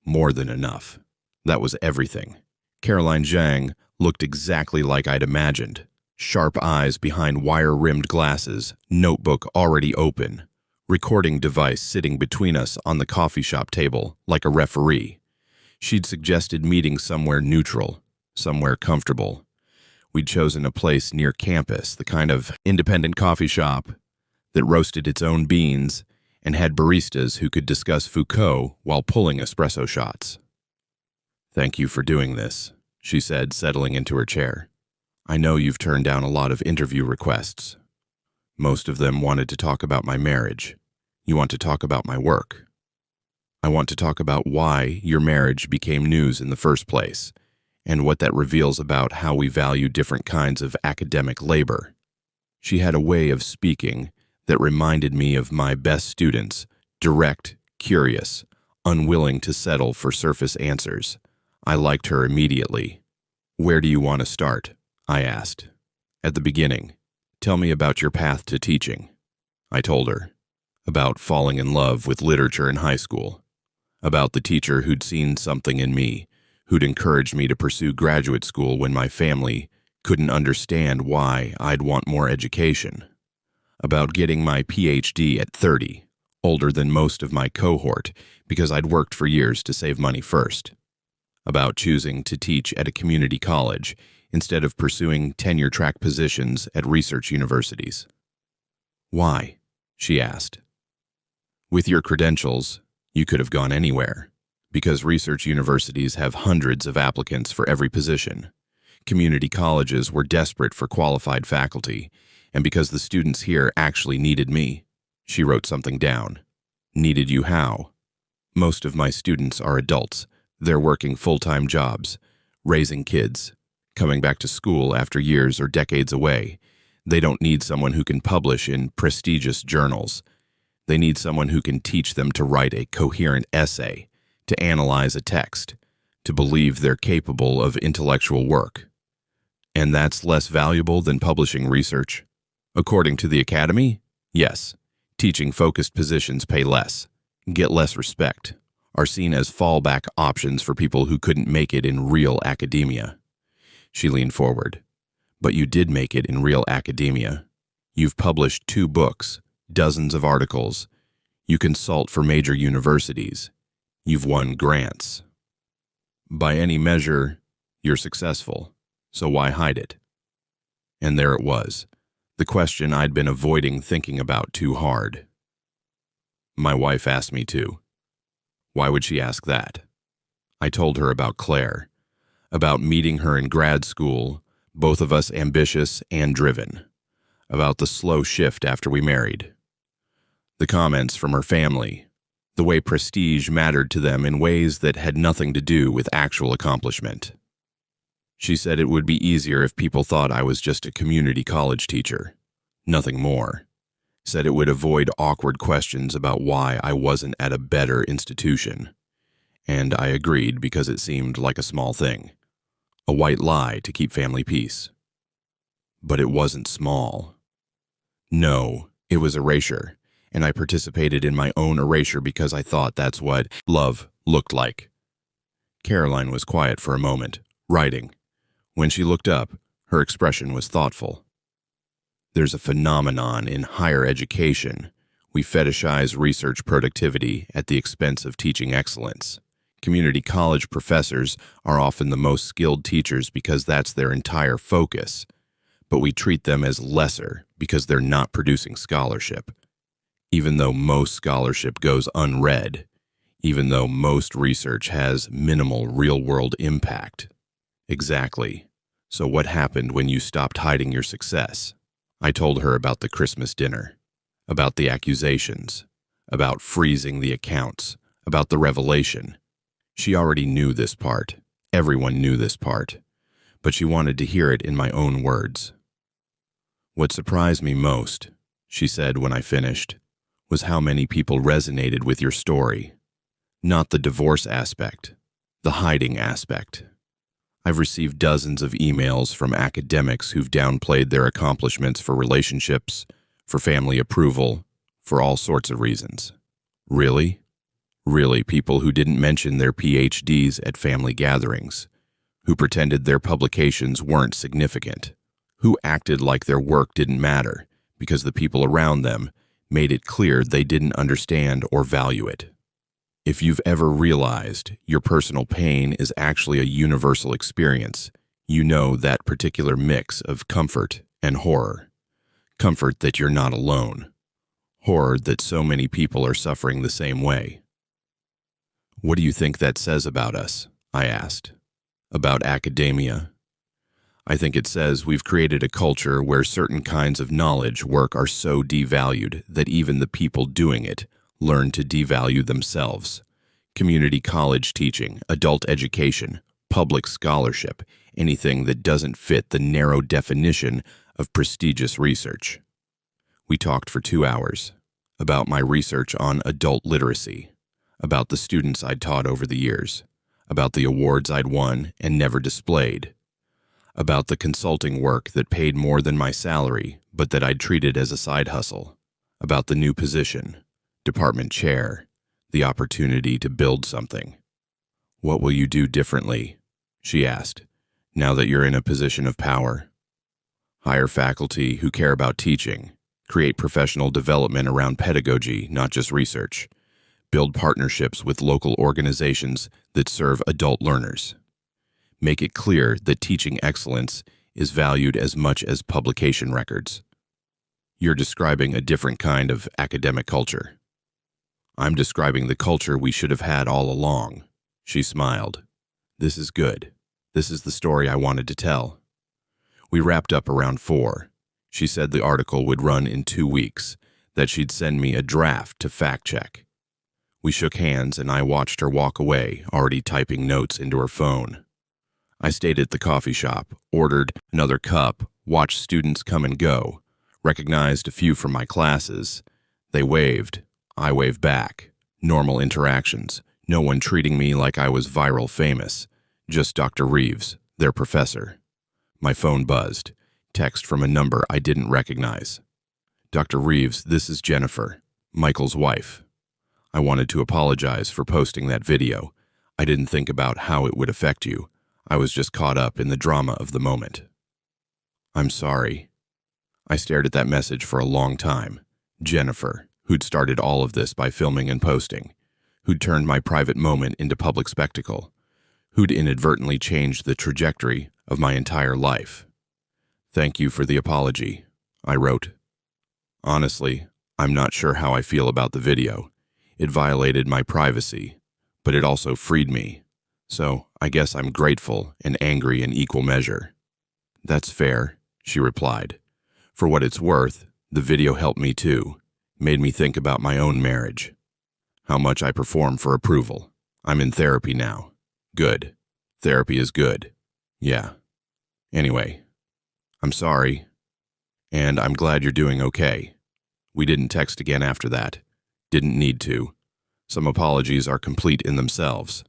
More than enough. That was everything. Caroline Zhang looked exactly like I'd imagined. Sharp eyes behind wire-rimmed glasses, notebook already open, recording device sitting between us on the coffee shop table like a referee. She'd suggested meeting somewhere neutral, somewhere comfortable. We'd chosen a place near campus, the kind of independent coffee shop that roasted its own beans and had baristas who could discuss Foucault while pulling espresso shots. "Thank you for doing this," she said, settling into her chair. "I know you've turned down a lot of interview requests. Most of them wanted to talk about my marriage. You want to talk about my work. I want to talk about why your marriage became news in the first place, and what that reveals about how we value different kinds of academic labor." She had a way of speaking that reminded me of my best students, direct, curious, unwilling to settle for surface answers. I liked her immediately. "Where do you want to start?" I asked. "At the beginning. Tell me about your path to teaching." I told her. About falling in love with literature in high school. About the teacher who'd seen something in me, who'd encouraged me to pursue graduate school when my family couldn't understand why I'd want more education. About getting my PhD at 30, older than most of my cohort, because I'd worked for years to save money first. About choosing to teach at a community college instead of pursuing tenure-track positions at research universities. "Why?" she asked. "With your credentials, you could have gone anywhere, because research universities have hundreds of applicants for every position. Community colleges were desperate for qualified faculty, and because the students here actually needed me." She wrote something down. "Needed you how?" "Most of my students are adults. They're working full-time jobs, raising kids, coming back to school after years or decades away. They don't need someone who can publish in prestigious journals. They need someone who can teach them to write a coherent essay, to analyze a text, to believe they're capable of intellectual work. And that's less valuable than publishing research? According to the Academy, yes. Teaching-focused positions pay less, get less respect, are seen as fallback options for people who couldn't make it in real academia." She leaned forward. "But you did make it in real academia. You've published 2 books, dozens of articles. You consult for major universities. You've won grants. By any measure, you're successful, so why hide it?" And there it was, the question I'd been avoiding thinking about too hard. My wife asked me to. Why would she ask that? I told her about Claire, about meeting her in grad school, both of us ambitious and driven, about the slow shift after we married, the comments from her family, the way prestige mattered to them in ways that had nothing to do with actual accomplishment. She said it would be easier if people thought I was just a community college teacher, nothing more. Said it would avoid awkward questions about why I wasn't at a better institution. And I agreed because it seemed like a small thing, a white lie to keep family peace. But it wasn't small. No, it was erasure, and I participated in my own erasure because I thought that's what love looked like. Caroline was quiet for a moment, writing. When she looked up, her expression was thoughtful. There's a phenomenon in higher education. We fetishize research productivity at the expense of teaching excellence. Community college professors are often the most skilled teachers because that's their entire focus, but we treat them as lesser because they're not producing scholarship. Even though most scholarship goes unread, even though most research has minimal real-world impact. Exactly. So what happened when you stopped hiding your success? I told her about the Christmas dinner, about the accusations, about freezing the accounts, about the revelation. She already knew this part. Everyone knew this part. But she wanted to hear it in my own words. What surprised me most, she said when I finished, was how many people resonated with your story. Not the divorce aspect, the hiding aspect. I've received dozens of emails from academics who've downplayed their accomplishments for relationships, for family approval, for all sorts of reasons. Really? Really, people who didn't mention their PhDs at family gatherings, who pretended their publications weren't significant, who acted like their work didn't matter because the people around them made it clear they didn't understand or value it. If you've ever realized your personal pain is actually a universal experience, you know that particular mix of comfort and horror. Comfort that you're not alone. Horror that so many people are suffering the same way. What do you think that says about us? I asked. About academia. I think it says we've created a culture where certain kinds of knowledge work are so devalued that even the people doing it learn to devalue themselves. Community college teaching, adult education, public scholarship, anything that doesn't fit the narrow definition of prestigious research. We talked for 2 hours about my research on adult literacy, about the students I'd taught over the years, about the awards I'd won and never displayed, about the consulting work that paid more than my salary but that I'd treated as a side hustle, about the new position, department chair, the opportunity to build something. "What will you do differently?" she asked, "now that you're in a position of power?" "Hire faculty who care about teaching, create professional development around pedagogy, not just research, build partnerships with local organizations that serve adult learners. Make it clear that teaching excellence is valued as much as publication records." "You're describing a different kind of academic culture." "I'm describing the culture we should have had all along." She smiled. "This is good. This is the story I wanted to tell." We wrapped up around 4. She said the article would run in 2 weeks, that she'd send me a draft to fact-check. We shook hands and I watched her walk away, already typing notes into her phone. I stayed at the coffee shop, ordered another cup, watched students come and go, recognized a few from my classes. They waved. I waved back. Normal interactions. No one treating me like I was viral famous. Just Dr. Reeves, their professor. My phone buzzed. Text from a number I didn't recognize. "Dr. Reeves, this is Jennifer, Michael's wife. I wanted to apologize for posting that video. I didn't think about how it would affect you. I was just caught up in the drama of the moment." "I'm sorry." I stared at that message for a long time. Jennifer, who'd started all of this by filming and posting, who'd turned my private moment into public spectacle, who'd inadvertently changed the trajectory of my entire life. "Thank you for the apology," I wrote. "Honestly, I'm not sure how I feel about the video. It violated my privacy, but it also freed me. So I guess I'm grateful and angry in equal measure." "That's fair," she replied. "For what it's worth, the video helped me too, made me think about my own marriage. How much I perform for approval. I'm in therapy now. Good. Therapy is good. Yeah. Anyway, I'm sorry, and I'm glad you're doing okay." We didn't text again after that. Didn't need to. Some apologies are complete in themselves.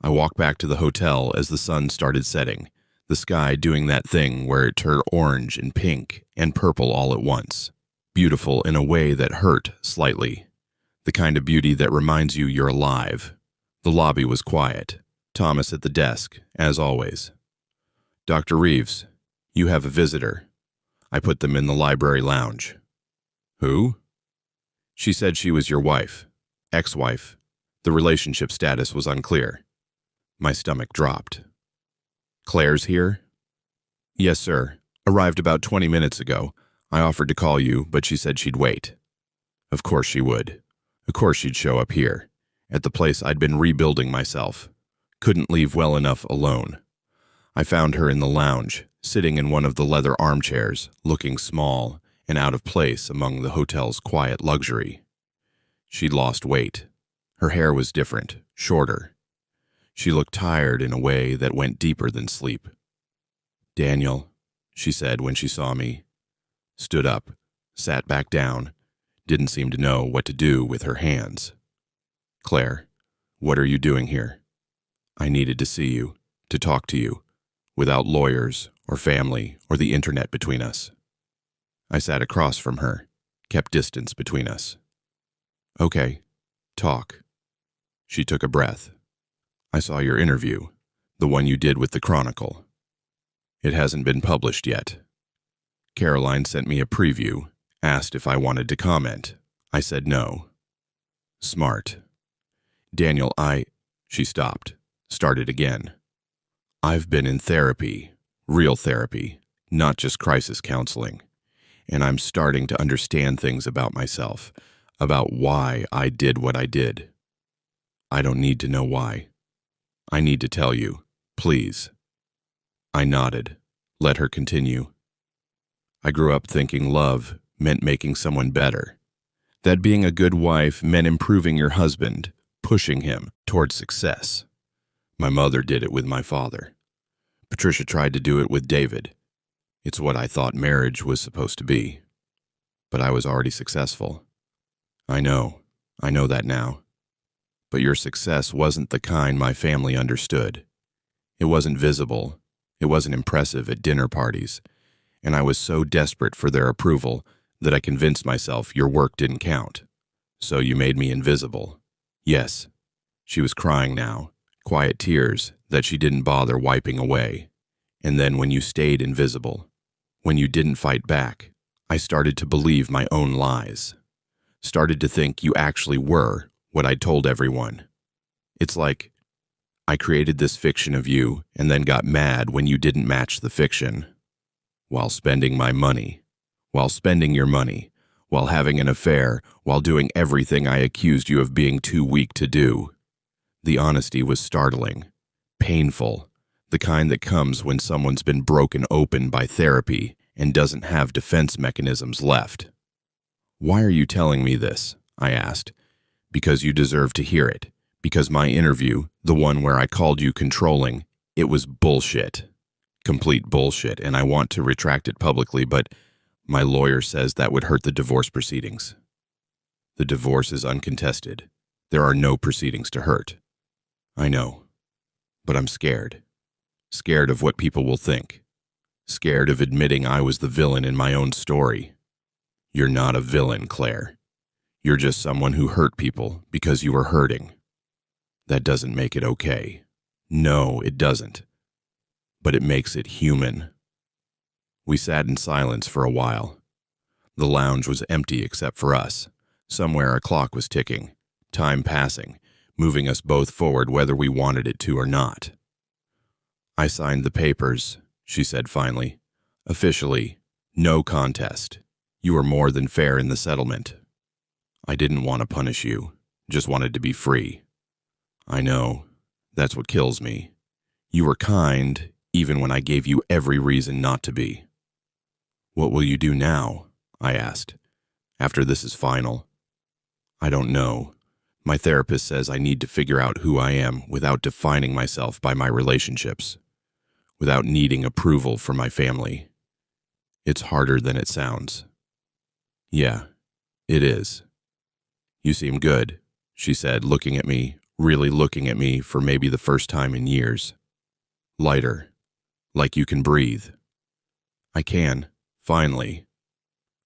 I walked back to the hotel as the sun started setting, the sky doing that thing where it turned orange and pink and purple all at once. Beautiful in a way that hurt slightly. The kind of beauty that reminds you you're alive. The lobby was quiet. Thomas at the desk, as always. "Dr. Reeves, you have a visitor." I put them in the library lounge. "Who?" "She said she was your wife. Ex-wife. The relationship status was unclear." My stomach dropped. "Claire's here?" "Yes, sir. Arrived about 20 minutes ago. I offered to call you, but she said she'd wait." Of course she would. Of course she'd show up here, at the place I'd been rebuilding myself. Couldn't leave well enough alone. I found her in the lounge, sitting in one of the leather armchairs, looking small and out of place among the hotel's quiet luxury. She'd lost weight. Her hair was different, shorter. She looked tired in a way that went deeper than sleep. "Daniel," she said when she saw me. Stood up, sat back down, didn't seem to know what to do with her hands. "Claire, what are you doing here?" "I needed to see you, to talk to you, without lawyers or family or the internet between us." I sat across from her, kept distance between us. "Okay, talk." She took a breath. "I saw your interview, the one you did with the Chronicle. It hasn't been published yet. Caroline sent me a preview, asked if I wanted to comment. I said no." "Smart." "Daniel, She stopped, started again. "I've been in therapy, real therapy, not just crisis counseling. And I'm starting to understand things about myself, about why I did what I did." "I don't need to know why. I need to tell you, please." I nodded, let her continue. "I grew up thinking love meant making someone better. That being a good wife meant improving your husband, pushing him toward success. My mother did it with my father. Patricia tried to do it with David. It's what I thought marriage was supposed to be. But I was already successful. I know that now. But your success wasn't the kind my family understood. It wasn't visible. It wasn't impressive at dinner parties. And I was so desperate for their approval that I convinced myself your work didn't count. So you made me invisible. Yes. She was crying now, quiet tears that she didn't bother wiping away. And then when you stayed invisible, when you didn't fight back, I started to believe my own lies. Started to think you actually were what I told everyone. It's like I created this fiction of you and then got mad when you didn't match the fiction. While spending my money, while spending your money, while having an affair, while doing everything I accused you of being too weak to do. The honesty was startling, painful, the kind that comes when someone's been broken open by therapy and doesn't have defense mechanisms left. Why are you telling me this? I asked. Because you deserve to hear it. Because my interview, the one where I called you controlling, it was bullshit. Complete bullshit, and I want to retract it publicly, but my lawyer says that would hurt the divorce proceedings. The divorce is uncontested. There are no proceedings to hurt. I know, but I'm scared. Scared of what people will think. Scared of admitting I was the villain in my own story. You're not a villain, Claire. You're just someone who hurt people because you were hurting. That doesn't make it okay. No, it doesn't. But it makes it human. We sat in silence for a while. The lounge was empty except for us. Somewhere a clock was ticking, time passing, moving us both forward whether we wanted it to or not. I signed the papers, she said finally. Officially, no contest. You were more than fair in the settlement. I didn't want to punish you, just wanted to be free. I know, that's what kills me. You were kind, even when I gave you every reason not to be. What will you do now? I asked. After this is final. I don't know. My therapist says I need to figure out who I am without defining myself by my relationships, without needing approval from my family. It's harder than it sounds. Yeah, it is. You seem good, she said, looking at me, really looking at me for maybe the first time in years. Lighter, like you can breathe. I can, finally.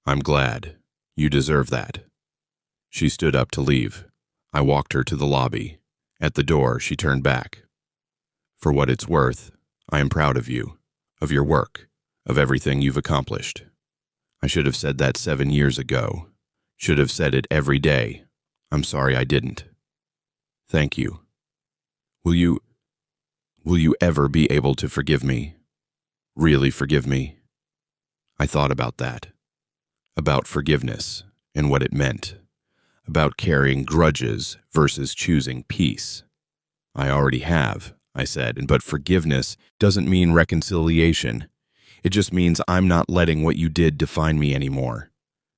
I'm glad. You deserve that. She stood up to leave. I walked her to the lobby. At the door, she turned back. For what it's worth, I am proud of you, of your work, of everything you've accomplished. I should have said that 7 years ago. Should have said it every day. I'm sorry I didn't. Thank you. Will you ever be able to forgive me? Really forgive me? I thought about that. About forgiveness and what it meant. About carrying grudges versus choosing peace. I already have, I said, but forgiveness doesn't mean reconciliation. It just means I'm not letting what you did define me anymore.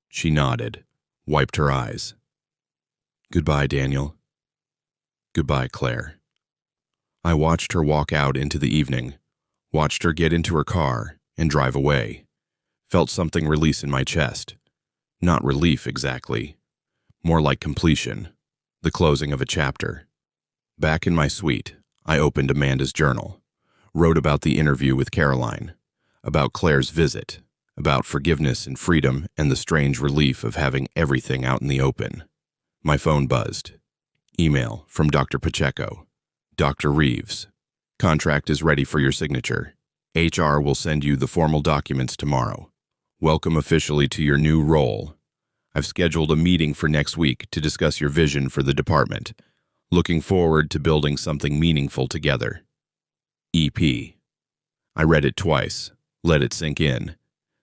She nodded, wiped her eyes. Goodbye, Daniel. Goodbye, Claire. I watched her walk out into the evening, watched her get into her car and drive away. Felt something release in my chest. Not relief exactly. More like completion, the closing of a chapter. Back in my suite, I opened Amanda's journal, wrote about the interview with Caroline, about Claire's visit, about forgiveness and freedom and the strange relief of having everything out in the open. My phone buzzed. Email from Dr. Pacheco. Dr. Reeves. Contract is ready for your signature. HR will send you the formal documents tomorrow. Welcome officially to your new role. I've scheduled a meeting for next week to discuss your vision for the department. Looking forward to building something meaningful together. EP. I read it twice, let it sink in,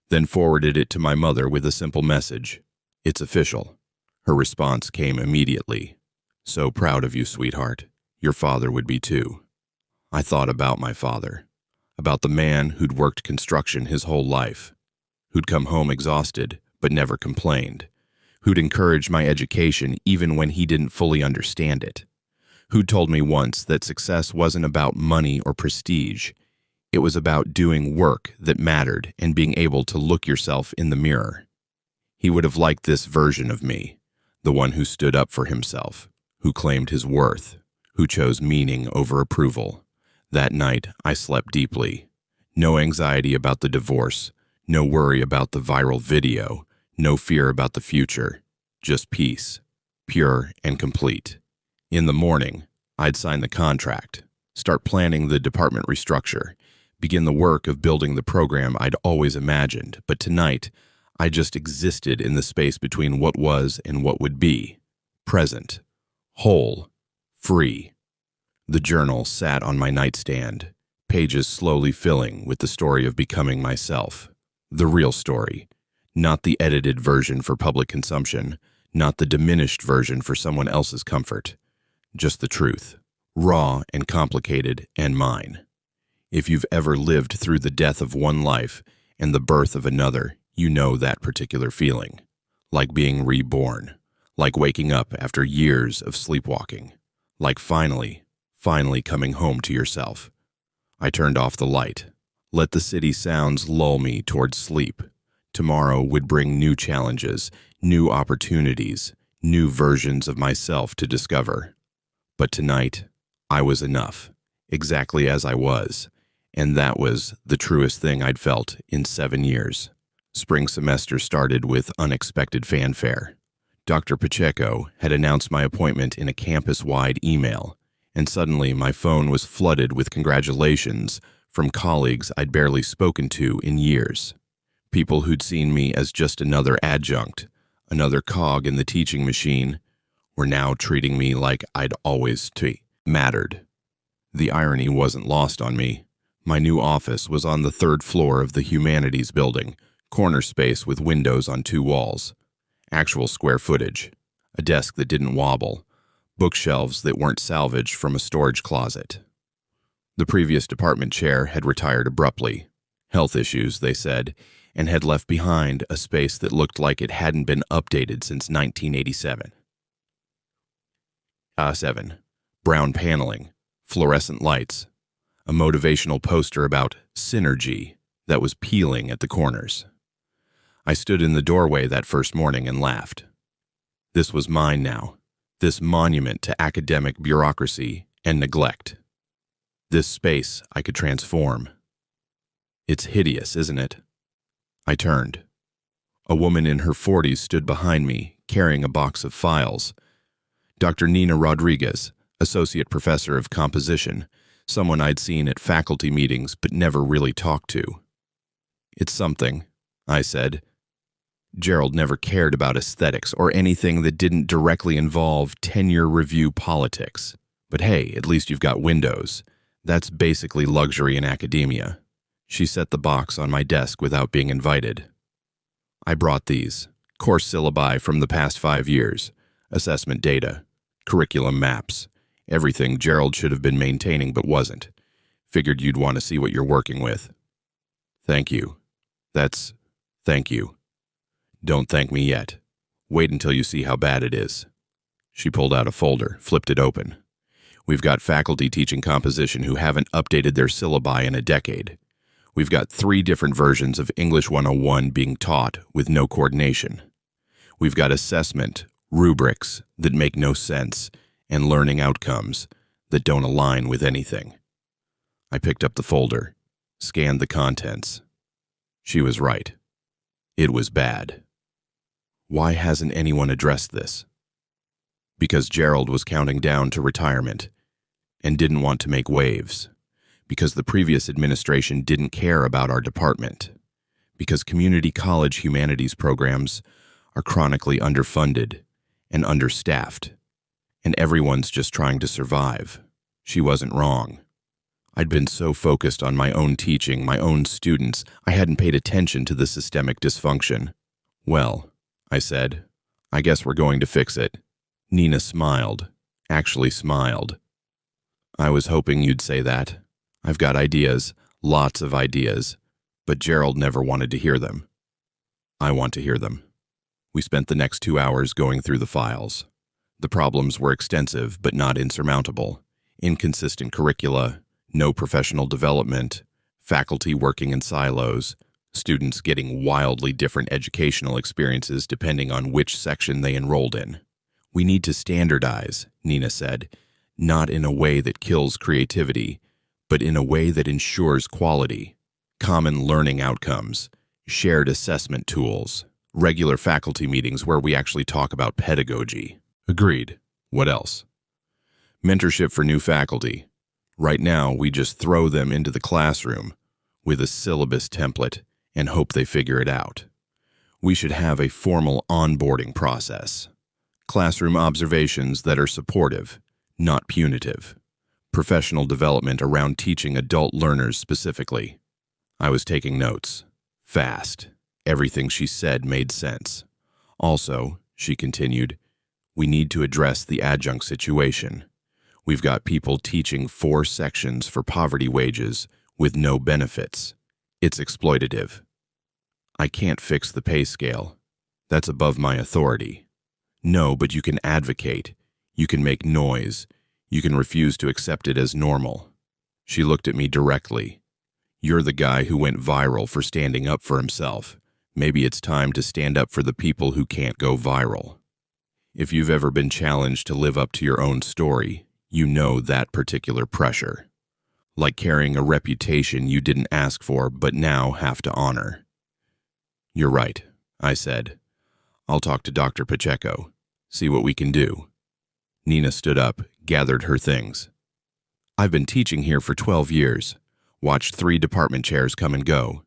then forwarded it to my mother with a simple message. It's official. Her response came immediately. So proud of you, sweetheart. Your father would be too. I thought about my father, about the man who'd worked construction his whole life, who'd come home exhausted but never complained, who'd encouraged my education even when he didn't fully understand it, who'd told me once that success wasn't about money or prestige. It was about doing work that mattered and being able to look yourself in the mirror. He would have liked this version of me, the one who stood up for himself, who claimed his worth, who chose meaning over approval. That night, I slept deeply. No anxiety about the divorce, no worry about the viral video, no fear about the future, just peace, pure and complete. In the morning, I'd sign the contract, start planning the department restructure, begin the work of building the program I'd always imagined, but tonight, I just existed in the space between what was and what would be, present, whole, free. The journal sat on my nightstand, pages slowly filling with the story of becoming myself. The real story, not the edited version for public consumption, not the diminished version for someone else's comfort. Just the truth, raw and complicated and mine. If you've ever lived through the death of one life and the birth of another, you know that particular feeling. Like being reborn, like waking up after years of sleepwalking, like finally coming home to yourself. I turned off the light. Let the city sounds lull me towards sleep. Tomorrow would bring new challenges, new opportunities, new versions of myself to discover. But tonight, I was enough, exactly as I was, and that was the truest thing I'd felt in 7 years. Spring semester started with unexpected fanfare. Dr. Pacheco had announced my appointment in a campus-wide email, and suddenly my phone was flooded with congratulations from colleagues I'd barely spoken to in years. People who'd seen me as just another adjunct, another cog in the teaching machine, were now treating me like I'd always mattered. The irony wasn't lost on me. My new office was on the 3rd floor of the Humanities building, corner space with windows on 2 walls. Actual square footage, a desk that didn't wobble, bookshelves that weren't salvaged from a storage closet. The previous department chair had retired abruptly. Health issues, they said, and had left behind a space that looked like it hadn't been updated since 1987. 7. Brown paneling, fluorescent lights, a motivational poster about synergy that was peeling at the corners. I stood in the doorway that first morning and laughed. This was mine now, this monument to academic bureaucracy and neglect. This space I could transform. It's hideous, isn't it? I turned. A woman in her 40s stood behind me, carrying a box of files. Dr. Nina Rodriguez, associate professor of composition, someone I'd seen at faculty meetings but never really talked to. It's something, I said. Gerald never cared about aesthetics or anything that didn't directly involve tenure review politics. But hey, at least you've got windows. That's basically luxury in academia. She set the box on my desk without being invited. I brought these, course syllabi from the past 5 years, assessment data, curriculum maps, everything Gerald should have been maintaining but wasn't. Figured you'd want to see what you're working with. Thank you. Thank you. Don't thank me yet. Wait until you see how bad it is. She pulled out a folder, flipped it open. We've got faculty teaching composition who haven't updated their syllabi in a decade. We've got 3 different versions of English 101 being taught with no coordination. We've got assessment, rubrics that make no sense, and learning outcomes that don't align with anything. I picked up the folder, scanned the contents. She was right. It was bad. Why hasn't anyone addressed this? Because Gerald was counting down to retirement and didn't want to make waves. Because the previous administration didn't care about our department. Because community college humanities programs are chronically underfunded and understaffed, and everyone's just trying to survive. She wasn't wrong. I'd been so focused on my own teaching, my own students, I hadn't paid attention to the systemic dysfunction. Well, I said, I guess we're going to fix it. Nina smiled, actually smiled. I was hoping you'd say that. I've got ideas, lots of ideas, but Gerald never wanted to hear them. I want to hear them. We spent the next 2 hours going through the files. The problems were extensive but not insurmountable. Inconsistent curricula, no professional development, faculty working in silos, students getting wildly different educational experiences depending on which section they enrolled in. We need to standardize, Nina said, not in a way that kills creativity, but in a way that ensures quality. Common learning outcomes, shared assessment tools, regular faculty meetings where we actually talk about pedagogy. Agreed. What else? Mentorship for new faculty. Right now, we just throw them into the classroom with a syllabus template and hope they figure it out. We should have a formal onboarding process. Classroom observations that are supportive, not punitive. Professional development around teaching adult learners specifically. I was taking notes. Fast. Everything she said made sense. Also, she continued, we need to address the adjunct situation. We've got people teaching 4 sections for poverty wages with no benefits. It's exploitative. I can't fix the pay scale. That's above my authority. No, but you can advocate. You can make noise. You can refuse to accept it as normal. She looked at me directly. You're the guy who went viral for standing up for himself. Maybe it's time to stand up for the people who can't go viral. If you've ever been challenged to live up to your own story, you know that particular pressure. Like carrying a reputation you didn't ask for but now have to honor. You're right, I said. I'll talk to Dr. Pacheco, see what we can do. Nina stood up, gathered her things. I've been teaching here for 12 years, watched 3 department chairs come and go.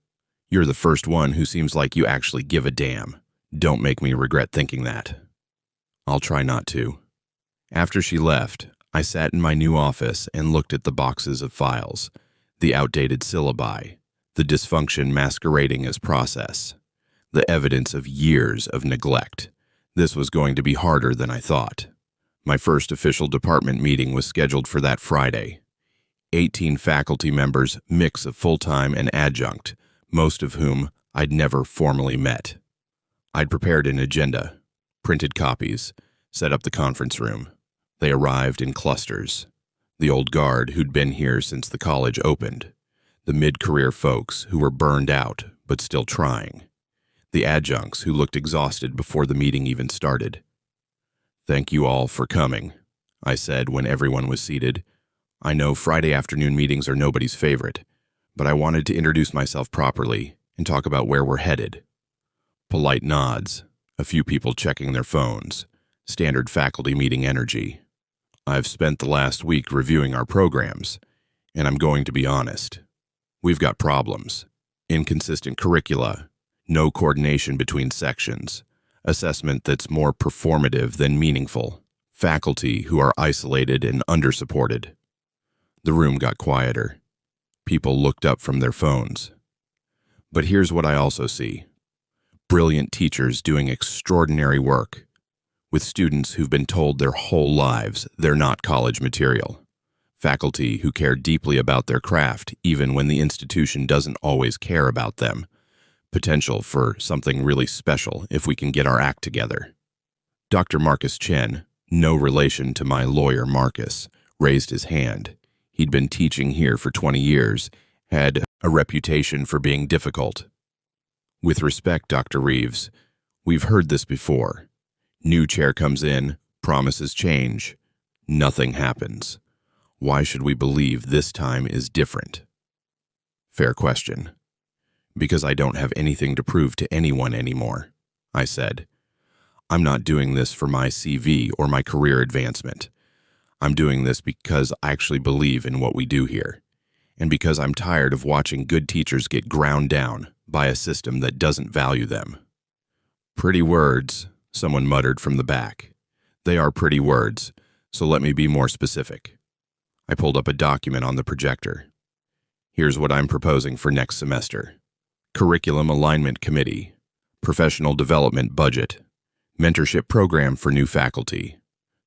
You're the first one who seems like you actually give a damn. Don't make me regret thinking that. I'll try not to. After she left, I sat in my new office and looked at the boxes of files, the outdated syllabi, the dysfunction masquerading as process, the evidence of years of neglect. This was going to be harder than I thought. My first official department meeting was scheduled for that Friday. 18 faculty members, mix of full-time and adjunct, most of whom I'd never formally met. I'd prepared an agenda, printed copies, set up the conference room. They arrived in clusters. The old guard who'd been here since the college opened. The mid-career folks who were burned out but still trying. The adjuncts who looked exhausted before the meeting even started. Thank you all for coming, I said when everyone was seated. I know Friday afternoon meetings are nobody's favorite, but I wanted to introduce myself properly and talk about where we're headed. Polite nods, a few people checking their phones, standard faculty meeting energy. I've spent the last week reviewing our programs, and I'm going to be honest. We've got problems. Inconsistent curricula, no coordination between sections, assessment that's more performative than meaningful, faculty who are isolated and undersupported. The room got quieter. People looked up from their phones. But here's what I also see. Brilliant teachers doing extraordinary work, with students who've been told their whole lives they're not college material. Faculty who care deeply about their craft even when the institution doesn't always care about them. Potential for something really special if we can get our act together. Dr. Marcus Chen, no relation to my lawyer Marcus, raised his hand. He'd been teaching here for 20 years, had a reputation for being difficult. With respect, Dr. Reeves, we've heard this before. New chair comes in, promises change. Nothing happens. Why should we believe this time is different? Fair question. Because I don't have anything to prove to anyone anymore, I said. I'm not doing this for my CV or my career advancement. I'm doing this because I actually believe in what we do here, and because I'm tired of watching good teachers get ground down by a system that doesn't value them. Pretty words, someone muttered from the back. They are pretty words, so let me be more specific. I pulled up a document on the projector. Here's what I'm proposing for next semester. Curriculum Alignment Committee, Professional Development Budget, Mentorship Program for New Faculty,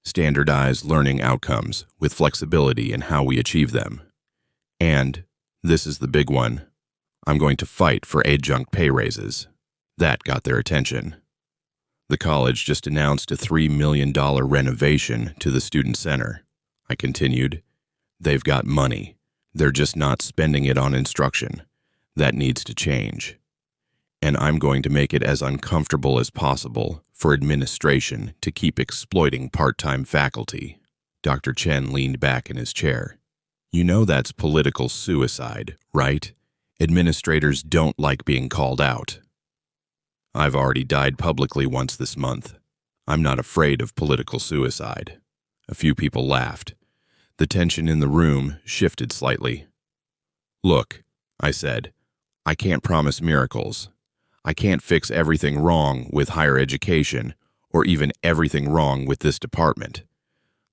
Standardized Learning Outcomes with flexibility in how we achieve them. And, this is the big one, I'm going to fight for adjunct pay raises. That got their attention. The college just announced a $3 million renovation to the Student Center. I continued, they've got money. They're just not spending it on instruction. That needs to change. And I'm going to make it as uncomfortable as possible for administration to keep exploiting part-time faculty. Dr. Chen leaned back in his chair. You know that's political suicide, right? Administrators don't like being called out. I've already died publicly once this month. I'm not afraid of political suicide. A few people laughed. The tension in the room shifted slightly. Look, I said, I can't promise miracles. I can't fix everything wrong with higher education or even everything wrong with this department.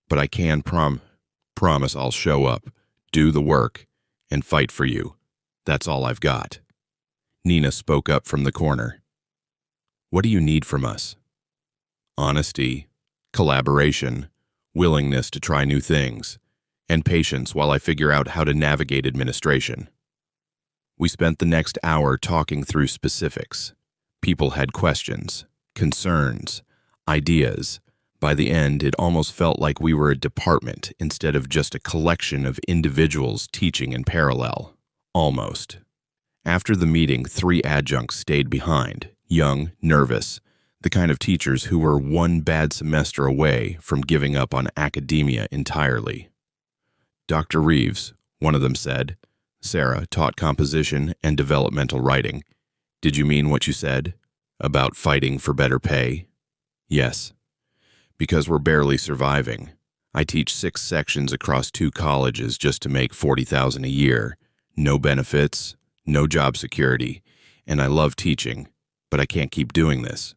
But I can promise I'll show up, do the work, and fight for you. That's all I've got. Nina spoke up from the corner. What do you need from us? Honesty, collaboration, willingness to try new things, and patience while I figure out how to navigate administration. We spent the next hour talking through specifics. People had questions, concerns, ideas. By the end, it almost felt like we were a department instead of just a collection of individuals teaching in parallel. Almost. After the meeting, 3 adjuncts stayed behind, young, nervous, the kind of teachers who were one bad semester away from giving up on academia entirely. Dr. Reeves, one of them said, Sarah taught composition and developmental writing. Did you mean what you said? About fighting for better pay? Yes. Because we're barely surviving. I teach 6 sections across 2 colleges just to make $40,000 a year. No benefits, no job security, and I love teaching, but I can't keep doing this.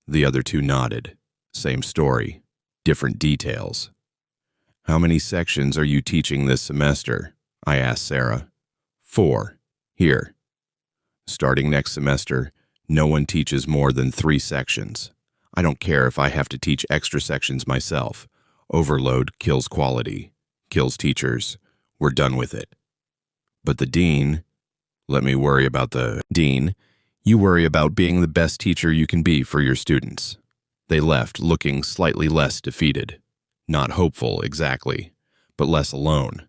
The other 2 nodded. Same story, different details. How many sections are you teaching this semester? I asked Sarah. 4. Here. Starting next semester, no one teaches more than 3 sections. I don't care if I have to teach extra sections myself. Overload kills quality, kills teachers. We're done with it. But the dean, let me worry about the dean. You worry about being the best teacher you can be for your students. They left looking slightly less defeated. Not hopeful, exactly, but less alone.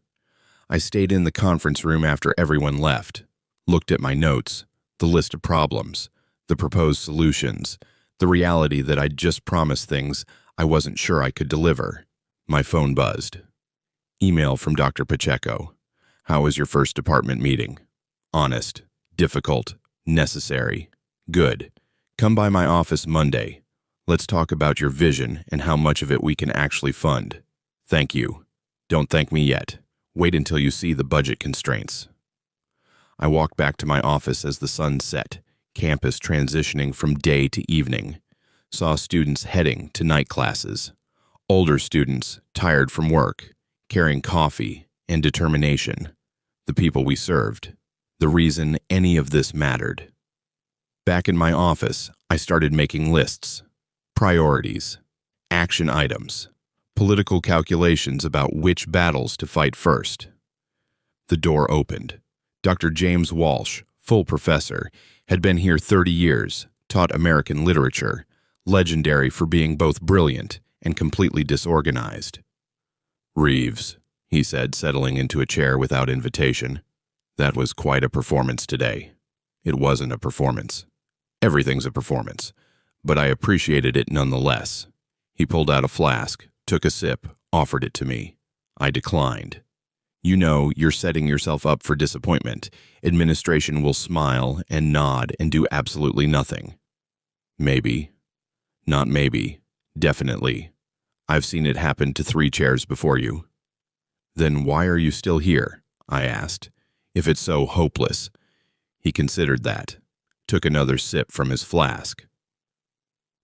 I stayed in the conference room after everyone left, looked at my notes, the list of problems, the proposed solutions, the reality that I'd just promised things I wasn't sure I could deliver. My phone buzzed. Email from Dr. Pacheco. How was your first department meeting? Honest, difficult, necessary. Good. Come by my office Monday. Let's talk about your vision and how much of it we can actually fund. Thank you. Don't thank me yet. Wait until you see the budget constraints. I walked back to my office as the sun set, campus transitioning from day to evening. Saw students heading to night classes. Older students, tired from work, carrying coffee and determination. The people we served. The reason any of this mattered. Back in my office, I started making lists. Priorities. Action items. Political calculations about which battles to fight first. The door opened. Dr. James Walsh, full professor, had been here 30 years, taught American literature, legendary for being both brilliant and completely disorganized. Reeves, he said, settling into a chair without invitation. That was quite a performance today. It wasn't a performance. Everything's a performance, but I appreciated it nonetheless. He pulled out a flask, took a sip, offered it to me. I declined. You know, you're setting yourself up for disappointment. Administration will smile and nod and do absolutely nothing. Maybe. Not maybe. Definitely. I've seen it happen to 3 chairs before you. Then why are you still here? I asked. If it's so hopeless. He considered that. Took another sip from his flask.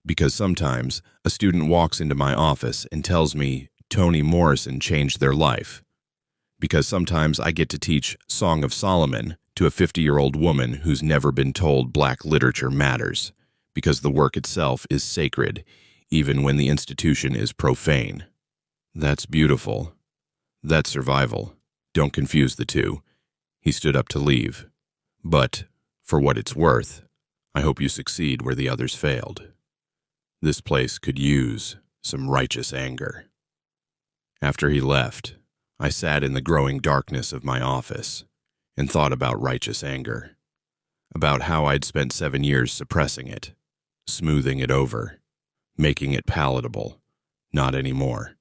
Because sometimes a student walks into my office and tells me Toni Morrison changed their life. Because sometimes I get to teach Song of Solomon to a 50-year-old woman who's never been told Black literature matters. Because the work itself is sacred, even when the institution is profane. That's beautiful. That's survival. Don't confuse the two. He stood up to leave. But, for what it's worth, I hope you succeed where the others failed. This place could use some righteous anger. After he left, I sat in the growing darkness of my office and thought about righteous anger. about how I'd spent 7 years suppressing it, smoothing it over, making it palatable. Not anymore.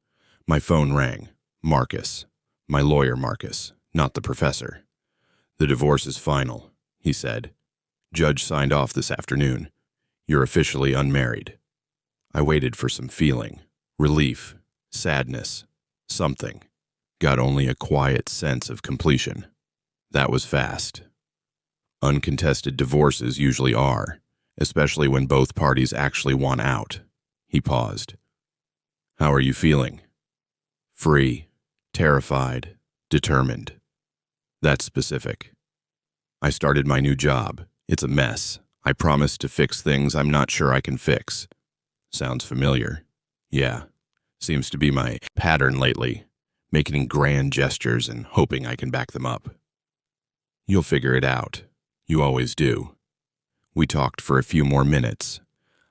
My phone rang. Marcus. My lawyer, Marcus, not the professor. "The divorce is final," he said. "Judge signed off this afternoon. You're officially unmarried." I waited for some feeling, relief, sadness, something. Got only a quiet sense of completion. That was fast. Uncontested divorces usually are, especially when both parties actually want out. He paused. "How are you feeling?" "Free, terrified, determined." That's specific. "I started my new job. It's a mess. I promised to fix things I'm not sure I can fix." Sounds familiar. Yeah, seems to be my pattern lately, making grand gestures and hoping I can back them up. "You'll figure it out. You always do." We talked for a few more minutes,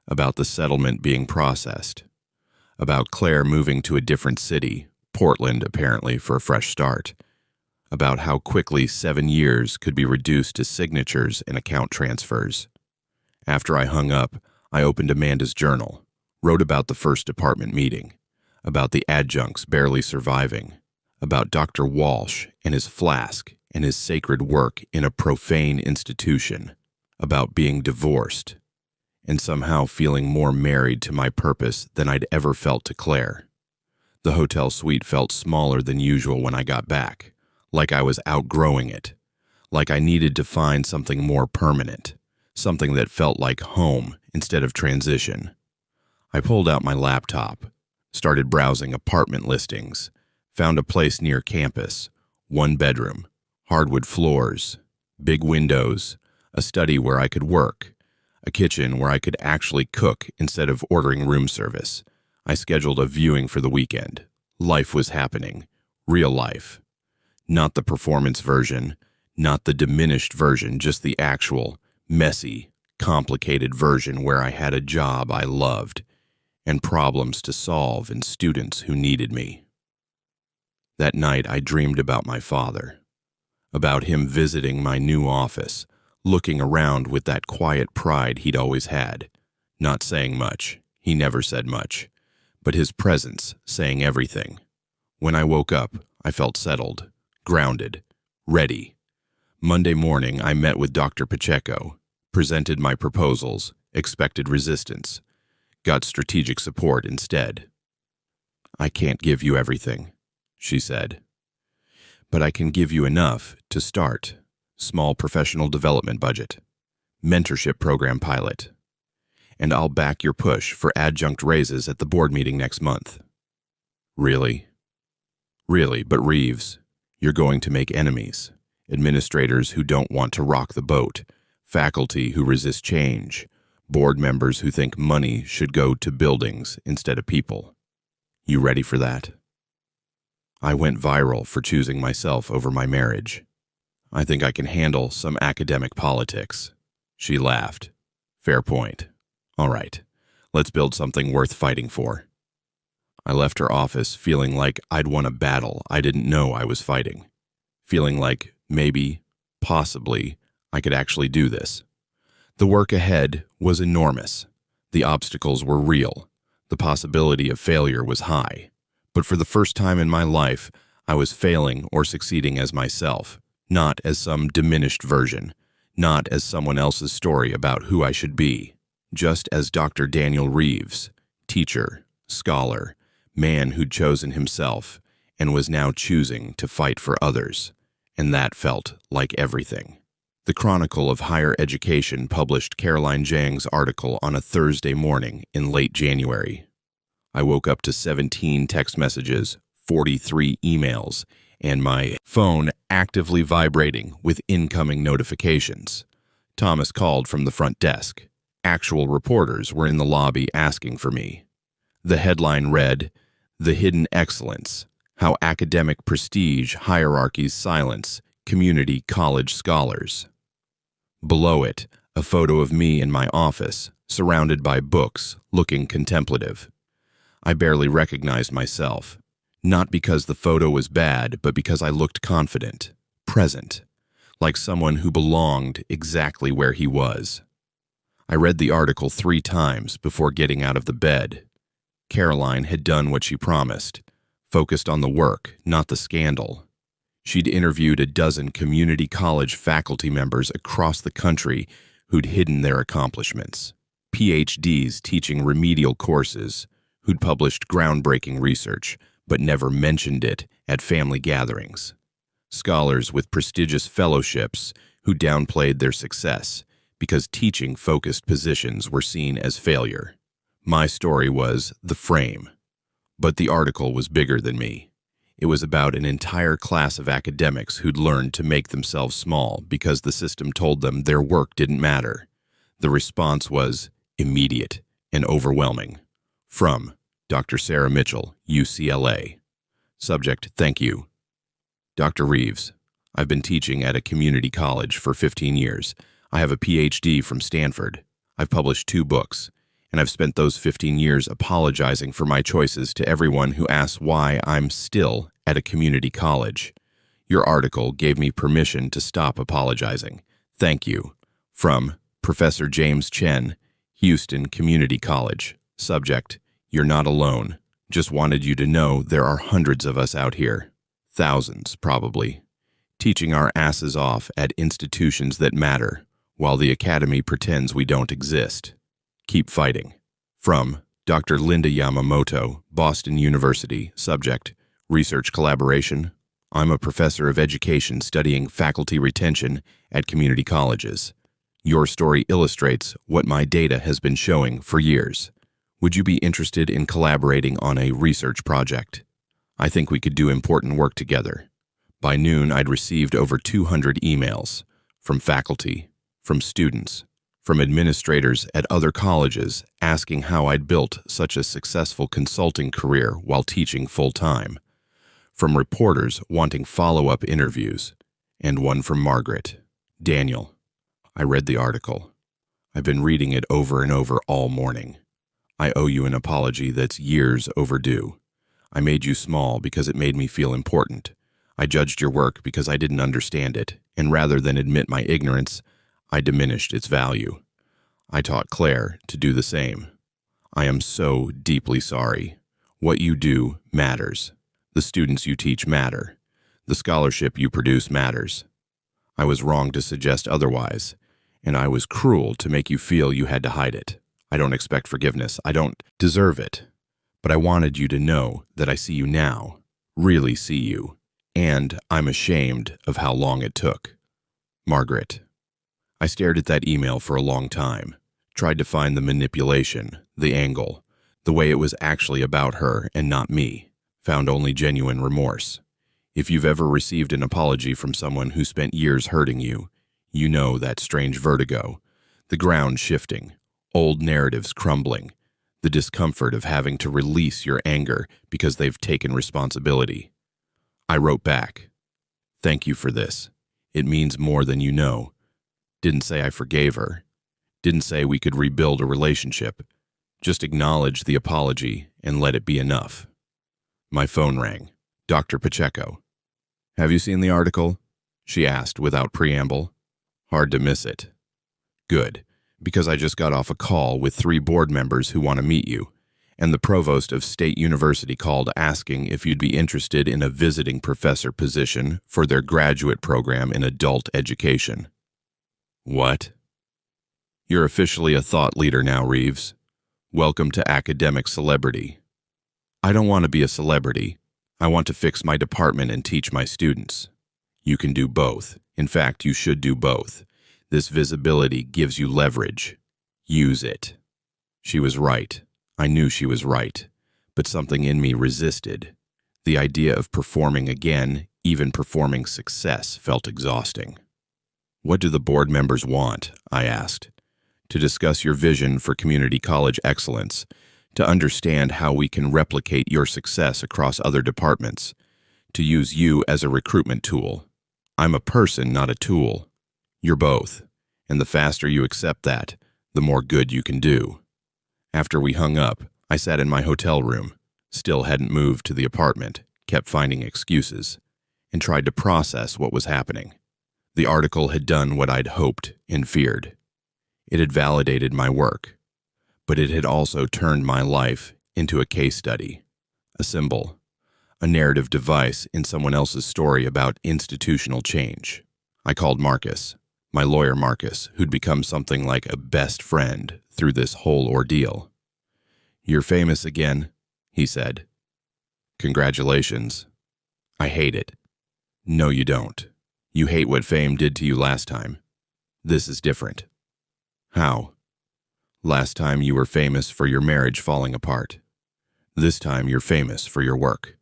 about the settlement being processed, about Claire moving to a different city, Portland apparently, for a fresh start, about how quickly 7 years could be reduced to signatures and account transfers. After I hung up, I opened Amanda's journal, wrote about the first department meeting, about the adjuncts barely surviving, about Dr. Walsh and his flask and his sacred work in a profane institution, about being divorced, and somehow feeling more married to my purpose than I'd ever felt to Claire. The hotel suite felt smaller than usual when I got back, like I was outgrowing it, like I needed to find something more permanent, something that felt like home instead of transition. I pulled out my laptop, started browsing apartment listings, found a place near campus, 1 bedroom, hardwood floors, big windows, a study where I could work, a kitchen where I could actually cook instead of ordering room service. I scheduled a viewing for the weekend. Life was happening. Real life. Not the performance version, not the diminished version, just the actual, messy, complicated version where I had a job I loved and problems to solve and students who needed me. That night I dreamed about my father, about him visiting my new office, looking around with that quiet pride he'd always had, not saying much. He never said much, but his presence saying everything. When I woke up, I felt settled, grounded, ready. Monday morning, I met with Dr. Pacheco, presented my proposals, expected resistance, got strategic support instead. "I can't give you everything," she said, "but I can give you enough to start. Small professional development budget, mentorship program pilot, and I'll back your push for adjunct raises at the board meeting next month." Really? Really, but Reeves, you're going to make enemies, administrators who don't want to rock the boat, faculty who resist change, board members who think money should go to buildings instead of people. You ready for that? I went viral for choosing myself over my marriage. I think I can handle some academic politics. She laughed. Fair point. All right, let's build something worth fighting for. I left her office feeling like I'd won a battle I didn't know I was fighting. Feeling like maybe, possibly, I could actually do this. The work ahead was enormous. The obstacles were real. The possibility of failure was high. But for the first time in my life, I was failing or succeeding as myself, not as some diminished version, not as someone else's story about who I should be, just as Dr. Daniel Reeves, teacher, scholar, man who'd chosen himself and was now choosing to fight for others, and that felt like everything. The Chronicle of Higher Education published Caroline Zhang's article on a Thursday morning in late January. I woke up to 17 text messages, 43 emails, and my phone actively vibrating with incoming notifications. Thomas called from the front desk. Actual reporters were in the lobby asking for me. The headline read, "The Hidden Excellence, How Academic Prestige Hierarchies Silence Community College Scholars." Below it, a photo of me in my office, surrounded by books, looking contemplative. I barely recognized myself, not because the photo was bad, but because I looked confident, present, like someone who belonged exactly where he was. I read the article 3 times before getting out of the bed. Caroline had done what she promised, focused on the work, not the scandal. She'd interviewed a dozen community college faculty members across the country who'd hidden their accomplishments. PhDs teaching remedial courses, who'd published groundbreaking research, but never mentioned it at family gatherings. Scholars with prestigious fellowships who downplayed their success because teaching-focused positions were seen as failure. My story was the frame, but the article was bigger than me. It was about an entire class of academics who'd learned to make themselves small because the system told them their work didn't matter. The response was immediate and overwhelming. From Dr. Sarah Mitchell, UCLA. Subject, thank you. Dr. Reeves, I've been teaching at a community college for 15 years. I have a PhD from Stanford. I've published 2 books, and I've spent those 15 years apologizing for my choices to everyone who asks why I'm still at a community college. Your article gave me permission to stop apologizing. Thank you. From Professor James Chen, Houston Community College. Subject, you're not alone. Just wanted you to know there are hundreds of us out here. Thousands, probably. Teaching our asses off at institutions that matter, while the academy pretends we don't exist. Keep fighting. From Dr. Linda Yamamoto, Boston University. Subject, research collaboration. I'm a professor of education studying faculty retention at community colleges. Your story illustrates what my data has been showing for years. Would you be interested in collaborating on a research project? I think we could do important work together. By noon, I'd received over 200 emails from faculty, from students, from administrators at other colleges asking how I'd built such a successful consulting career while teaching full-time, from reporters wanting follow-up interviews, and one from Margaret. Daniel, I read the article. I've been reading it over and over all morning. I owe you an apology that's years overdue. I made you small because it made me feel important. I judged your work because I didn't understand it, and rather than admit my ignorance, I diminished its value. I taught Claire to do the same. I am so deeply sorry. What you do matters. The students you teach matter. The scholarship you produce matters. I was wrong to suggest otherwise, and I was cruel to make you feel you had to hide it. I don't expect forgiveness. I don't deserve it. But I wanted you to know that I see you now, really see you, and I'm ashamed of how long it took. Margaret. I stared at that email for a long time, tried to find the manipulation, the angle, the way it was actually about her and not me. Found only genuine remorse. If you've ever received an apology from someone who spent years hurting you, you know that strange vertigo, the ground shifting, old narratives crumbling, the discomfort of having to release your anger because they've taken responsibility. I wrote back, thank you for this. It means more than you know. Didn't say I forgave her. Didn't say we could rebuild a relationship. Just acknowledge the apology and let it be enough. My phone rang. Dr. Pacheco. Have you seen the article? She asked without preamble. Hard to miss it. Good, because I just got off a call with 3 board members who want to meet you, and the provost of State University called asking if you'd be interested in a visiting professor position for their graduate program in adult education. What? You're officially a thought leader now, Reeves. Welcome to academic celebrity. I don't want to be a celebrity. I want to fix my department and teach my students. You can do both. In fact, you should do both. This visibility gives you leverage. Use it. She was right. I knew she was right. But something in me resisted. The idea of performing again, even performing success, felt exhausting. What do the board members want? I asked. To discuss your vision for community college excellence, to understand how we can replicate your success across other departments, to use you as a recruitment tool. I'm a person, not a tool. You're both, and the faster you accept that, the more good you can do. After we hung up, I sat in my hotel room, still hadn't moved to the apartment, kept finding excuses, and tried to process what was happening. The article had done what I'd hoped and feared. It had validated my work, but it had also turned my life into a case study, a symbol, a narrative device in someone else's story about institutional change. I called Marcus, my lawyer Marcus, who'd become something like a best friend through this whole ordeal. "You're famous again," he said. "Congratulations." "I hate it." "No, you don't. You hate what fame did to you last time. This is different." "How?" "Last time you were famous for your marriage falling apart. This time you're famous for your work,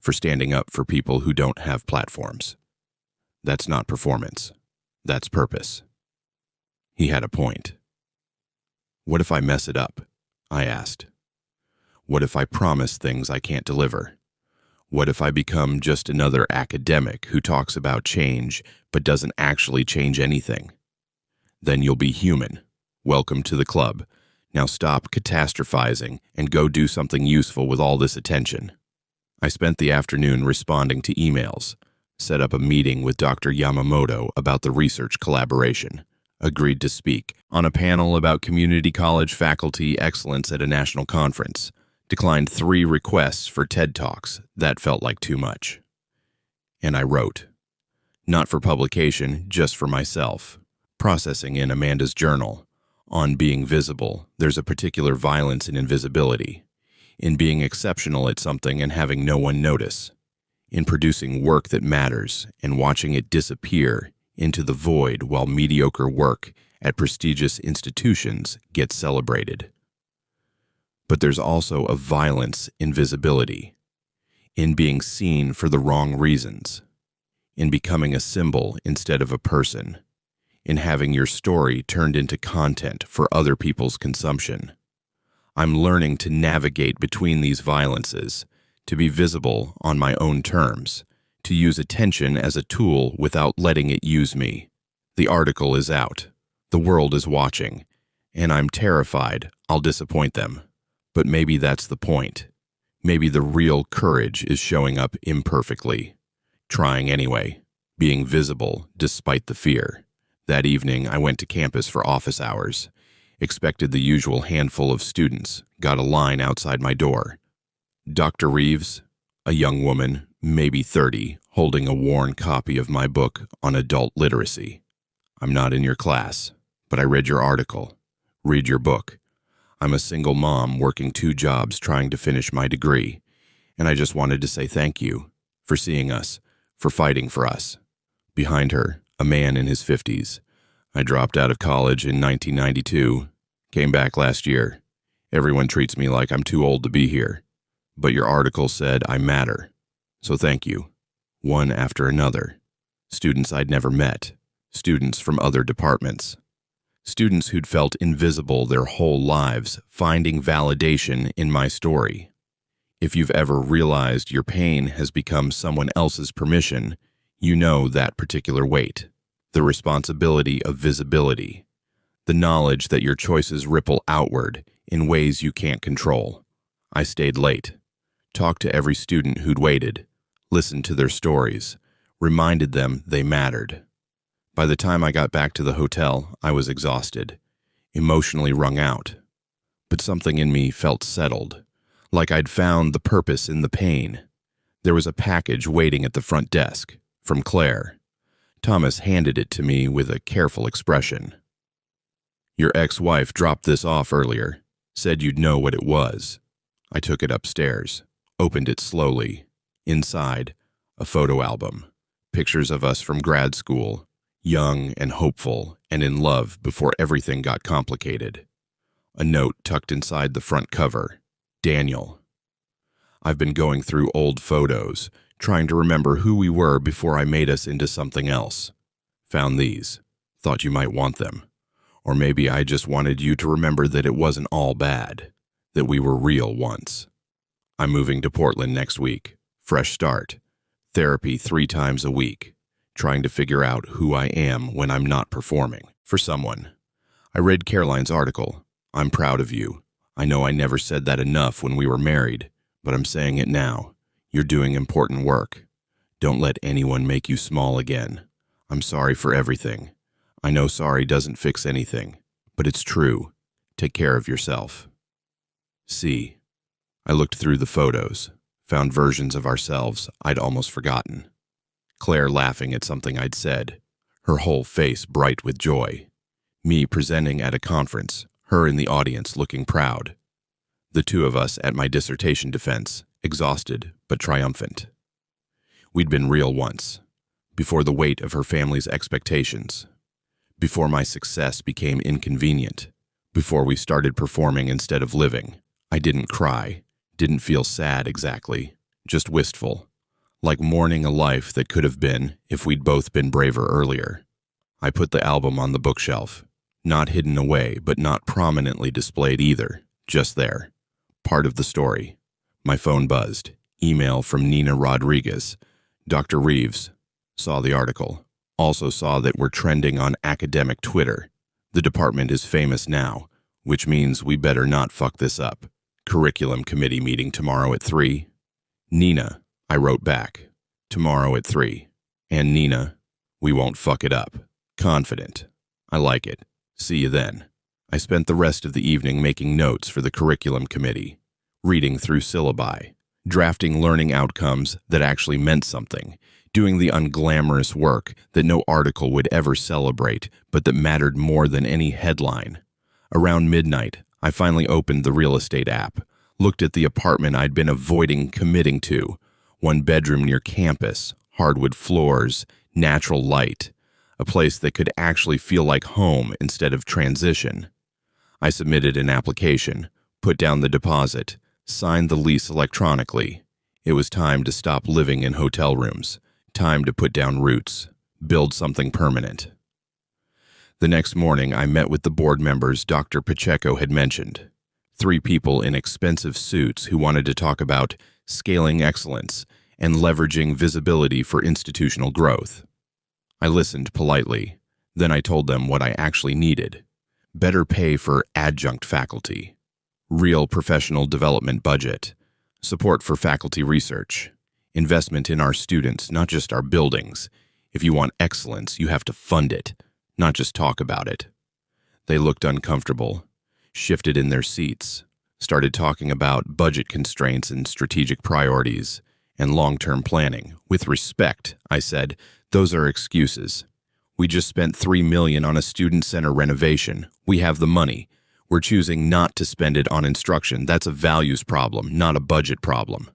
for standing up for people who don't have platforms. That's not performance. That's purpose." He had a point. "What if I mess it up?" I asked. "What if I promise things I can't deliver? What if I become just another academic who talks about change but doesn't actually change anything?" "Then you'll be human. Welcome to the club. Now stop catastrophizing and go do something useful with all this attention." I spent the afternoon responding to emails, set up a meeting with Dr. Yamamoto about the research collaboration, agreed to speak on a panel about community college faculty excellence at a national conference, declined 3 requests for TED Talks that felt like too much. And I wrote. Not for publication, just for myself. Processing in Amanda's journal. On being visible, there's a particular violence in invisibility. In being exceptional at something and having no one notice. In producing work that matters and watching it disappear into the void while mediocre work at prestigious institutions gets celebrated. But there's also a violence in visibility, in being seen for the wrong reasons, in becoming a symbol instead of a person, in having your story turned into content for other people's consumption. I'm learning to navigate between these violences, to be visible on my own terms, to use attention as a tool without letting it use me. The article is out. The world is watching, and I'm terrified I'll disappoint them. But maybe that's the point. Maybe the real courage is showing up imperfectly, trying anyway, being visible despite the fear. That evening, I went to campus for office hours, expected the usual handful of students, got a line outside my door. Dr. Reeves, a young woman, maybe 30, holding a worn copy of my book on adult literacy. I'm not in your class, but I read your article. Read your book. I'm a single mom working 2 jobs trying to finish my degree, and I just wanted to say thank you for seeing us, for fighting for us. Behind her, a man in his 50s. I dropped out of college in 1992, came back last year. Everyone treats me like I'm too old to be here, but your article said I matter, so thank you. One after another. Students I'd never met, students from other departments. Students who'd felt invisible their whole lives, finding validation in my story. If you've ever realized your pain has become someone else's permission, you know that particular weight. The responsibility of visibility. The knowledge that your choices ripple outward in ways you can't control. I stayed late. Talked to every student who'd waited. Listened to their stories. Reminded them they mattered. By the time I got back to the hotel, I was exhausted, emotionally wrung out. But something in me felt settled, like I'd found the purpose in the pain. There was a package waiting at the front desk, from Claire. Thomas handed it to me with a careful expression. Your ex-wife dropped this off earlier, said you'd know what it was. I took it upstairs, opened it slowly. Inside, a photo album, pictures of us from grad school, young and hopeful and in love before everything got complicated. A note tucked inside the front cover. Daniel. I've been going through old photos, trying to remember who we were before I made us into something else. Found these. Thought you might want them. Or maybe I just wanted you to remember that it wasn't all bad, that we were real once. I'm moving to Portland next week. Fresh start. Therapy 3 times a week. Trying to figure out who I am when I'm not performing for someone. I read Caroline's article. I'm proud of you. I know I never said that enough when we were married, but I'm saying it now. You're doing important work. Don't let anyone make you small again. I'm sorry for everything. I know sorry doesn't fix anything, but it's true. Take care of yourself. C. I looked through the photos, found versions of ourselves I'd almost forgotten. Claire laughing at something I'd said, her whole face bright with joy. Me presenting at a conference, her in the audience looking proud. The two of us at my dissertation defense, exhausted but triumphant. We'd been real once, before the weight of her family's expectations, before my success became inconvenient, before we started performing instead of living. I didn't cry, didn't feel sad exactly, just wistful, like mourning a life that could have been if we'd both been braver earlier. I put the album on the bookshelf, not hidden away but not prominently displayed either, just there. Part of the story. My phone buzzed. Email from Nina Rodriguez. Dr. Reeves. Saw the article. Also saw that we're trending on academic Twitter. The department is famous now, which means we better not fuck this up. Curriculum committee meeting tomorrow at 3. Nina, I wrote back. Tomorrow at 3. And Nina, we won't fuck it up. Confident. I like it. See you then. I spent the rest of the evening making notes for the curriculum committee, reading through syllabi, drafting learning outcomes that actually meant something, doing the unglamorous work that no article would ever celebrate, but that mattered more than any headline. Around midnight, I finally opened the real estate app, looked at the apartment I'd been avoiding committing to, one bedroom near campus, hardwood floors, natural light, a place that could actually feel like home instead of transition. I submitted an application, put down the deposit, signed the lease electronically. It was time to stop living in hotel rooms, time to put down roots, build something permanent. The next morning, I met with the board members Dr. Pacheco had mentioned. 3 people in expensive suits who wanted to talk about scaling excellence and leveraging visibility for institutional growth. I listened politely. Then I told them what I actually needed. Better pay for adjunct faculty, real professional development budget, support for faculty research, investment in our students, not just our buildings. If you want excellence, you have to fund it, not just talk about it. They looked uncomfortable, shifted in their seats, started talking about budget constraints and strategic priorities and long-term planning. With respect, I said, those are excuses. We just spent $3 million on a student center renovation. We have the money. We're choosing not to spend it on instruction. That's a values problem, not a budget problem.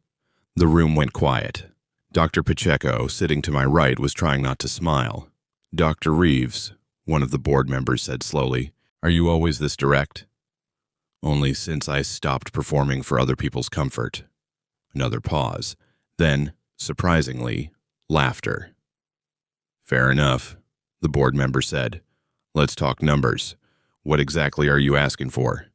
The room went quiet. Dr. Pacheco, sitting to my right, was trying not to smile. Dr. Reeves, one of the board members said slowly, are you always this direct? Only since I stopped performing for other people's comfort. Another pause. Then, surprisingly, laughter. Fair enough, the board member said. Let's talk numbers. What exactly are you asking for?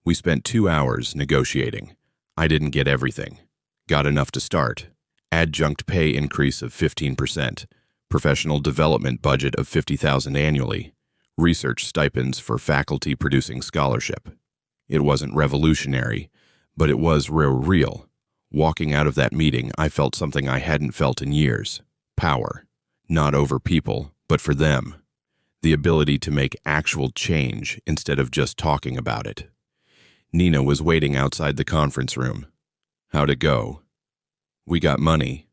We spent 2 hours negotiating. I didn't get everything. Got enough to start. Adjunct pay increase of 15%. Professional development budget of $50,000 annually. Research stipends for faculty producing scholarship. It wasn't revolutionary, but it was real. Walking out of that meeting, I felt something I hadn't felt in years. Power. Not over people, but for them. The ability to make actual change instead of just talking about it. Nina was waiting outside the conference room. How'd it go? We got money.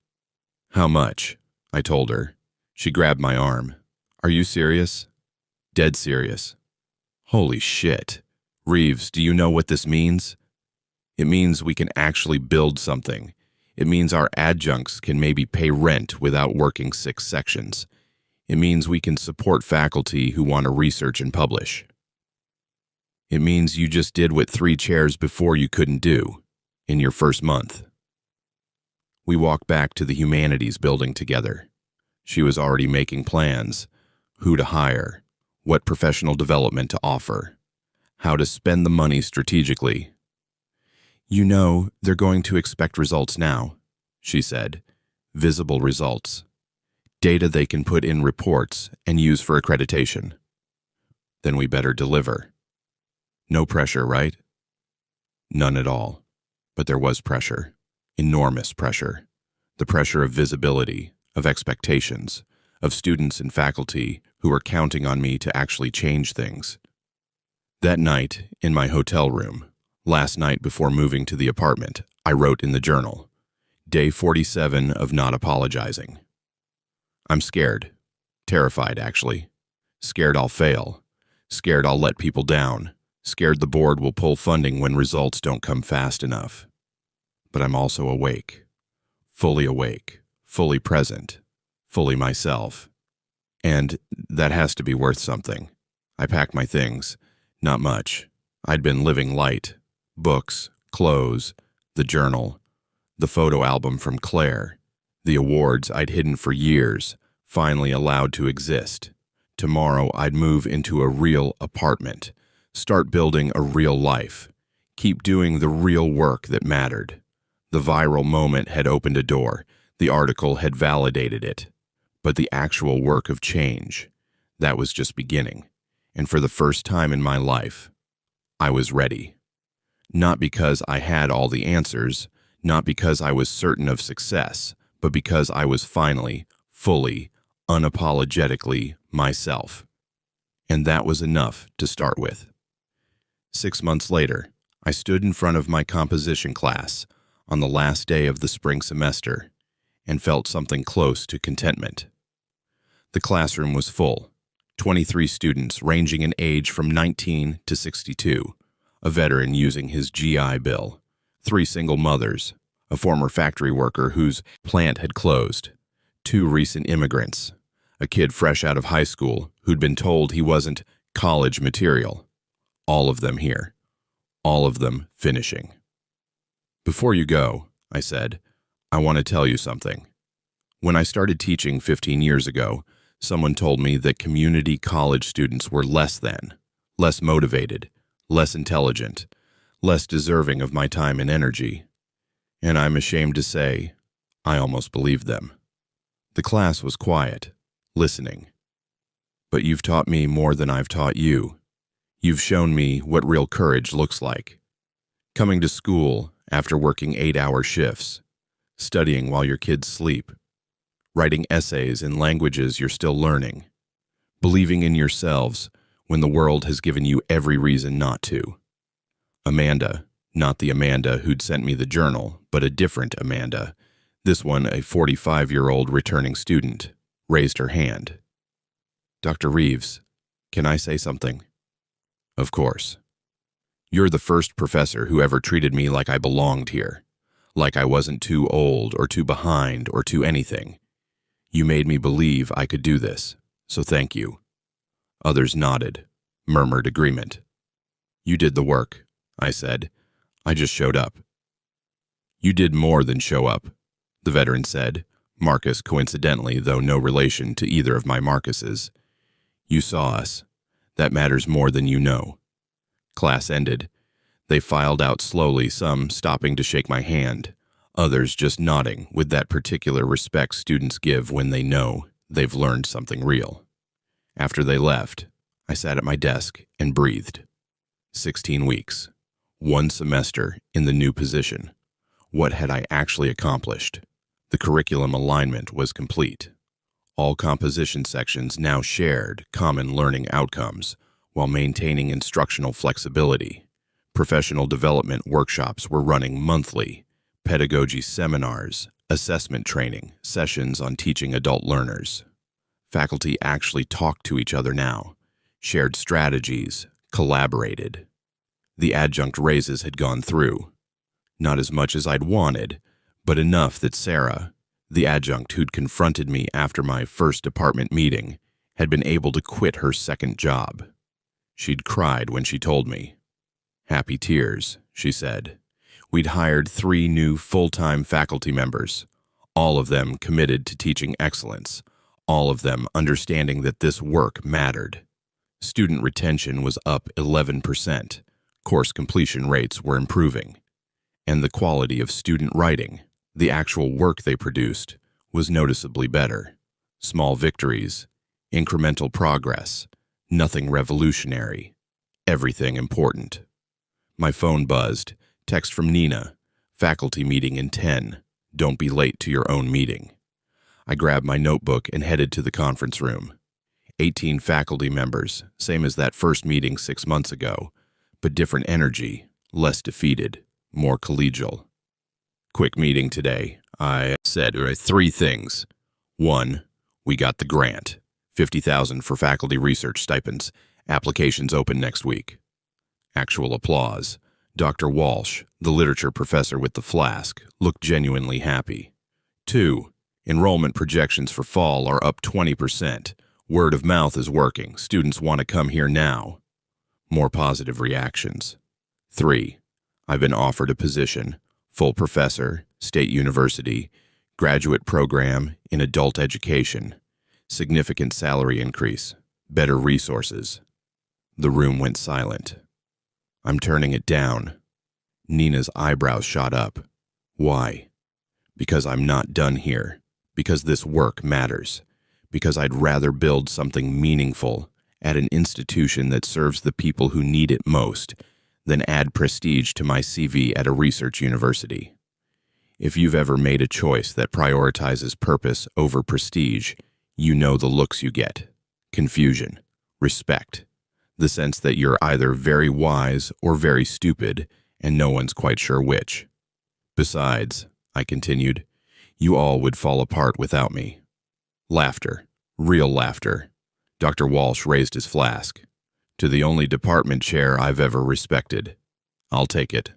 How much? I told her. She grabbed my arm. Are you serious? Dead serious. Holy shit. Reeves, do you know what this means? It means we can actually build something. It means our adjuncts can maybe pay rent without working 6 sections. It means we can support faculty who want to research and publish. It means you just did what 3 chairs before you couldn't do in your first month. We walked back to the humanities building together. She was already making plans, who to hire, what professional development to offer, how to spend the money strategically. You know, they're going to expect results now, she said. Visible results. Data they can put in reports and use for accreditation. Then we better deliver. No pressure, right? None at all. But there was pressure. Enormous pressure. The pressure of visibility, of expectations, of students and faculty who were counting on me to actually change things. That night, in my hotel room, last night before moving to the apartment, I wrote in the journal, Day 47 of not apologizing. I'm scared. Terrified, actually. Scared I'll fail. Scared I'll let people down. Scared the board will pull funding when results don't come fast enough. But I'm also awake. Fully present, fully myself. And that has to be worth something. I packed my things. Not much. I'd been living light. Books, clothes, the journal, the photo album from Claire, the awards I'd hidden for years, finally allowed to exist. Tomorrow I'd move into a real apartment, start building a real life, keep doing the real work that mattered. The viral moment had opened a door. The article had validated it. But the actual work of change, that was just beginning. And for the first time in my life, I was ready. Not because I had all the answers, not because I was certain of success, but because I was finally, fully, unapologetically myself. And that was enough to start with. 6 months later, I stood in front of my composition class on the last day of the spring semester and felt something close to contentment. The classroom was full, 23 students ranging in age from 19 to 62, a veteran using his GI Bill, 3 single mothers, a former factory worker whose plant had closed, 2 recent immigrants, a kid fresh out of high school who'd been told he wasn't college material. All of them here. All of them finishing. Before you go, I said, I want to tell you something. When I started teaching 15 years ago, someone told me that community college students were less than, less motivated, less intelligent, less deserving of my time and energy. And I'm ashamed to say, I almost believed them. The class was quiet, listening. But you've taught me more than I've taught you. You've shown me what real courage looks like. Coming to school after working 8-hour shifts, studying while your kids sleep, writing essays in languages you're still learning, believing in yourselves when the world has given you every reason not to. Amanda, not the Amanda who'd sent me the journal, but a different Amanda, this one a 45-year-old returning student, raised her hand. Dr. Reeves, can I say something? Of course. You're the first professor who ever treated me like I belonged here, like I wasn't too old or too behind or too anything. You made me believe I could do this, so thank you. Others nodded, murmured agreement. You did the work, I said. I just showed up. You did more than show up, the veteran said, Marcus coincidentally, though no relation to either of my Marcuses. You saw us. That matters more than you know. Class ended. They filed out slowly, some stopping to shake my hand, others just nodding with that particular respect students give when they know they've learned something real. After they left, I sat at my desk and breathed. 16 weeks. 1 semester in the new position. What had I actually accomplished? The curriculum alignment was complete. All composition sections now shared common learning outcomes while maintaining instructional flexibility. Professional development workshops were running monthly, pedagogy seminars, assessment training, sessions on teaching adult learners. Faculty actually talked to each other now, shared strategies, collaborated. The adjunct raises had gone through. Not as much as I'd wanted, but enough that Sarah, the adjunct who'd confronted me after my first department meeting, had been able to quit her second job. She'd cried when she told me. Happy tears, she said. We'd hired 3 new full-time faculty members, all of them committed to teaching excellence, all of them understanding that this work mattered. Student retention was up 11%, course completion rates were improving, and the quality of student writing, the actual work they produced, was noticeably better. Small victories, incremental progress, nothing revolutionary, everything important. My phone buzzed, text from Nina, faculty meeting in 10, don't be late to your own meeting. I grabbed my notebook and headed to the conference room. 18 faculty members, same as that first meeting 6 months ago, but different energy, less defeated, more collegial. Quick meeting today. I said 3 things. 1, we got the grant. $50,000 for faculty research stipends. Applications open next week. Actual applause. Dr. Walsh, the literature professor with the flask, looked genuinely happy. 2, enrollment projections for fall are up 20%. Word of mouth is working. Students want to come here now. More positive reactions. 3, I've been offered a position, full professor, State University, graduate program in adult education, significant salary increase, better resources. The room went silent. I'm turning it down. Nina's eyebrows shot up. Why? Because I'm not done here. Because this work matters. Because I'd rather build something meaningful at an institution that serves the people who need it most than add prestige to my CV at a research university. If you've ever made a choice that prioritizes purpose over prestige, you know the looks you get. Confusion, respect, the sense that you're either very wise or very stupid, and no one's quite sure which. Besides, I continued, you all would fall apart without me. Laughter, real laughter. Dr. Walsh raised his flask. To the only department chair I've ever respected. I'll take it.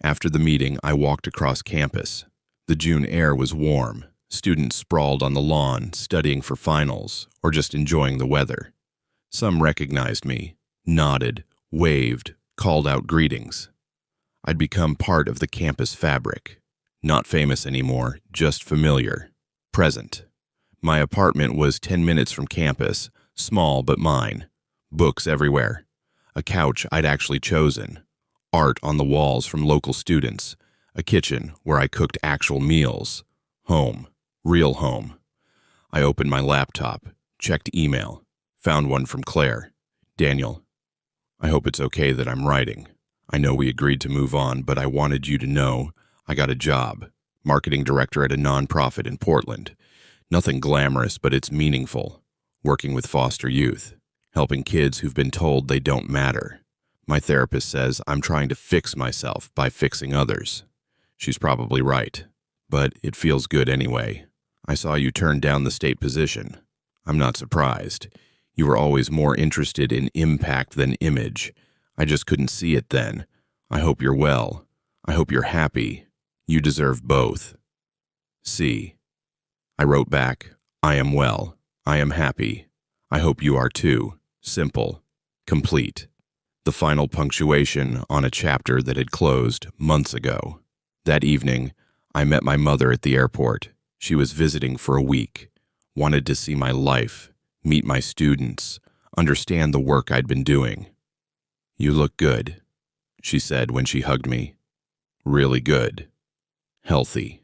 After the meeting, I walked across campus. The June air was warm. Students sprawled on the lawn, studying for finals, or just enjoying the weather. Some recognized me, nodded, waved, called out greetings. I'd become part of the campus fabric. Not famous anymore, just familiar. Present. My apartment was 10 minutes from campus, small but mine. Books everywhere. A couch I'd actually chosen. Art on the walls from local students. A kitchen where I cooked actual meals. Home. Real home. I opened my laptop, checked email, found one from Claire. Daniel, I hope it's okay that I'm writing. I know we agreed to move on, but I wanted you to know I got a job. Marketing director at a nonprofit in Portland. Nothing glamorous, but it's meaningful. Working with foster youth. Helping kids who've been told they don't matter. My therapist says I'm trying to fix myself by fixing others. She's probably right, but it feels good anyway. I saw you turn down the state position. I'm not surprised. You were always more interested in impact than image. I just couldn't see it then. I hope you're well. I hope you're happy. You deserve both. C. I wrote back, I am well. I am happy. I hope you are too. Simple. Complete. The final punctuation on a chapter that had closed months ago. That evening, I met my mother at the airport. She was visiting for a week. Wanted to see my life, meet my students, understand the work I'd been doing. You look good, she said when she hugged me. Really good. Healthy.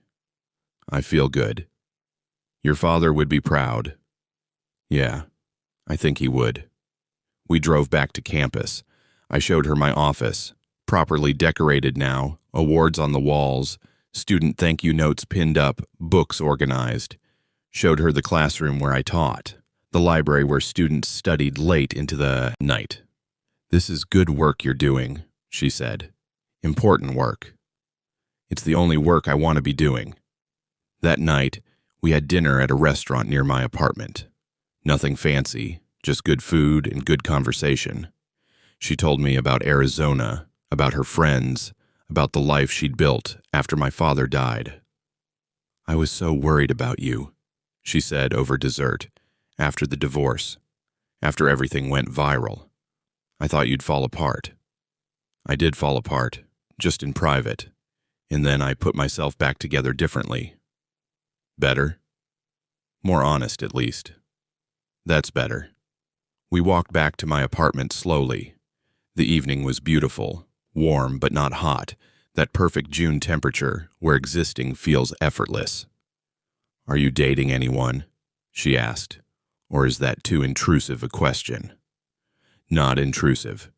I feel good. Your father would be proud. Yeah, I think he would. We drove back to campus. I showed her my office, properly decorated now, awards on the walls, student thank you notes pinned up, books organized. Showed her the classroom where I taught, the library where students studied late into the night. This is good work you're doing, she said. Important work. It's the only work I want to be doing. That night, we had dinner at a restaurant near my apartment. Nothing fancy, just good food and good conversation. She told me about Arizona, about her friends, about the life she'd built after my father died. I was so worried about you, she said over dessert, after the divorce, after everything went viral. I thought you'd fall apart. I did fall apart, just in private, and then I put myself back together differently. Better? More honest, at least. That's better. We walked back to my apartment slowly. The evening was beautiful, warm but not hot, that perfect June temperature where existing feels effortless. Are you dating anyone? She asked. Or is that too intrusive a question? Not intrusive.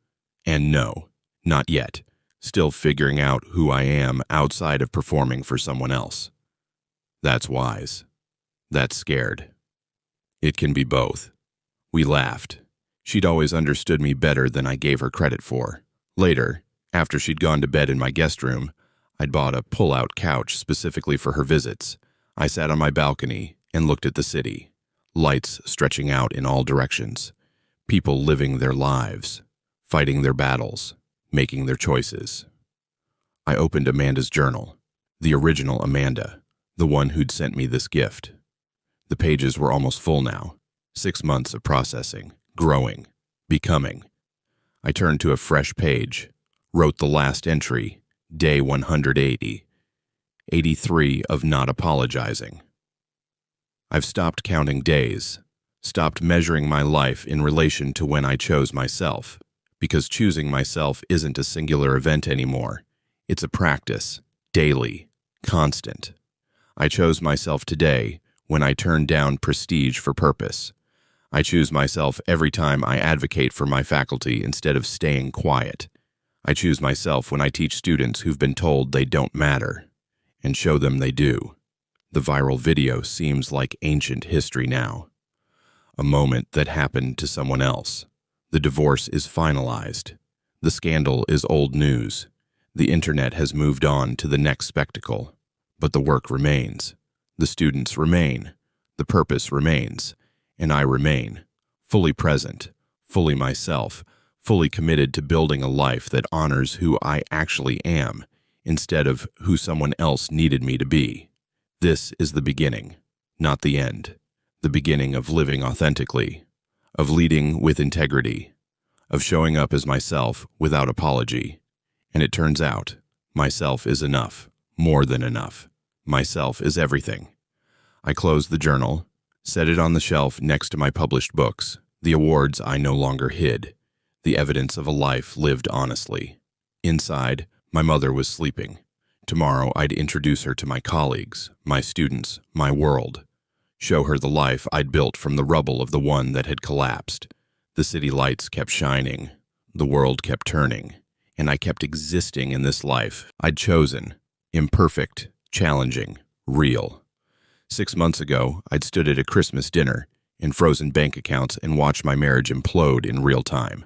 And no, not yet. Still figuring out who I am outside of performing for someone else. That's wise. That's scared. It can be both. We laughed. She'd always understood me better than I gave her credit for. Later, after she'd gone to bed in my guest room, I'd bought a pull-out couch specifically for her visits. I sat on my balcony and looked at the city, lights stretching out in all directions, people living their lives, fighting their battles, making their choices. I opened Amanda's journal, the original Amanda, the one who'd sent me this gift. The pages were almost full now. 6 months of processing, growing, becoming. I turned to a fresh page, wrote the last entry, day 180, 83 of not apologizing. I've stopped counting days, stopped measuring my life in relation to when I chose myself, because choosing myself isn't a singular event anymore. It's a practice, daily, constant. I chose myself today when I turned down prestige for purpose. I choose myself every time I advocate for my faculty instead of staying quiet. I choose myself when I teach students who've been told they don't matter, and show them they do. The viral video seems like ancient history now. A moment that happened to someone else. The divorce is finalized. The scandal is old news. The internet has moved on to the next spectacle. But the work remains. The students remain. The purpose remains. And I remain, fully present, fully myself, fully committed to building a life that honors who I actually am, instead of who someone else needed me to be. This is the beginning, not the end. The beginning of living authentically, of leading with integrity, of showing up as myself without apology. And it turns out, myself is enough, more than enough. Myself is everything. I closed the journal, set it on the shelf next to my published books, the awards I no longer hid, the evidence of a life lived honestly. Inside, my mother was sleeping. Tomorrow I'd introduce her to my colleagues, my students, my world. Show her the life I'd built from the rubble of the one that had collapsed. The city lights kept shining, the world kept turning, and I kept existing in this life I'd chosen, imperfect, challenging, real. 6 months ago, I'd stood at a Christmas dinner in frozen bank accounts and watched my marriage implode in real time.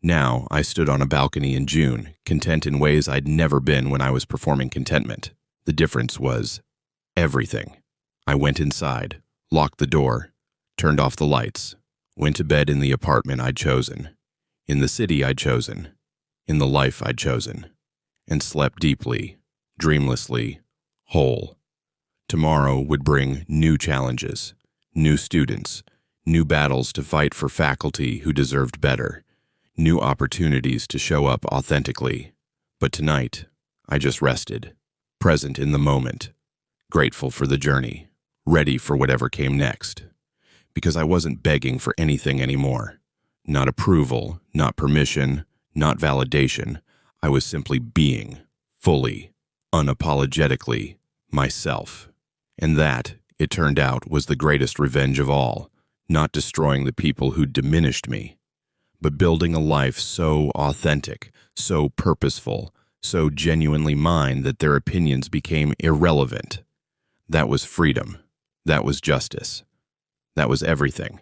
Now, I stood on a balcony in June, content in ways I'd never been when I was performing contentment. The difference was everything. I went inside, locked the door, turned off the lights, went to bed in the apartment I'd chosen, in the city I'd chosen, in the life I'd chosen, and slept deeply, dreamlessly, whole. Tomorrow would bring new challenges, new students, new battles to fight for faculty who deserved better, new opportunities to show up authentically. But tonight, I just rested, present in the moment, grateful for the journey, ready for whatever came next. Because I wasn't begging for anything anymore. Not approval, not permission, not validation. I was simply being, fully, unapologetically, myself. And that, it turned out, was the greatest revenge of all, not destroying the people who diminished me, but building a life so authentic, so purposeful, so genuinely mine that their opinions became irrelevant. That was freedom. That was justice. That was everything.